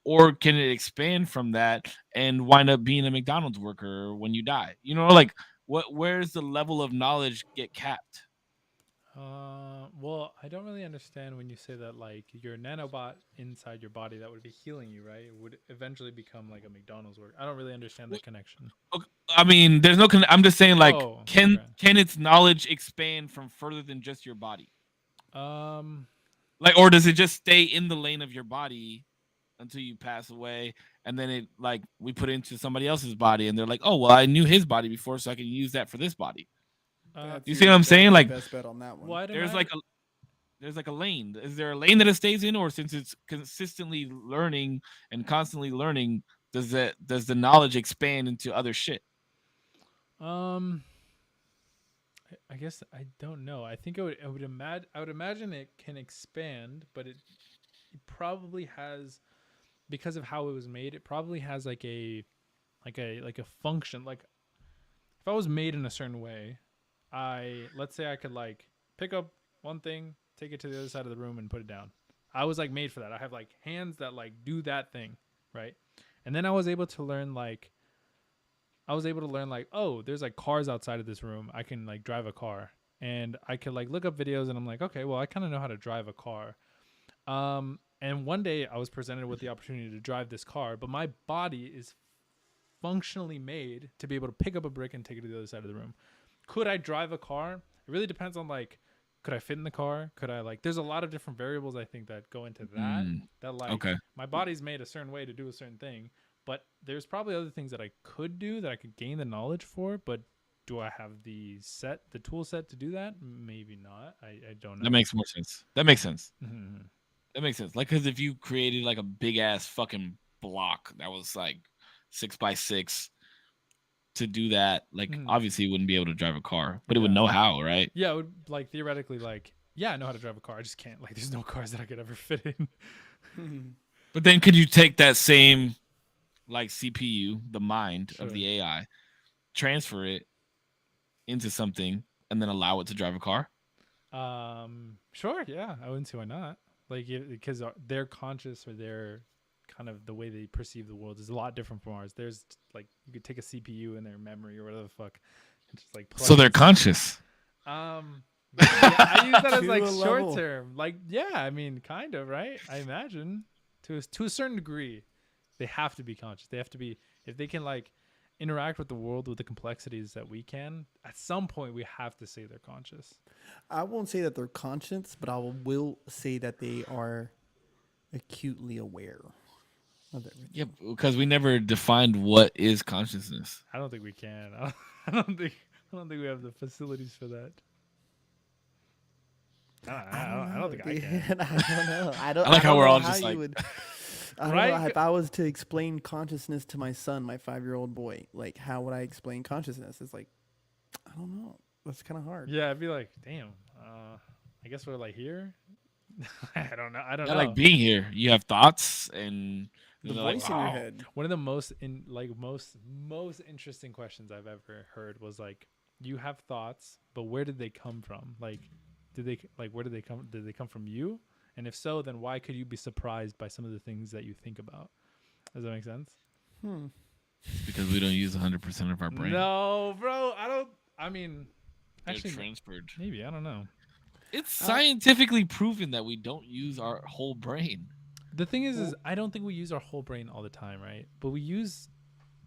Or can it expand from that and wind up being a McDonald's worker when you die? You know, like where's the level of knowledge get capped? Well, I don't really understand when you say that, like your nanobot inside your body that would be healing you, right? It would eventually become like a McDonald's worker. I don't really understand the connection. I mean, there's no. I'm just saying, like, can its knowledge expand from further than just your body? Like, or does it just stay in the lane of your body until you pass away, and then it like we put it into somebody else's body, and they're like, oh well, I knew his body before, so I can use that for this body. You see what I'm saying? Like, best bet on that one. Well, there's like a lane. Is there a lane that it stays in, or since it's consistently learning and constantly learning, does the knowledge expand into other shit? I guess I don't know. I think I would imagine it can expand, but it probably has, because of how it was made, it probably has like a function. Like if I was made in a certain way, let's say I could like pick up one thing, take it to the other side of the room and put it down. I was like made for that. I have like hands that like do that thing, right? And then I was able to learn like, oh, there's like cars outside of this room. I can like drive a car, and I could like look up videos, and I'm like, okay, well, I kind of know how to drive a car. And one day I was presented with the opportunity to drive this car, but my body is functionally made to be able to pick up a brick and take it to the other side of the room. Could I drive a car? It really depends on like, could I fit in the car? Could I like, there's a lot of different variables I think that go into that, that like okay. My body's made a certain way to do a certain thing, but there's probably other things that I could do that I could gain the knowledge for, but do I have the tool set to do that? Maybe not. I don't know. That makes more sense. That makes sense. Mm-hmm. That makes sense. Like, cause if you created like a big ass fucking block that was like 6x6, to do that, like obviously you wouldn't be able to drive a car, but it would know how, right? Yeah, it would like theoretically like, yeah, I know how to drive a car. I just can't, like, there's no cars that I could ever fit in. But then could you take that same like CPU, the mind of the AI, transfer it into something and then allow it to drive a car? Sure, yeah. I wouldn't see why not. Like, because they're conscious, or they're kind of the way they perceive the world is a lot different from ours. There's like, you could take a CPU in their memory or whatever the fuck and just like so they're conscious. I use that as To like a short level. term. Like, yeah, I mean, kind of, right? I imagine to a certain degree, they have to be conscious. They have to be if they can like interact with the world with the complexities that we can. At some point, we have to say they're conscious. I won't say that they're conscious, but I will say that they are acutely aware of everything. Yeah, because we never defined what is consciousness. I don't think we can. I don't think. I don't think we have the facilities for that. I don't think I dude. can. I don't know. I like how we're know all how just you like- would. I don't Right? know if I was to explain consciousness to my son, my 5-year-old boy. Like, how would I explain consciousness? It's like, I don't know. That's kind of hard. Yeah, I'd be like, damn. I guess we're like here. I don't know. I don't I know. like being here. You have thoughts and The they're voice like, in your "Wow." head. One of the most most interesting questions I've ever heard was like, you have thoughts, but where did they come from? Like, where did they come? Did they come from you? And if so, then why could you be surprised by some of the things that you think about? Does that make sense? It's because we don't use 100% of our brain. No, bro. I mean, They're actually, transferred. maybe I don't know. It's scientifically proven that we don't use our whole brain. The thing is I don't think we use our whole brain all the time, right? But we use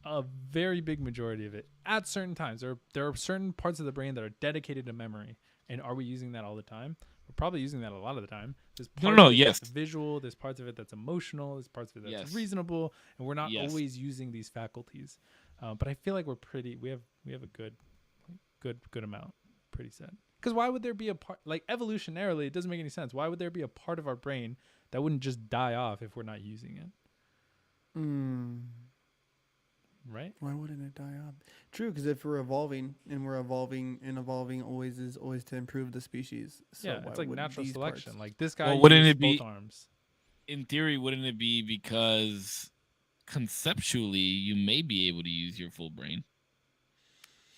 a very big majority of it at certain times. There are certain parts of the brain that are dedicated to memory. And are we using that all the time? We're probably using that a lot of the time. There's parts of it yes. that's visual. There's parts of it that's emotional. There's parts of it that's Yes. reasonable. And we're not Yes. always using these faculties. But I feel like we have a good amount pretty set. Because why would there be a part, like evolutionarily, it doesn't make any sense. Why would there be a part of our brain that wouldn't just die off if we're not using it? Right? Why wouldn't it die off? True, because if we're evolving and we're evolving always is always to improve the species. So Yeah, why it's like wouldn't natural these selection. parts- Like this guy Well, wouldn't used it be- both arms. In theory, wouldn't it be because conceptually you may be able to use your full brain?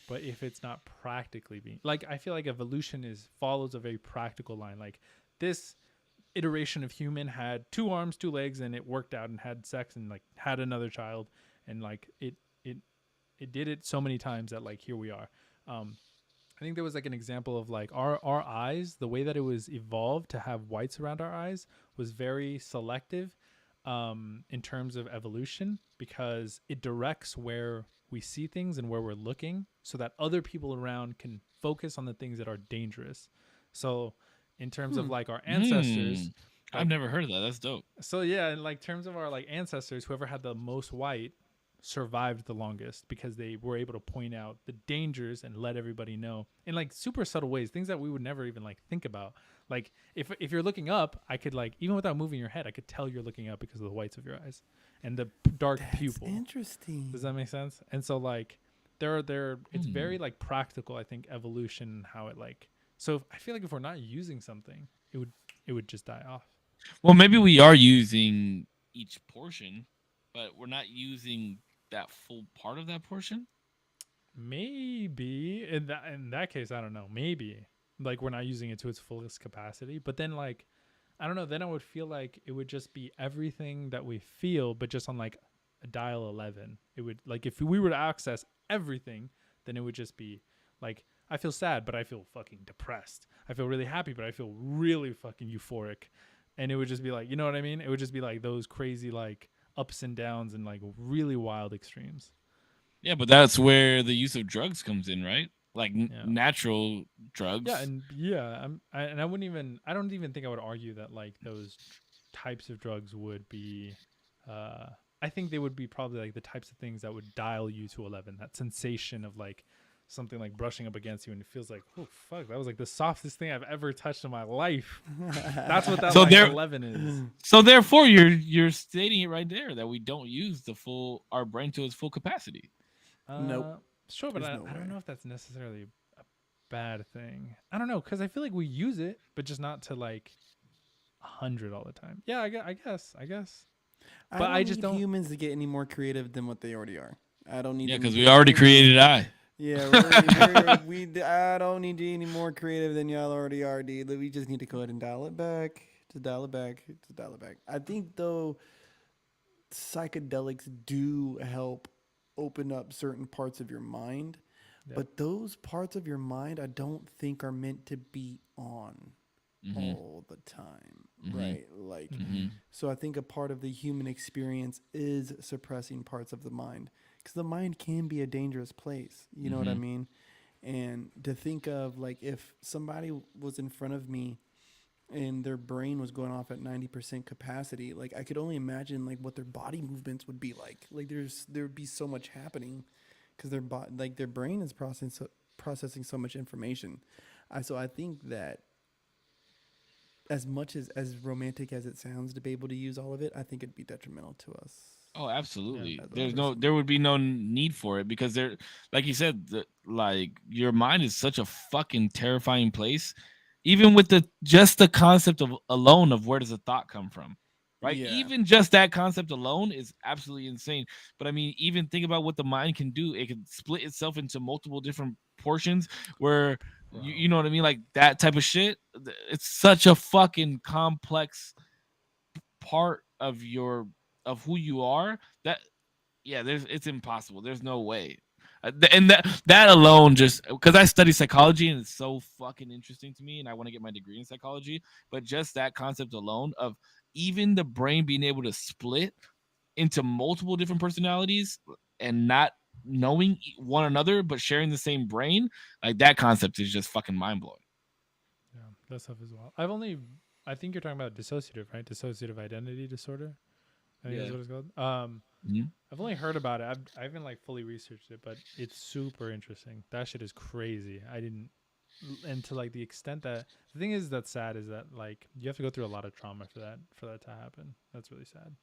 But if it's not practically being like, I feel like evolution follows a very practical line. Like this iteration of human had 2 arms, 2 legs, and it worked out and had sex and like had another child, and like it did it so many times that like here we are. I think there was like an example of like our eyes, the way that it was evolved to have whites around our eyes was very selective in terms of evolution, because it directs where we see things and where we're looking so that other people around can focus on the things that are dangerous. So in terms of like our ancestors, I've never heard of that. That's dope. so yeah, in like terms of our like ancestors, whoever had the most white survived the longest because they were able to point out the dangers and let everybody know in like super subtle ways, things that we would never even like think about. Like if you're looking up, I could like, even without moving your head, I could tell you're looking up because of the whites of your eyes and the dark That's pupil. interesting. Does that make sense? And so like it's very like practical, I think, evolution, how it like, so I feel like if we're not using something, it would just die off. Well, maybe we are using each portion, but we're not using that full part of that portion. Maybe in that case, I don't know. Maybe like we're not using it to its fullest capacity, but then like, I don't know. Then I would feel like it would just be everything that we feel, but just on like a dial 11. It would like, if we were to access everything, then it would just be like, I feel sad, but I feel fucking depressed. I feel really happy, but I feel really fucking euphoric. And it would just be like, you know what I mean? It would just be like those crazy like ups and downs and like really wild extremes. Yeah, but that's where the use of drugs comes in, right? Like natural drugs. Yeah, and I don't even think I would argue that like those types of drugs would be I think they would be probably like the types of things that would dial you to 11, that sensation of like something like brushing up against you and it feels like, oh fuck, that was like the softest thing I've ever touched in my life. That's what that So like there- 11 is. So therefore, you're stating it right there that we don't use our brain to its full capacity. Nope. Sure, but There's I no don't way. know if that's necessarily a bad thing. I don't know, because I feel like we use it, but just not to like 100 all the time. Yeah, I guess. But I just need don't- humans to get any more creative than what they already are. I don't need. Yeah, them because to we get already any- created I. Yeah, I don't need to be any more creative than y'all already are, dude. We just need to go ahead and dial it back. Just dial it back. Just dial it back. I think though, psychedelics do help open up certain parts of your mind, But those parts of your mind, I don't think are meant to be on all the time, right? Like, so I think a part of the human experience is suppressing parts of the mind, because the mind can be a dangerous place. You know what I mean? And to think of, like, if somebody was in front of me and their brain was going off at 90% capacity, like, I could only imagine like what their body movements would be like. Like, there would be so much happening because their brain is processing so much information. So I think that as much as romantic as it sounds to be able to use all of it, I think it'd be detrimental to us. Oh, absolutely. There would be no need for it, because there, like you said, like, your mind is such a fucking terrifying place. Even with just the concept of alone of where does a thought come from, right? Yeah. Even just that concept alone is absolutely insane. But I mean, even think about what the mind can do. It can split itself into multiple different portions where you know what I mean? Like, that type of shit. It's such a fucking complex part of who you are that, yeah, it's impossible. There's no way. And that alone, just because I study psychology and it's so fucking interesting to me, and I want to get my degree in psychology, but just that concept alone of even the brain being able to split into multiple different personalities and not knowing one another but sharing the same brain, like, that concept is just fucking mind-blowing. Yeah, that stuff as well. I think you're talking about dissociative, right? Dissociative identity disorder. I think that's what it's called. I've only heard about it. I haven't like fully researched it, but it's super interesting. That shit is crazy. And to like the extent that the thing is that's sad is that, like, you have to go through a lot of trauma for that to happen. That's really sad.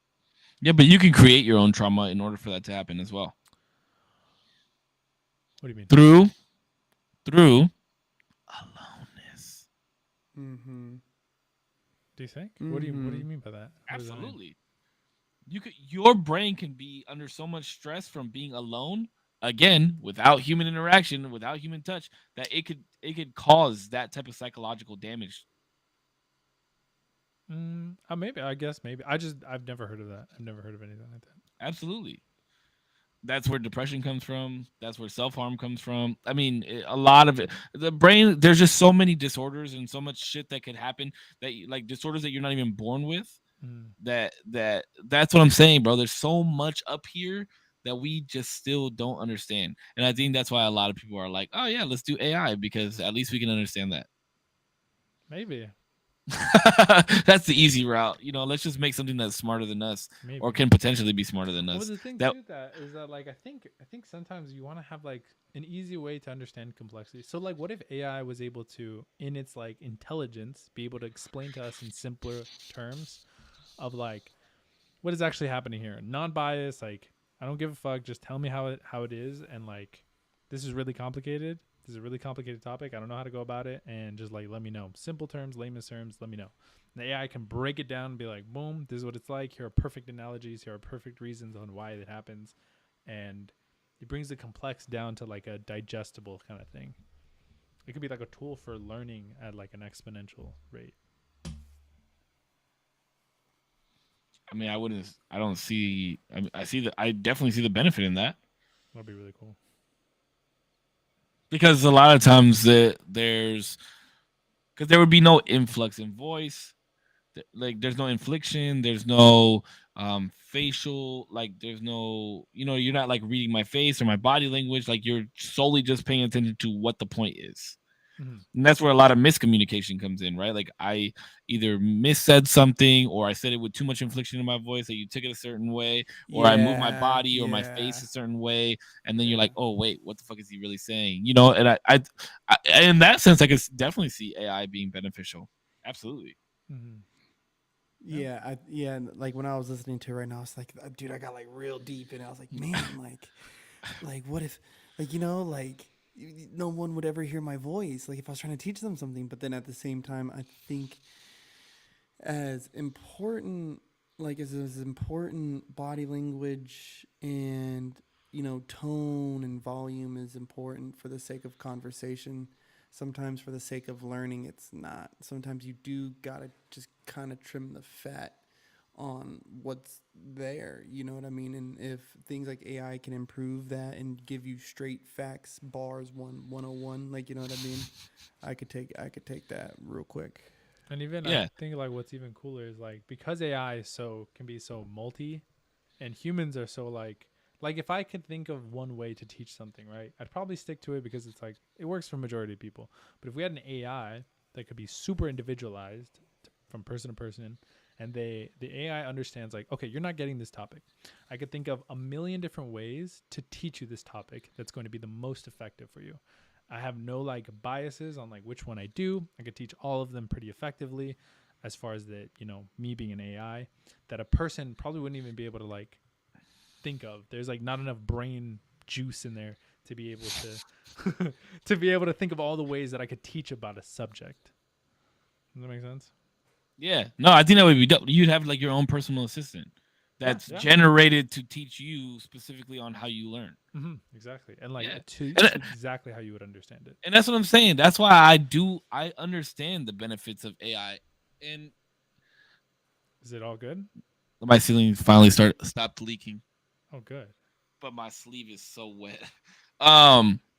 Yeah, but you can create your own trauma in order for that to happen as well. What do you mean? Through aloneness. Do you think? What do you mean by that? Absolutely. Your brain can be under so much stress from being alone, again, without human interaction, without human touch, that it could cause that type of psychological damage. Maybe. I guess maybe. I've never heard of that. I've never heard of anything like that. Absolutely. That's where depression comes from. That's where self-harm comes from. I mean, a lot of it, the brain, there's just so many disorders and so much shit that could happen, that like disorders that you're not even born with. That's what I'm saying, bro. There's so much up here that we just still don't understand. And I think that's why a lot of people are like, oh yeah, let's do AI, because at least we can understand that. Maybe. That's the easy route. Let's just make something that's smarter than us. Maybe. Or can potentially be smarter than us. Well, the thing too is that like I think sometimes you want to have like an easy way to understand complexity. So like, what if AI was able to, in its like intelligence, be able to explain to us in simpler terms of like what is actually happening here, non-biased, like I don't give a fuck, just tell me how it is, and like this is really complicated. This is a really complicated topic. I don't know how to go about it, and just like let me know. Simple terms, layman's terms, let me know. And the AI can break it down and be like, boom, this is what it's like. Here are perfect analogies. Here are perfect reasons on why it happens, and it brings the complex down to like a digestible kind of thing. It could be like a tool for learning at like an exponential rate. I mean, I definitely see the benefit in that. That'd be really cool. Because a lot of times because there would be no influx in voice, like there's no inflection, there's no facial, like there's no, you're not like reading my face or my body language, like you're solely just paying attention to what the point is. And that's where a lot of miscommunication comes in, right? Like I either missaid something, or I said it with too much inflection in my voice that you took it a certain way, or I moved my body or my face a certain way, and then you're like, oh wait, what the fuck is he really saying? And I in that sense, I could definitely see AI being beneficial. Absolutely. Yeah, like when I was listening to it right now, I was like, dude, I got like real deep, and I was like, man, like what if, like, like no one would ever hear my voice, like if I was trying to teach them something. But then at the same time, I think as important body language and tone and volume is important for the sake of conversation, sometimes for the sake of learning it's not. Sometimes you do gotta just kind of trim the fat on what's there. You know what I mean? And if things like AI can improve that and give you straight facts, bars 101, like, you know what I mean? I could take that real quick. And even I think like what's even cooler is like because AI is can be so multi, and humans are so like if I could think of one way to teach something, right, I'd probably stick to it because it's like it works for majority of people. But if we had an AI that could be super individualized from person to person, and the AI understands like, okay, you're not getting this topic. I could think of a million different ways to teach you this topic that's going to be the most effective for you. I have no like biases on like which one I do. I could teach all of them pretty effectively as far as the, me being an AI that a person probably wouldn't even be able to like think of. There's like not enough brain juice in there to be able to to be able to think of all the ways that I could teach about a subject. Does that make sense? Yeah. No, I think that would be dope. You'd have like your own personal assistant that's generated to teach you specifically on how you learn. Mm-hmm, exactly. And like exactly how you would understand it. And that's what I'm saying. That's why I understand the benefits of AI. And is it all good? My ceiling finally stopped leaking. Oh, good. But my sleeve is so wet.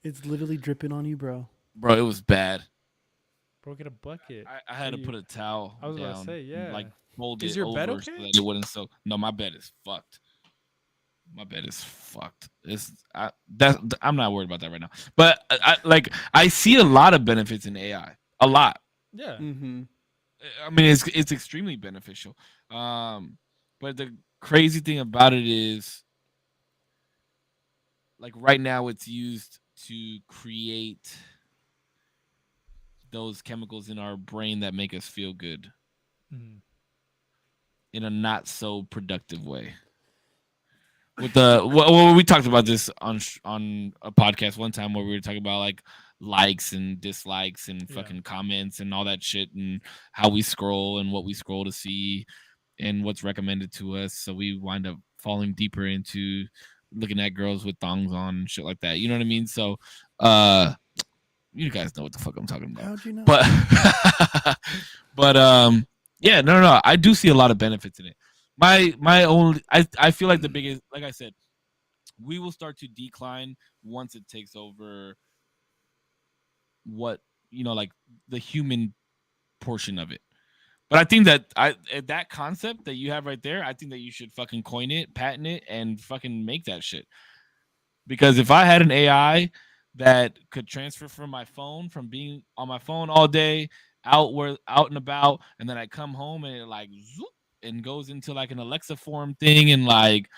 It's literally dripping on you, bro. Bro, it was bad. Bro, get a bucket. I had to put a towel. I was about to say, yeah. Like fold is it your over bed okay? So that it wouldn't soak. No, my bed is fucked. My bed is fucked. I'm not worried about that right now. But I see a lot of benefits in AI. A lot. Yeah. Mm-hmm. I mean, it's extremely beneficial. But the crazy thing about it is, like right now, it's used to create those chemicals in our brain that make us feel good in a not so productive way. With we talked about this on a podcast one time where we were talking about like likes and dislikes and fucking comments and all that shit and how we scroll and what we scroll to see and what's recommended to us. So we wind up falling deeper into looking at girls with thongs on and shit like that. You know what I mean? So, you guys know what the fuck I'm talking about. How'd you know? But yeah, no. I do see a lot of benefits in it. I feel like the biggest, like I said, we will start to decline once it takes over what, like the human portion of it. But I think that that concept that you have right there, I think that you should fucking coin it, patent it, and fucking make that shit. Because if I had an AI that could transfer from my phone, from being on my phone all day, out and about, and then I come home and it like zoop and goes into like an Alexa form thing and like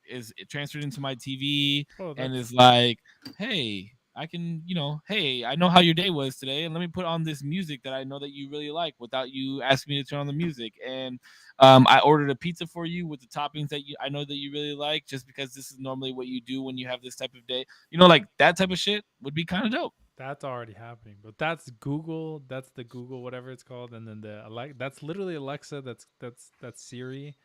is transferred into my TV and is like, hey, I can, hey, I know how your day was today, and let me put on this music that I know that you really like without you asking me to turn on the music. And I ordered a pizza for you with the toppings that I know that you really like, just because this is normally what you do when you have this type of day. Like that type of shit would be kind of dope. That's already happening, but that's Google. That's the Google, whatever it's called, and then that's literally Alexa. That's Siri,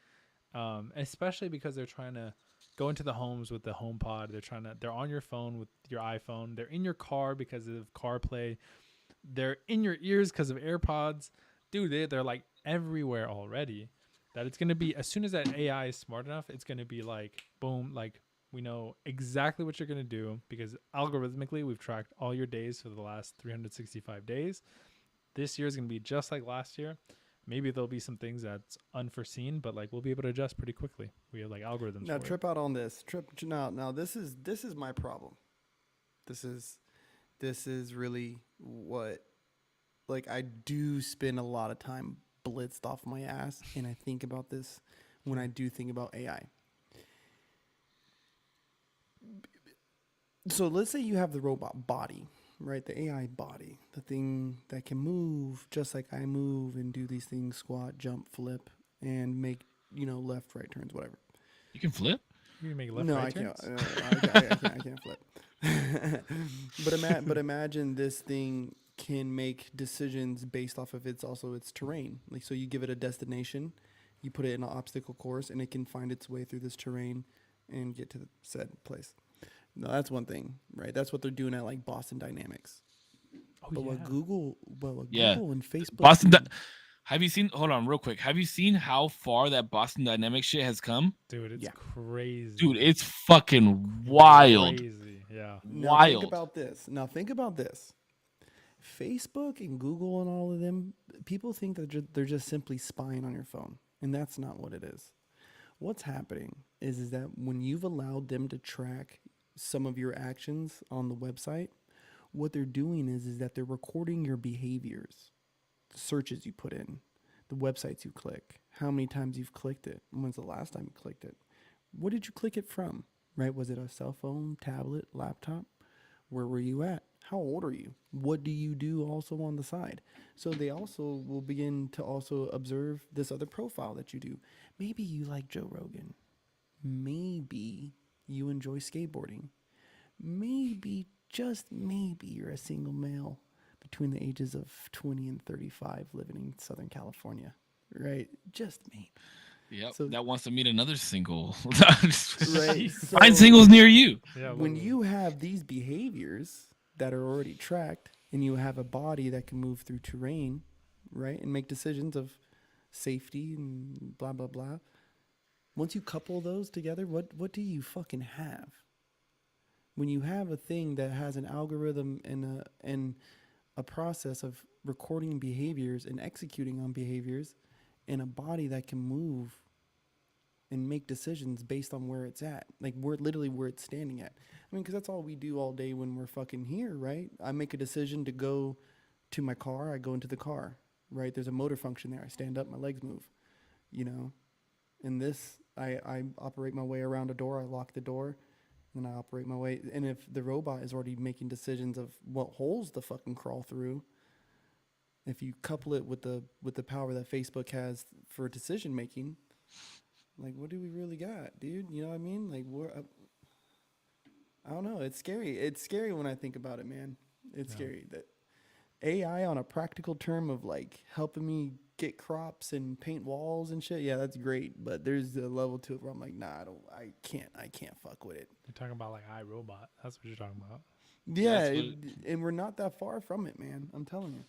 especially because they're trying to go into the homes with the HomePod. They're on your phone with your iPhone. They're in your car because of CarPlay. They're in your ears because of AirPods. Dude, they're like everywhere already. That it's gonna be, as soon as that AI is smart enough, it's gonna be like boom, like we know exactly what you're gonna do because algorithmically we've tracked all your days for the last 365 days. This year is gonna be just like last year. Maybe there'll be some things that's unforeseen, but like we'll be able to adjust pretty quickly. We have like algorithms. Now trip out on this. Now this is my problem. This is really what, like, I do spend a lot of time blitzed off my ass, and I think about this when I do think about AI. So let's say you have the robot body, right? The AI body, the thing that can move just like I move and do these things, squat, jump, flip, and make, left, right turns, whatever. You can flip? You can make left, right turns? I can't flip. But imagine this thing can make decisions based off of its terrain. Like, so you give it a destination, you put it in an obstacle course, and it can find its way through this terrain and get to the said place. No, that's one thing, right? That's what they're doing at like Boston Dynamics. But what Google and Facebook, Have you seen? Hold on, real quick. Have you seen how far that Boston Dynamics shit has come? Dude, it's Yeah. crazy. Dude, it's fucking wild. Crazy. Yeah. Now Wild. think about this. Facebook and Google and all of them, people think that they're just simply spying on your phone, and that's not what it is. What's happening is that when you've allowed them to track some of your actions on the website, what they're doing is that they're recording your behaviors, the searches you put in, the websites you click, how many times you've clicked it, when's the last time you clicked it, what did you click it from, right? Was it a cell phone, tablet, laptop? Where were you at? How old are you? What do you do also on the side? So they also will begin to also observe this other profile that you do. Maybe you like Joe Rogan. Maybe you enjoy skateboarding. Maybe, just maybe, you're a single male between the ages of 20 and 35 living in Southern California, right? Just maybe. Yep. So- that wants to meet another single. Right. Find singles near you. Yeah. When literally. you have these behaviors that are already tracked and you have a body that can move through terrain, right, and make decisions of safety and blah blah blah, once you couple those together, what do you fucking have? When you have a thing that has an algorithm and a process of recording behaviors and executing on behaviors, and a body that can move and make decisions based on where it's at, like where literally where it's standing at. I mean, because that's all we do all day when we're fucking here, right? I make a decision to go to my car, I go into the car, right? There's a motor function there. I stand up, my legs move, you know. In this, I operate my way around a door, I lock the door, and then I operate my way. And if the robot is already making decisions of what holes to fucking crawl through, if you couple it with the power that Facebook has for decision making, like, what do we really got, dude? You know what I mean? Like, I don't know. It's scary. It's scary when I think about it, man. It's scary that AI on a practical term of like helping me get crops and paint walls and shit. Yeah, that's great. But there's a level to it where I'm like, nah, I can't fuck with it. You're talking about like iRobot. That's what you're talking about. Yeah, and we're not that far from it, man. I'm telling you.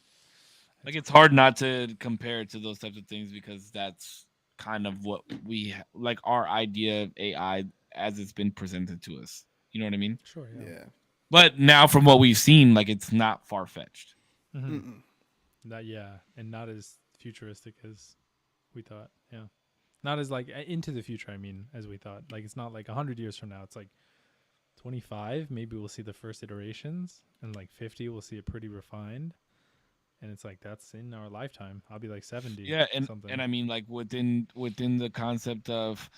Like, it's hard not to compare it to those types of things because that's kind of what like our idea of AI as it's been presented to us. You know what I mean? Sure. Yeah. Yeah. But now from what we've seen, like, it's not far fetched. Mm-hmm. And not as futuristic as we thought. Yeah. Not as like into the future. I mean, as we thought. Like, it's not like 100 years from now. It's like 25. Maybe we'll see the first iterations, and like 50, we'll see it pretty refined. And it's like that's in our lifetime. I'll be like 70. Yeah, something. and I mean, like, within the concept of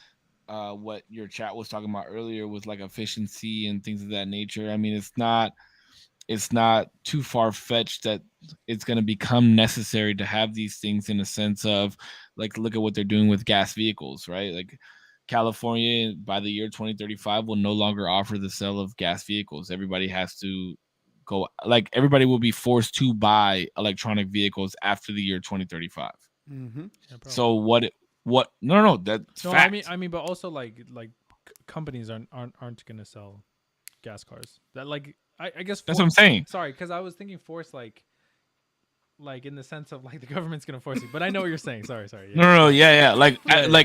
what your chat was talking about earlier with like efficiency and things of that nature. I mean, it's not too far fetched that it's going to become necessary to have these things, in a sense of, like, look at what they're doing with gas vehicles, right? Like, California by the year 2035 will no longer offer the sale of gas vehicles. Everybody has to go, like, everybody will be forced to buy electronic vehicles after the year 2035. Mm-hmm. Yeah, So what no, that's no, fact. I mean, but also like companies aren't gonna sell gas cars. That, like, I guess That's what I'm saying. Sorry, because I was thinking force like in the sense of like the government's gonna force you. But I know what you're saying. Sorry. Yeah. No, yeah. Like, Yeah.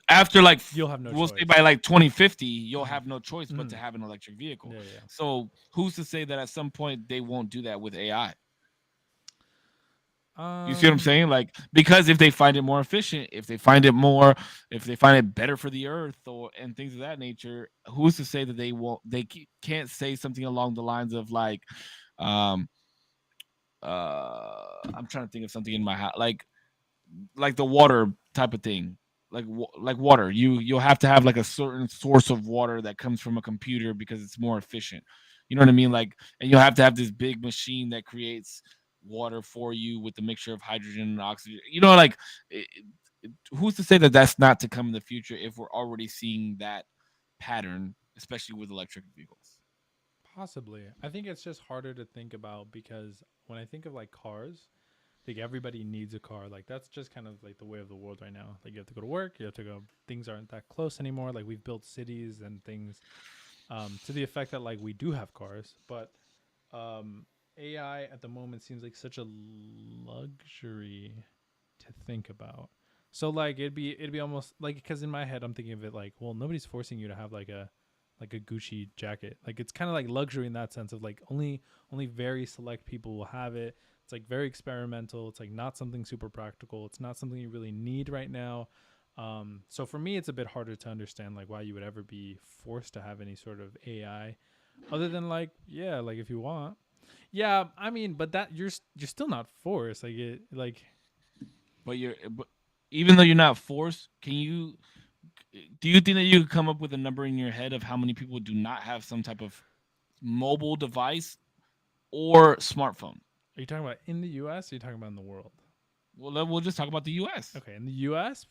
after like, You'll have no we'll choice. say by like 2050, you'll have no choice but to have an electric vehicle. Yeah. So who's to say that at some point they won't do that with AI? You see what I'm saying? Like, because if they find it more efficient, if they find it better for the earth, and things of that nature, who's to say that they won't? They can't say something along the lines of like, I'm trying to think of something in my house, like the water type of thing, like water. You'll have to have like a certain source of water that comes from a computer because it's more efficient. You know what I mean? Like, and you'll have to have this big machine that creates water for you with the mixture of hydrogen and oxygen. You know, like, who's to say that that's not to come in the future if we're already seeing that pattern, especially with electric vehicles? Possibly. I think it's just harder to think about because when I think of like cars, like everybody needs a car. Like that's just kind of like the way of the world right now. Like you have to go to work, you have to go. Things aren't that close anymore. Like we've built cities and things to the effect that like we do have cars, but AI at the moment seems like such a luxury to think about. So like it'd be almost like, because in my head I'm thinking of it like, well, nobody's forcing you to have like a Gucci jacket. Like it's kind of like luxury in that sense of like only very select people will have it. It's like very experimental. It's like not something super practical. It's not something you really need right now. So for me, it's a bit harder to understand like why you would ever be forced to have any sort of AI, other than like, yeah, like if you want. Yeah, I mean, but that you're still not forced. Like it, like. But even though you're not forced, do you think that you could come up with a number in your head of how many people do not have some type of mobile device or smartphone? Are you talking about in the U.S. or are you talking about in the world? Well, we'll just talk about the U.S. Okay, in the U.S.,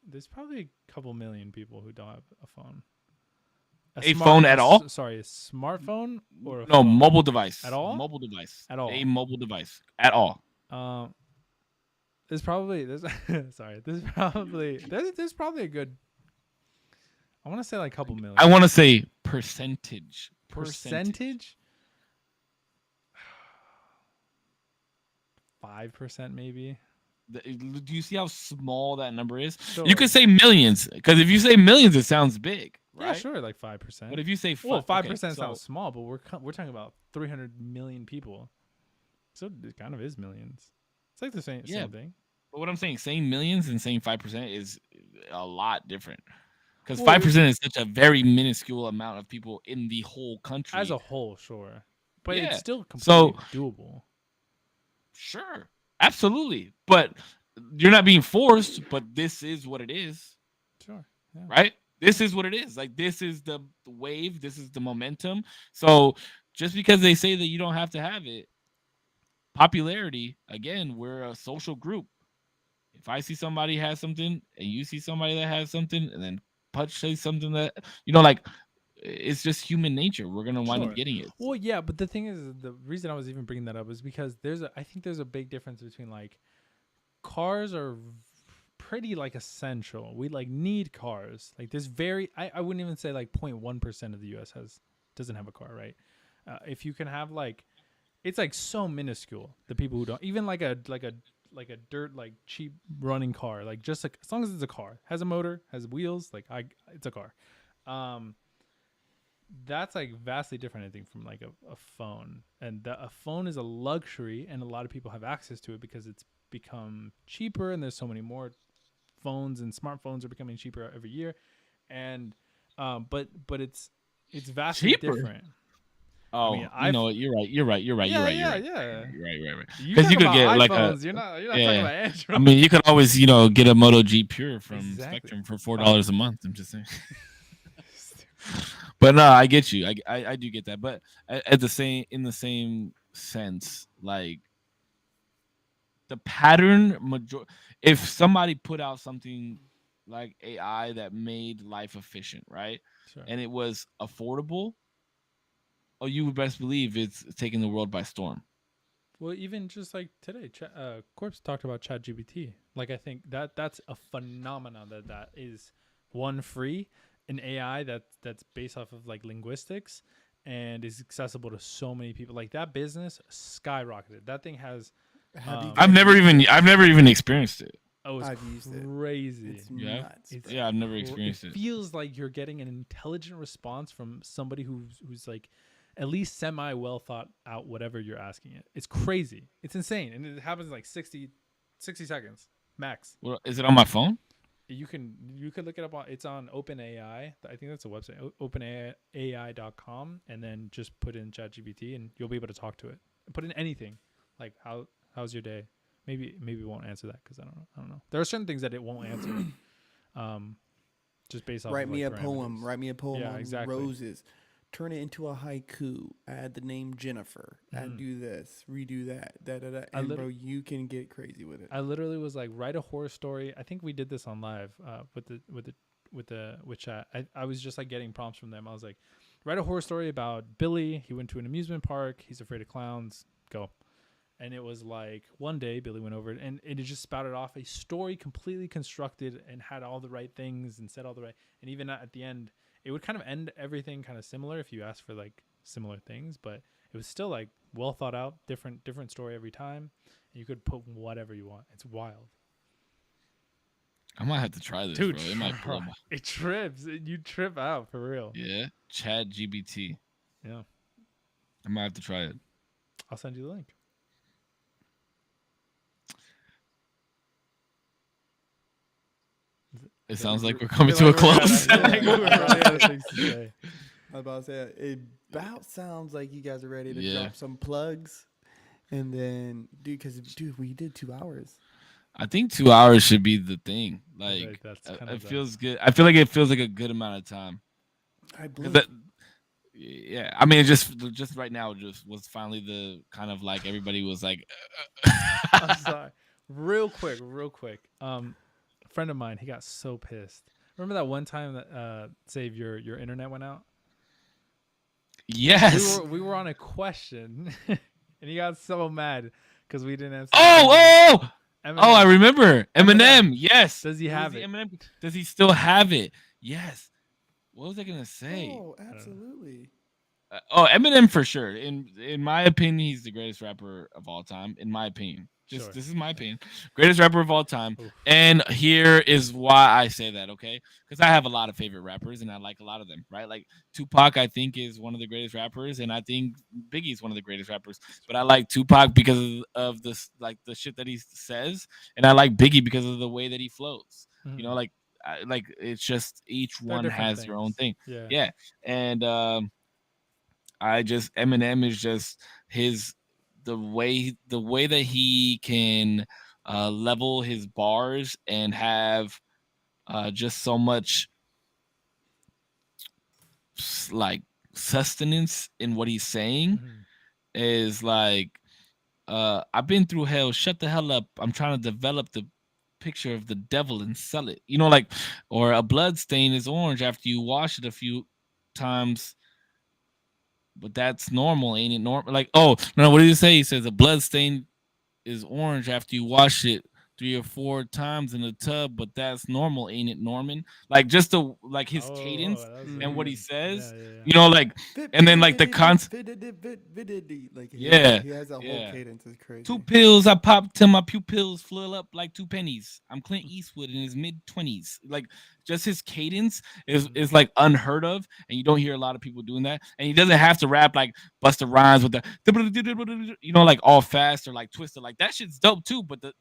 there's probably a couple million people who don't have a phone. A phone at all? Sorry, a smartphone or a no phone? mobile device At all? Mobile device At all? A mobile device at all. There's probably there's probably a good. I want to say like a couple million. I want to say percentage. 5% maybe. Do you see how small that number is? Sure. You could say millions, because if you say millions, it sounds big, right? Yeah, sure, like 5%. But if you say 5% sounds small, but we're talking about 300 million people, so it kind of is millions. It's like the same thing. But what I'm saying millions and saying 5% is a lot different, because 5% is such a very minuscule amount of people in the whole country as a whole, sure, but yeah. It's still completely doable. Sure, absolutely, but you're not being forced. But this is what it is. Sure, yeah. Right? This is what it is. Like, this is the wave. This is the momentum. So just because they say that you don't have to have it, popularity, again, we're a social group. If I see somebody has something and you see somebody that has something, and then Putch says something that, like, it's just human nature. We're going to wind up getting it. Well, yeah, but the thing is, the reason I was even bringing that up is because I think there's a big difference between like cars are pretty like essential. We like need cars. Like there's I wouldn't even say like 0.1% of the US doesn't have a car, right? If you can have like, it's like so minuscule. The people who don't, even like a dirt, like cheap running car, like just like, as long as it's a car, has a motor, has wheels, like it's a car. That's like vastly different, I think, from like a phone. And a phone is a luxury, and a lot of people have access to it because it's become cheaper, and there's so many more phones, and smartphones are becoming cheaper every year. And but it's vastly different. Oh, I mean, you're right. You're right. Yeah. Because you could get iPhones, like you're not talking about Android. I mean, you could always, get a Moto G Pure from Spectrum for $4 a month. I'm just saying. But no, I get you. I do get that. But in the same sense, like the pattern if somebody put out something like AI that made life efficient, right? Sure. And it was affordable, you would best believe it's taking the world by storm. Well, even just like today, Corpse talked about ChatGPT. Like, I think that's a phenomenon that is one free, an AI that's based off of like linguistics and is accessible to so many people. Like that business skyrocketed. That thing has. I've never even experienced it. Oh, it's crazy. It's nuts. I've never experienced it. It feels like you're getting an intelligent response from somebody who's like at least semi well thought out whatever you're asking it. It's crazy. It's insane. And it happens in like 60 seconds max. Well, is it on my phone? You could look it up it's on OpenAI. I think that's a website, openai.com, and then just put in ChatGPT and you'll be able to talk to it. Put in anything like how's your day? Maybe it won't answer that because I don't know. There are certain things that it won't answer. Just based off. Write me a poem. Write me a poem on exactly. roses. Turn it into a haiku. Add the name Jennifer. Add do this. Redo that. And bro, you can get crazy with it. I literally was like, write a horror story. I think we did this on live with chat. I was just like getting prompts from them. I was like, write a horror story about Billy. He went to an amusement park. He's afraid of clowns. Go. And it was like one day Billy went over and it just spouted off a story completely constructed and had all the right things and said all the right. And even at the end, it would kind of end everything kind of similar if you asked for like similar things, but it was still like well thought out, different story every time. And you could put whatever you want. It's wild. I might have to try this, Dude, bro. It might blow my... It trips. You trip out for real. Yeah, ChatGPT. Yeah. I might have to try it. I'll send you the link. It sounds like we're coming to a close. I was about to say it about sounds like you guys are ready to drop some plugs, and then because we did 2 hours. I think 2 hours should be the thing. Like it feels good. I feel like it feels like a good amount of time. I believe. Yeah, I mean, it just right now just was finally the kind of like everybody was like. I'm sorry. Real quick. A friend of mine, he got so pissed. Remember that one time that Save your internet went out? Yes. We were on a question, and he got so mad because we didn't answer. Oh, I remember Eminem. Yes. Does he have it? Eminem, does he still have it? Yes. What was I gonna say? Oh, absolutely. Eminem for sure. In my opinion, he's the greatest rapper of all time. In my opinion, this is my opinion. Greatest rapper of all time. Oof. And here is why I say that. Okay, because I have a lot of favorite rappers, and I like a lot of them. Right, like Tupac, I think is one of the greatest rappers, and I think Biggie's one of the greatest rappers. But I like Tupac because of this, like the shit that he says, and I like Biggie because of the way that he flows. Mm-hmm. You know, like it's just each one has their own thing. Yeah. And Eminem is just the way that he can level his bars and have just so much like sustenance in what he's saying is like I've been through hell, shut the hell up, I'm trying to develop the picture of the devil and sell it, you know, like, or a blood stain is orange after you wash it a few times, but that's normal, ain't it? Normal, like, oh no, what did he say? He says a blood stain is orange after you wash it 3 or 4 times in the tub, but that's normal, ain't it, Norman? Like just the like his cadence and what he says, you know, like, and then like the concept, like he has that whole cadence. Is crazy. 2 pills I popped till my pupils fill up like 2 pennies. I'm Clint Eastwood in his mid-20s. Like just his cadence is like unheard of, and you don't hear a lot of people doing that. And he doesn't have to rap like Busta Rhymes with the, you know, like all fast or like twisted. Like that shit's dope too. But the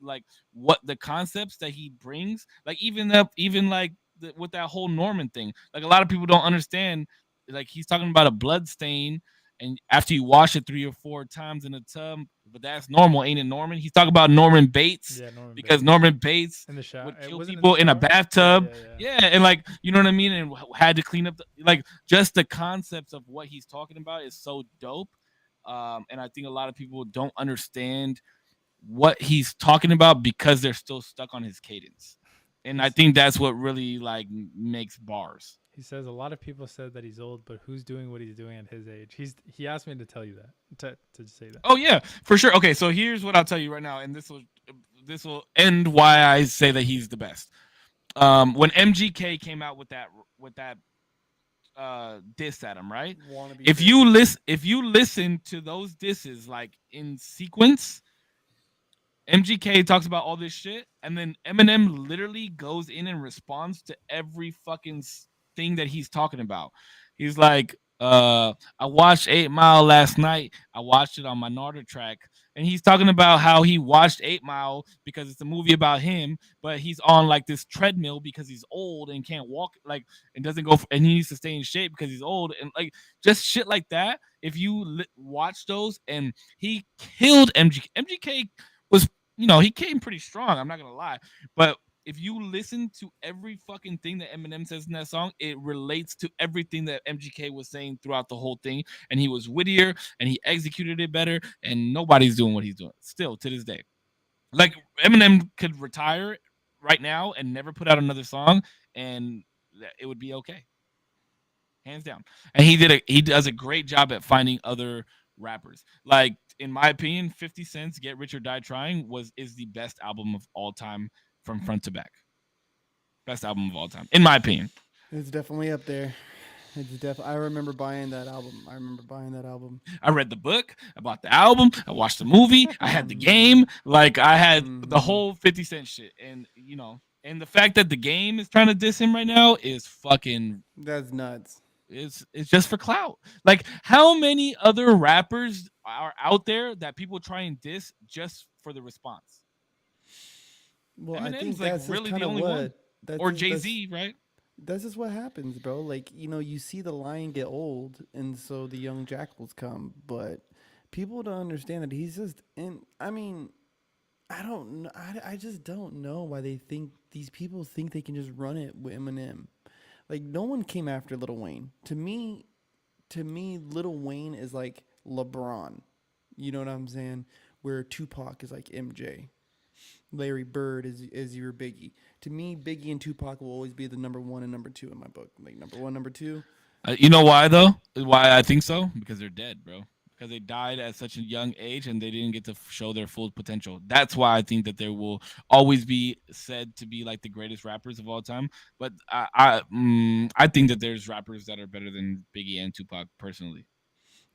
like what the concepts that he brings, like even like with that whole Norman thing, like a lot of people don't understand. Like he's talking about a blood stain, and after you wash it 3 or 4 times in a tub, but that's normal, ain't it, Norman? He's talking about Norman Bates, because Norman Bates in the shower would kill people in a bathtub, and like, you know what I mean, and had to clean up like just the concepts of what he's talking about is so dope, and I think a lot of people don't understand what he's talking about because they're still stuck on his cadence, and I think that's what really like makes bars. He says a lot of people said that he's old, but who's doing what he's doing at his age? He asked me to tell you that, to say that. Oh yeah, for sure. Okay, so here's what I'll tell you right now, and this will end why I say that he's the best. When MGK came out with that diss at him, right? If you listen to those disses like in sequence, MGK talks about all this shit, and then Eminem literally goes in and responds to every fucking thing that he's talking about. He's like, I watched 8 Mile last night. I watched it on my Narder track. And he's talking about how he watched 8 Mile because it's a movie about him, but he's on like this treadmill because he's old and can't walk, like, and doesn't go and he needs to stay in shape because he's old, and like just shit like that. If you watch those, and he killed MGK. MGK was, you know, he came pretty strong, I'm not gonna lie, but if you listen to every fucking thing that Eminem says in that song, it relates to everything that MGK was saying throughout the whole thing. And he was wittier and he executed it better. And nobody's doing what he's doing still to this day. Like Eminem could retire right now and never put out another song, and it would be okay. Hands down. And he does a great job at finding other rappers. Like, in my opinion, 50 Cent's Get Rich or Die Trying is the best album of all time. From front to back, best album of all time, in my opinion. It's definitely up there. It's definitely. I remember buying that album. I read the book, I bought the album, I watched the movie, I had the game, like I had the whole 50 Cent shit. And and the fact that the game is trying to diss him right now is fucking That's nuts. it's just for clout. Like how many other rappers are out there that people try and diss just for the response? Well, I Eminem's think like that's really kind the of only one. That's Or just, Jay-Z, right? that's just what happens, bro. Like you see the lion get old, and so the young jackals come. But people don't understand that he's just. And I mean, I don't. I just don't know why they think these people think they can just run it with Eminem. Like no one came after Little Wayne. To me, Little Wayne is like LeBron. You know what I'm saying? Where Tupac is like MJ. Larry Bird is your Biggie. To me, Biggie and Tupac will always be the number one and number two in my book. Like number one, number two. You know why though? Why I think so? Because they're dead, bro. Because they died at such a young age and they didn't get to show their full potential. That's why I think that they will always be said to be like the greatest rappers of all time. But I think that there's rappers that are better than Biggie and Tupac personally.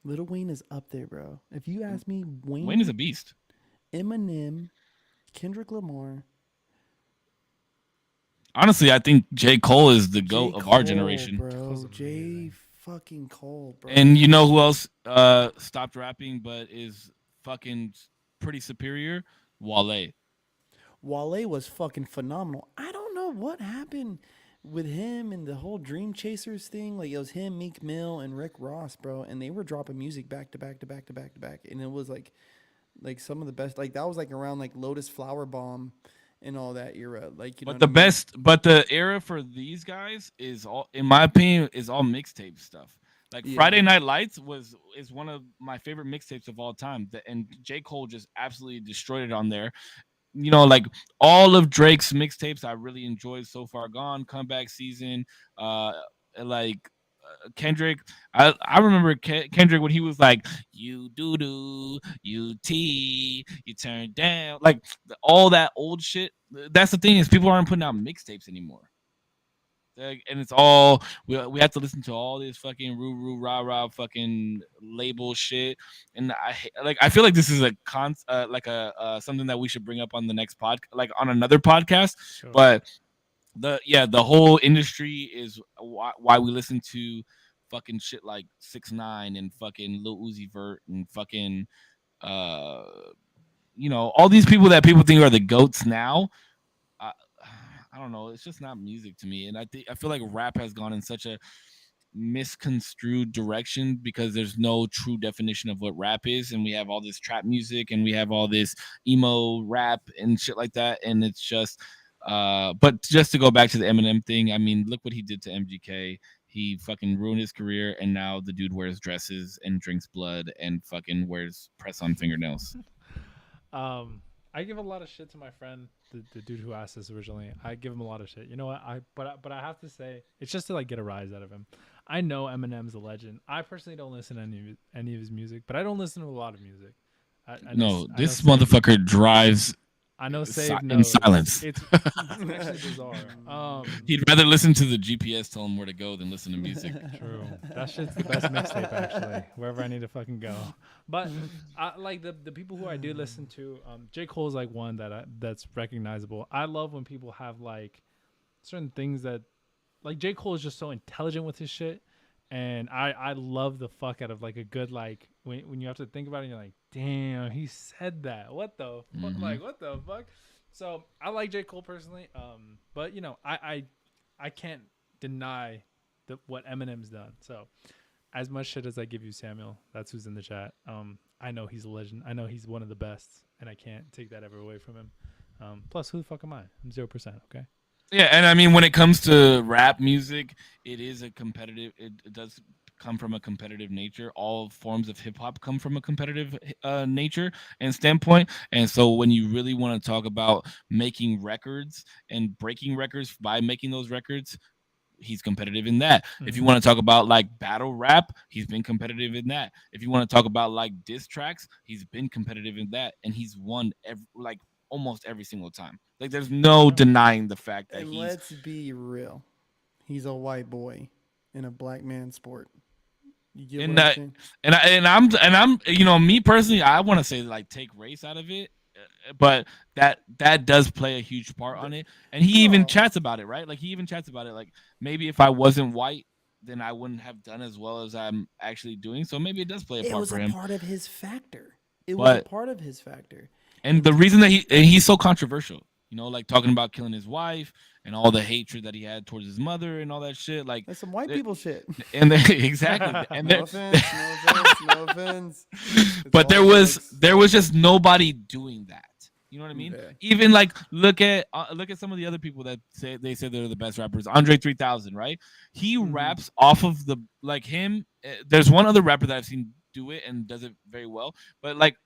Little Wayne is up there, bro. If you ask me, Wayne is a Wayne, beast. Eminem, Kendrick Lamar, Honestly, I think J. Cole is the J. goat of our Cole, generation. bro. J. fucking Cole, bro. And you know who else stopped rapping but is fucking pretty superior? Wale. Wale was fucking phenomenal. I don't know what happened with him and the whole Dream Chasers thing. Like it was him, Meek Mill, and Rick Ross, bro, and they were dropping music back to back to back to back to back, and it was like some of the best. Like that was like around like Lotus Flower Bomb and all that era. Like you know But what I the mean? best, but the era for these guys is all, in my opinion, is all mixtape stuff. Like Yeah. Friday Night Lights is one of my favorite mixtapes of all time. And J. Cole just absolutely destroyed it on there. Like all of Drake's mixtapes, I really enjoyed So Far Gone, Comeback Season, like Kendrick. I remember Kendrick when he was like, "You doo doo, you tea, you turn down," like all that old shit. That's the thing is people aren't putting out mixtapes anymore. Like, and it's all we have to listen to all this fucking roo roo rah rah fucking label shit, and I feel like this is a like a something that we should bring up on the next like on another podcast. Sure. But the whole industry is why we listen to fucking shit like 6ix9ine and fucking Lil Uzi Vert and fucking uh all these people that people think are the goats now. I, I don't know. It's just not music to me, and I feel like rap has gone in such a misconstrued direction because there's no true definition of what rap is, and we have all this trap music and we have all this emo rap and shit like that, and it's just. But just to go back to the Eminem thing, I mean, look what he did to MGK. He fucking ruined his career, and now the dude wears dresses and drinks blood and fucking wears press-on fingernails. I give a lot of shit to my friend, the dude who asked this originally. I give him a lot of shit. You know what? But I have to say, it's just to like get a rise out of him. I know Eminem's a legend. I personally don't listen to any of his music, but I don't listen to a lot of music. This motherfucker drives. I know Save in silence. It's actually bizarre. He'd rather listen to the GPS tell him where to go than listen to music. True. That shit's the best mixtape, actually. Wherever I need to fucking go. But I like the people who I do listen to. J. Cole's like one that's recognizable. I love when people have like certain things that, like J. Cole is just so intelligent with his shit. And I love the fuck out of like a good, like when you have to think about it and you're like, damn, he said that. What the fuck? Like, what the fuck? So I like J. Cole personally. But you know, I can't deny what Eminem's done. So as much shit as I give you, Samuel, that's who's in the chat. I know he's a legend. I know he's one of the best, and I can't take that ever away from him. Plus, who the fuck am I? I'm 0%. Okay. Yeah, and I mean, when it comes to rap music, it is a competitive. It does come from a competitive nature. All forms of hip hop come from a competitive nature and standpoint. And so, when you really want to talk about making records and breaking records by making those records, he's competitive in that. Mm-hmm. If you want to talk about like battle rap, he's been competitive in that. If you want to talk about like diss tracks, he's been competitive in that, and he's won almost every single time. Like there's no denying the fact that let's be real. He's a white boy. in a black man's sport. You get And what I'm that, saying? and I'm, me personally, I want to say like take race out of it, but that does play a huge part on it. And he even Oh, chats about it, right? Like he even chats about it, like maybe if I wasn't white, then I wouldn't have done as well as I'm actually doing. So maybe it does play a it part was for a him. part of his factor. It was a But part of his factor. and the reason that he's so controversial, like talking about killing his wife and all the hatred that he had towards his mother and all that shit, like That's some white people shit. and exactly, and No offense, no offense, no offense. It's but all jokes. there was just nobody doing that. You know what I mean? Yeah. Even like look at some of the other people that say they're the best rappers. Andre 3000, right? He raps off of the like him. There's one other rapper that I've seen do it and does it very well, but like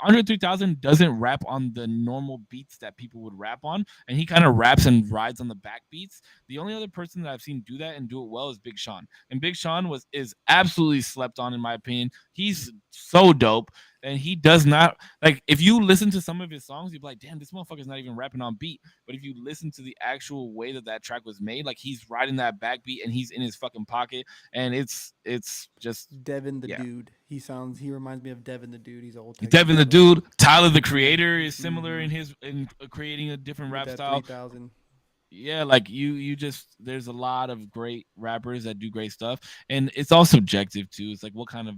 Andre 3000 doesn't rap on the normal beats that people would rap on, and he kind of raps and rides on the back beats. The only other person that I've seen do that and do it well is Big Sean, and Big Sean is absolutely slept on in my opinion. He's so dope, and he does not like. If you listen to some of his songs, you'd be like, "Damn, this motherfucker's not even rapping on beat." But if you listen to the actual way that track was made, like he's riding that back beat and he's in his fucking pocket, and it's just Devin the yeah. dude. He reminds me of Devin the dude. He's old. Devin the dude, Tyler the creator is similar in creating a different rap style. 3000. Yeah, like you just there's a lot of great rappers that do great stuff, and it's all subjective too. It's like what kind of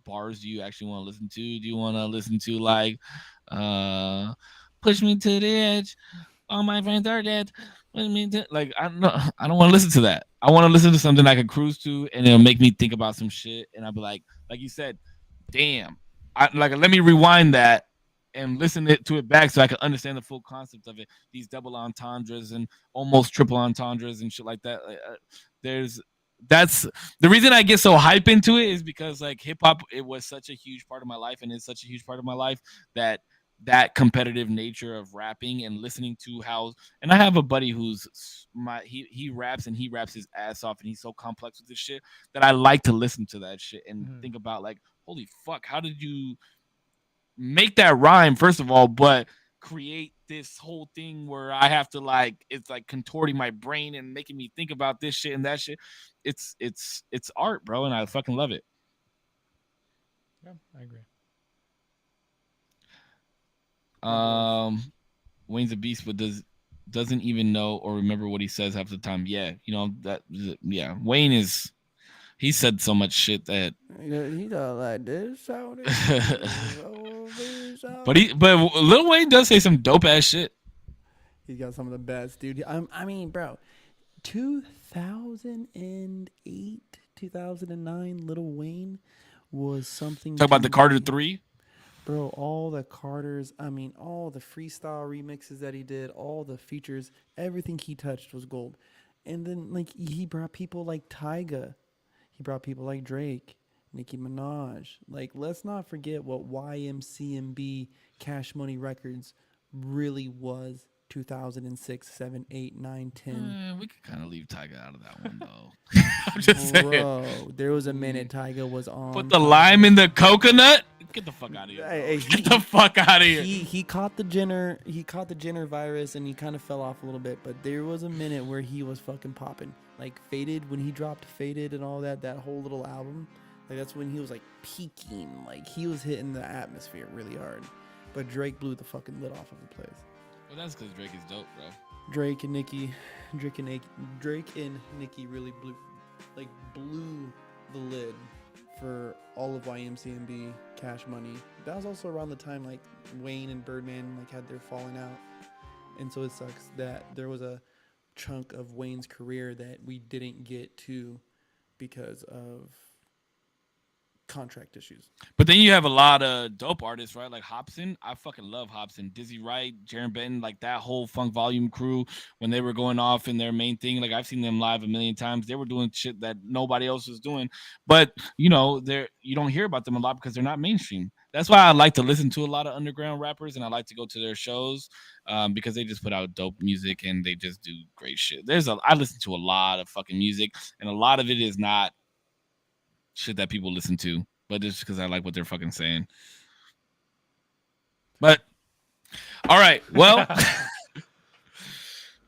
bars do you actually want to listen to? Do you want to listen to like push me to the edge, all my friends are dead. Like I don't know, I don't want to listen to that. I want to listen to something I can cruise to and it'll make me think about some shit, and I'll be like you said, damn, let me rewind that and listen to it back so I can understand the full concept of it. These double entendres and almost triple entendres and shit like that. That's the reason I get so hype into it is because like hip hop, it was such a huge part of my life and it's such a huge part of my life that competitive nature of rapping and listening to and I have a buddy who's he raps and he raps his ass off and he's so complex with this shit that I like to listen to that shit and think about like, holy fuck, how did you make that rhyme first of all, but create this whole thing where I have to like it's like contorting my brain and making me think about this shit and that shit. It's art, bro, and I fucking love it. Yeah, I agree. Wayne's a beast, but doesn't even know or remember what he says half the time. Yeah, Wayne is. He said so much shit that He's all like this. but Lil Wayne does say some dope ass shit. He's got some of the best, dude. I mean, bro, 2008, 2009, Lil Wayne was something. Talk about the Carter 3. Bro, all the Carters, I mean, all the freestyle remixes that he did, all the features, everything he touched was gold. And then, like, he brought people like Tyga. He brought people like Drake, Nicki Minaj. Like, let's not forget what YMCMB Cash Money Records really was 2006, 7, 8, 9, 10. We could kind of leave Tyga out of that one, though. I'm just saying. Bro, there was a minute Tyga was on. Put the lime in the coconut? Get the fuck out of here. Get the fuck out of here. He caught the Jenner virus and he kind of fell off a little bit, but there was a minute where he was fucking popping. Like Faded, when he dropped Faded and all that whole little album, like that's when he was like peaking. Like he was hitting the atmosphere really hard. But Drake blew the fucking lid off of the place. Well, that's because Drake is dope, bro. Drake and Nicki really blew the lid for all of YMCMB, Cash Money. That was also around the time like Wayne and Birdman like had their falling out, and so it sucks that there was a chunk of Wayne's career that we didn't get to because of contract issues. But then you have a lot of dope artists, right? Like Hopsin. I fucking love Hopsin. Dizzy Wright, Jaron Benton, like that whole Funk Volume crew when they were going off in their main thing. Like I've seen them live a million times. They were doing shit that nobody else was doing. But you don't hear about them a lot because they're not mainstream. That's why I like to listen to a lot of underground rappers and I like to go to their shows because they just put out dope music and they just do great shit. I listen to a lot of fucking music and a lot of it is not shit that people listen to, but it's because I like what they're fucking saying. But all right, well,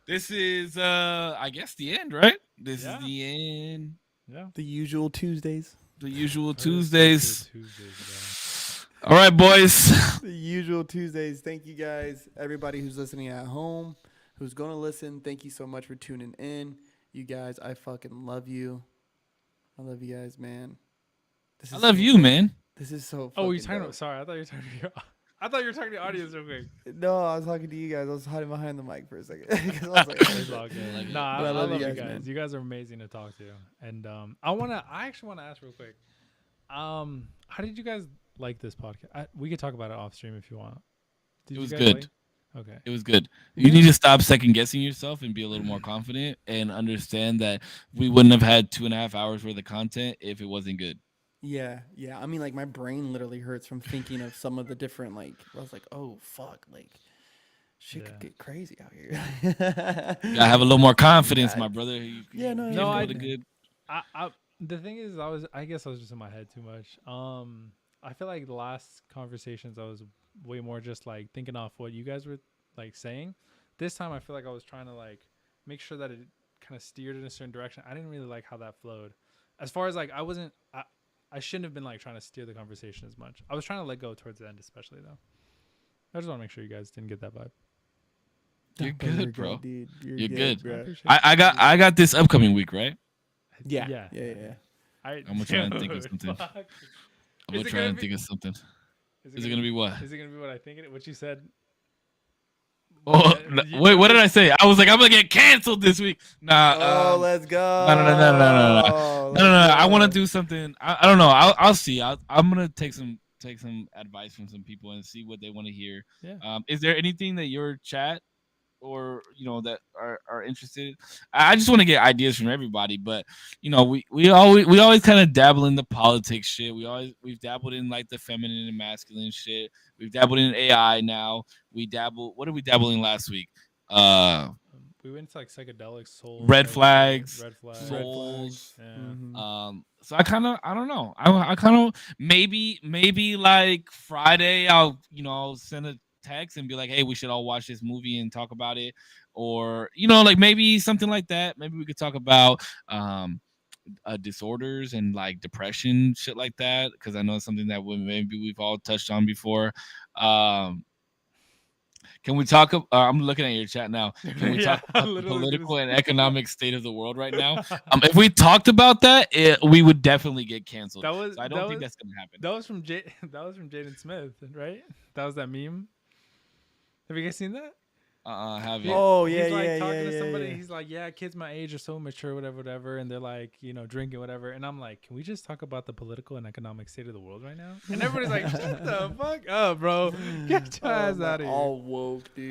this is I guess the end, right? This is the end. Yeah. The usual Tuesdays. The usual Tuesdays. Tuesdays, All right, boys. The usual Tuesdays. Thank you guys, everybody who's listening at home, who's going to listen. Thank you so much for tuning in. You guys, I fucking love you. I love you guys, man. I love you, man. This is so. Oh, you're fucking talking. dope. Sorry, I thought you were talking to your. I thought you were talking to the audience real quick. No, I was talking to you guys. I was hiding behind the mic for a second. 'Cause I was like, It's all good. Nah, But I love you guys, guys. man. You guys are amazing to talk to. And I actually wanna ask real quick. How did you guys like this podcast? We could talk about it off stream if you want. It was good. Okay. It was good. You need to stop second guessing yourself and be a little more confident and understand that we wouldn't have had 2.5 hours worth of content if it wasn't good. Yeah. I mean, like my brain literally hurts from thinking of some of the different like. I was like, oh fuck, like shit could get crazy out here. You gotta have a little more confidence, my brother. No, I good. The thing is, I guess I was just in my head too much. I feel like the last conversations I was way more just like thinking off what you guys were like saying. This time I feel like I was trying to like make sure that it kind of steered in a certain direction. I didn't really like how that flowed. As far as like I shouldn't have been like trying to steer the conversation as much. I was trying to let go towards the end, especially though. I just want to make sure you guys didn't get that vibe. You're good, bro. Dude. You're good. Bro. I got this upcoming week, right? Yeah. I'm gonna try and think of something. I'm gonna try and think of something. Is it gonna be what? Is it gonna be what I think it? What you said? Oh, wait, what did I say? I was like, I'm gonna get canceled this week. Nah. Let's go. No. I want to do something. I don't know. I'll see. I'm gonna take some advice from some people and see what they want to hear. Yeah. Is there anything that your chat or that are interested? I just want to get ideas from everybody, but we always kind of dabble in the politics shit. We've dabbled in like the feminine and masculine shit. We've dabbled in AI now. What did we dabble in last week? We went to like psychedelic soul. Red flags. Souls. Yeah. Mm-hmm. So I don't know. I kind of maybe like Friday I'll send a text and be like, hey, we should all watch this movie and talk about it, or like maybe something like that. Maybe we could talk about disorders and like depression, shit like that, because I know it's something that maybe we've all touched on before. Can we talk? I'm looking at your chat now. Can we talk about the political and economic state of the world right now? If we talked about that, we would definitely get canceled. I don't think that's gonna happen. That was from Jaden Smith, right? That was that meme. Have you guys seen that? Have you? Oh yeah, he's like yeah, talking yeah, to somebody. yeah. He's like, yeah, kids my age are so mature, whatever, and they're like, drinking, whatever. And I'm like, can we just talk about the political and economic state of the world right now? And everybody's like, shut the fuck up, bro. Get your ass out of here. All woke, dude.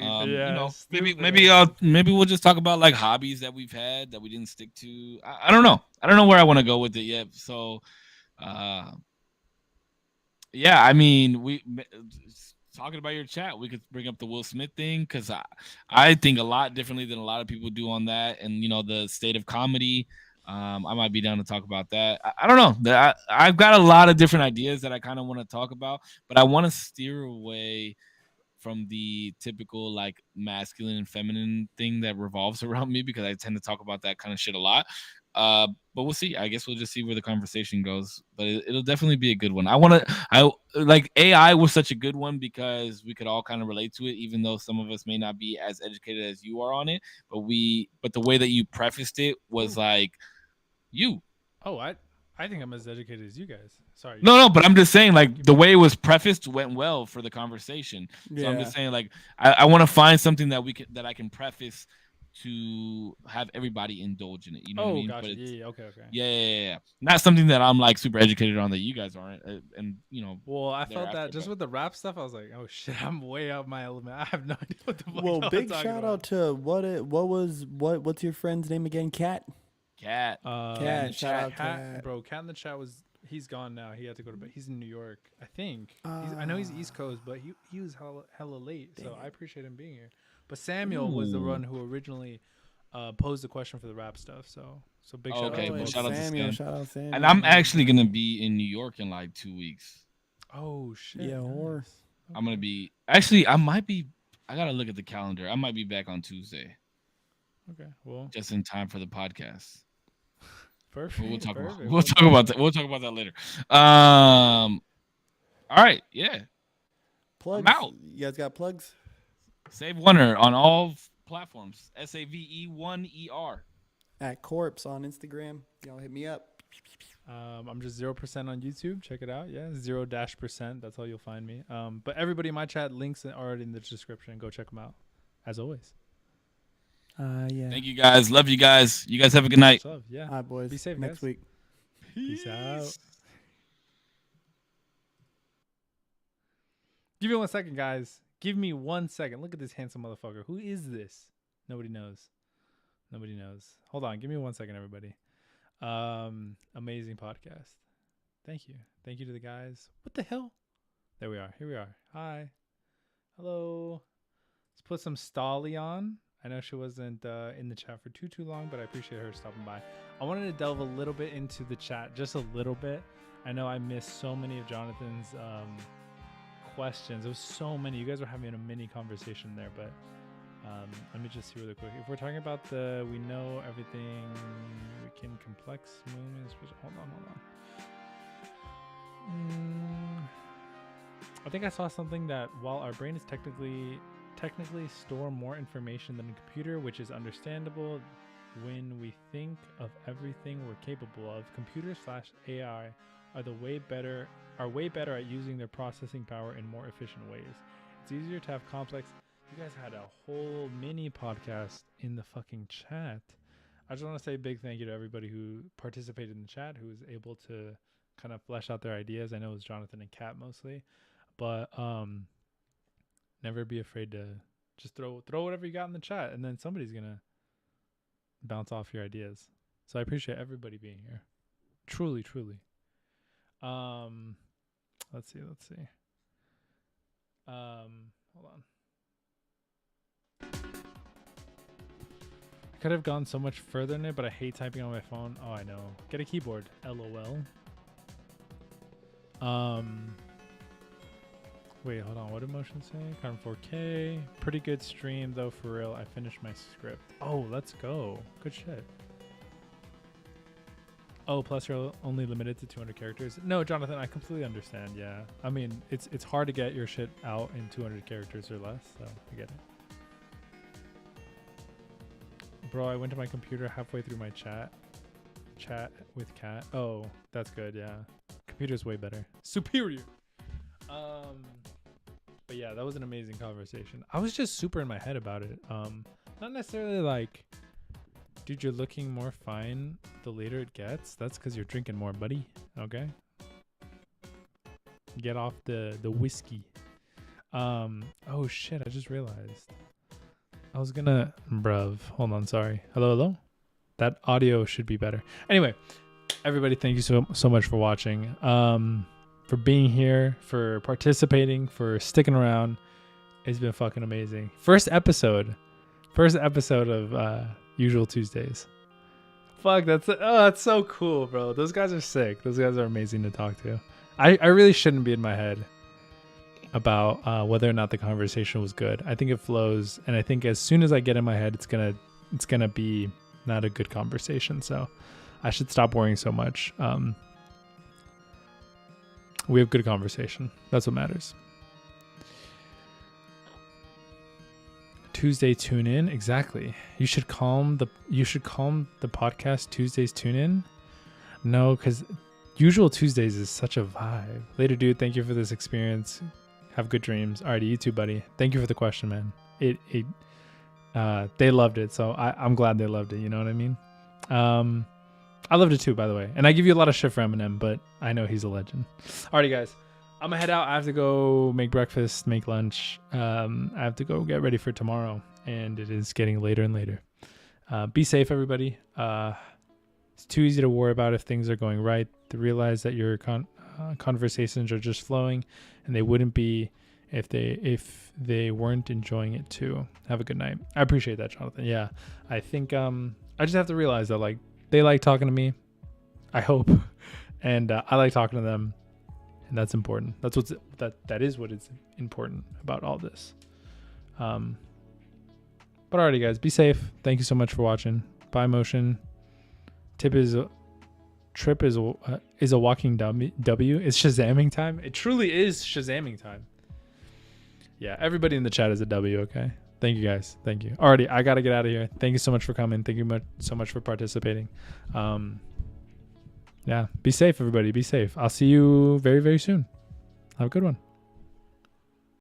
Maybe we'll just talk about like hobbies that we've had that we didn't stick to. I don't know. I don't know where I want to go with it yet. So, yeah, I mean, talking about your chat, we could bring up the Will Smith thing, because I think a lot differently than a lot of people do on that, and the state of comedy. I might be down to talk about that. I don't know. I've got a lot of different ideas that I kind of want to talk about, but I want to steer away from the typical like masculine and feminine thing that revolves around me, because I tend to talk about that kind of shit a lot. But we'll see. I guess we'll just see where the conversation goes. But it'll definitely be a good one. I like AI was such a good one because we could all kind of relate to it, even though some of us may not be as educated as you are on it. But the way that you prefaced it was like you. Oh, I think I'm as educated as you guys. Sorry. No, but I'm just saying, like, the way it was prefaced went well for the conversation. So Yeah. I'm just saying, like, I want to find something that I can preface to have everybody indulge in it. You know what I mean? Gotcha. But Yeah. Okay. yeah. Not something that I'm like super educated on that you guys aren't. And Well, I felt that just with the rap stuff. I was like, oh shit, I'm way out my element. I have no idea what the fuck. Well, y'all big are talking shout about. out to what's your friend's name again? Cat. Cat. Cat. Shout out Cat. Bro, Cat in the chat he's gone now. He had to go to bed. He's in New York, I think. I know he's East Coast, but he was hella late. So I appreciate him being here. But Samuel was the one who originally posed the question for the rap stuff. So big shout out. Okay, well, shout out to Samuel. Sam. Shout out Samuel. And I'm actually gonna be in New York in like 2 weeks. Oh shit. Yeah, nice. or Okay. I'm gonna be. Actually, I might be. I gotta look at the calendar. I might be back on Tuesday, Okay. Well, just in time for the podcast. Perfect. We'll talk perfect. about we'll talk about that. We'll talk about that later. All right, yeah. Plugs. I'm out. You guys got plugs? Save Wonder on all platforms. SAVE1ER. At Corpse on Instagram. Y'all hit me up. I'm just 0% on YouTube. Check it out. Yeah, 0%. That's how you'll find me. But everybody in my chat, links are already in the description. Go check them out. As always. Yeah. Thank you guys. Love you guys. You guys have a good night. Much love. Yeah. All right, boys. Be safe, next guys. week. Peace out. Give me 1 second, guys. Give me 1 second. Look at this handsome motherfucker. Who is this? Nobody knows. Nobody knows. Hold on. Give me 1 second, everybody. Amazing podcast. Thank you. Thank you to the guys. What the hell? There we are. Here we are. Hi. Hello. Let's put some Stolly on. I know she wasn't in the chat for too long, but I appreciate her stopping by. I wanted to delve a little bit into the chat, just a little bit. I know I missed so many of Jonathan's questions. There was so many. You guys were having a mini conversation there, but let me just see really quick. If we're talking about the we know everything, we can complex movements. Hold on. I think I saw something that while our brain is technically store more information than a computer, which is understandable when we think of everything we're capable of, computers/AI are way better at using their processing power in more efficient ways. It's easier to have complex. You guys had a whole mini podcast in the fucking chat. I just want to say a big thank you to everybody who participated in the chat, who was able to kind of flesh out their ideas. I know it was Jonathan and Kat mostly, but never be afraid to just throw whatever you got in the chat, and then somebody's gonna bounce off your ideas. So I appreciate everybody being here. Truly. Let's see. Hold on. I could have gone so much further in it, but I hate typing on my phone. Oh, I know. Get a keyboard. LOL. Wait, hold on. What did Motion say? Current 4K. Pretty good stream, though, for real. I finished my script. Oh, let's go. Good shit. Oh, plus you're only limited to 200 characters. No, Jonathan, I completely understand. Yeah. I mean, it's hard to get your shit out in 200 characters or less, so I get it. Bro, I went to my computer halfway through my chat with Kat. Oh, that's good. Yeah. Computer's way better. Superior. But yeah, that was an amazing conversation. I was just super in my head about it. Not necessarily like, dude, you're looking more fine the later it gets. That's because you're drinking more, buddy. Okay. Get off the whiskey. Oh shit, I just realized. I was gonna, bruv. Hold on, sorry. Hello. That audio should be better. Anyway, everybody, thank you so much for watching. For being here, for participating, for sticking around. It's been fucking amazing. First episode of Usual Tuesdays. Fuck, that's so cool, bro. Those guys are sick. Those guys are amazing to talk to. I really shouldn't be in my head about whether or not the conversation was good. I think it flows, and I think as soon as I get in my head, it's gonna be not a good conversation. So I should stop worrying so much. We have good conversation. That's what matters. Tuesday tune in. Exactly. You should calm the podcast Tuesdays tune in. No, because Usual Tuesdays is such a vibe. Later, dude. Thank you for this experience. Have good dreams. Alrighty, you too, buddy. Thank you for the question, man. They loved it, so I'm glad they loved it. You know what I mean? I loved it too, by the way. And I give you a lot of shit for Eminem, but I know he's a legend. Alrighty, guys. I'm gonna head out. I have to go make breakfast, make lunch. I have to go get ready for tomorrow, and it is getting later and later. Be safe, everybody. It's too easy to worry about if things are going right. To realize that your conversations are just flowing, and they wouldn't be if they weren't enjoying it too. Have a good night. I appreciate that, Jonathan. Yeah, I think I just have to realize that like they like talking to me. I hope, and I like talking to them. And that's important. That is what is important about all this. But alrighty, guys, be safe. Thank you so much for watching. Bye, Motion. Tip is Trip is a walking W. It's Shazamming time. It truly is Shazamming time. Yeah, everybody in the chat is a W. Okay. Thank you guys. Thank you. Alrighty, I gotta get out of here. Thank you so much for coming. Thank you so much for participating. Yeah, be safe, everybody. Be safe. I'll see you very, very soon. Have a good one.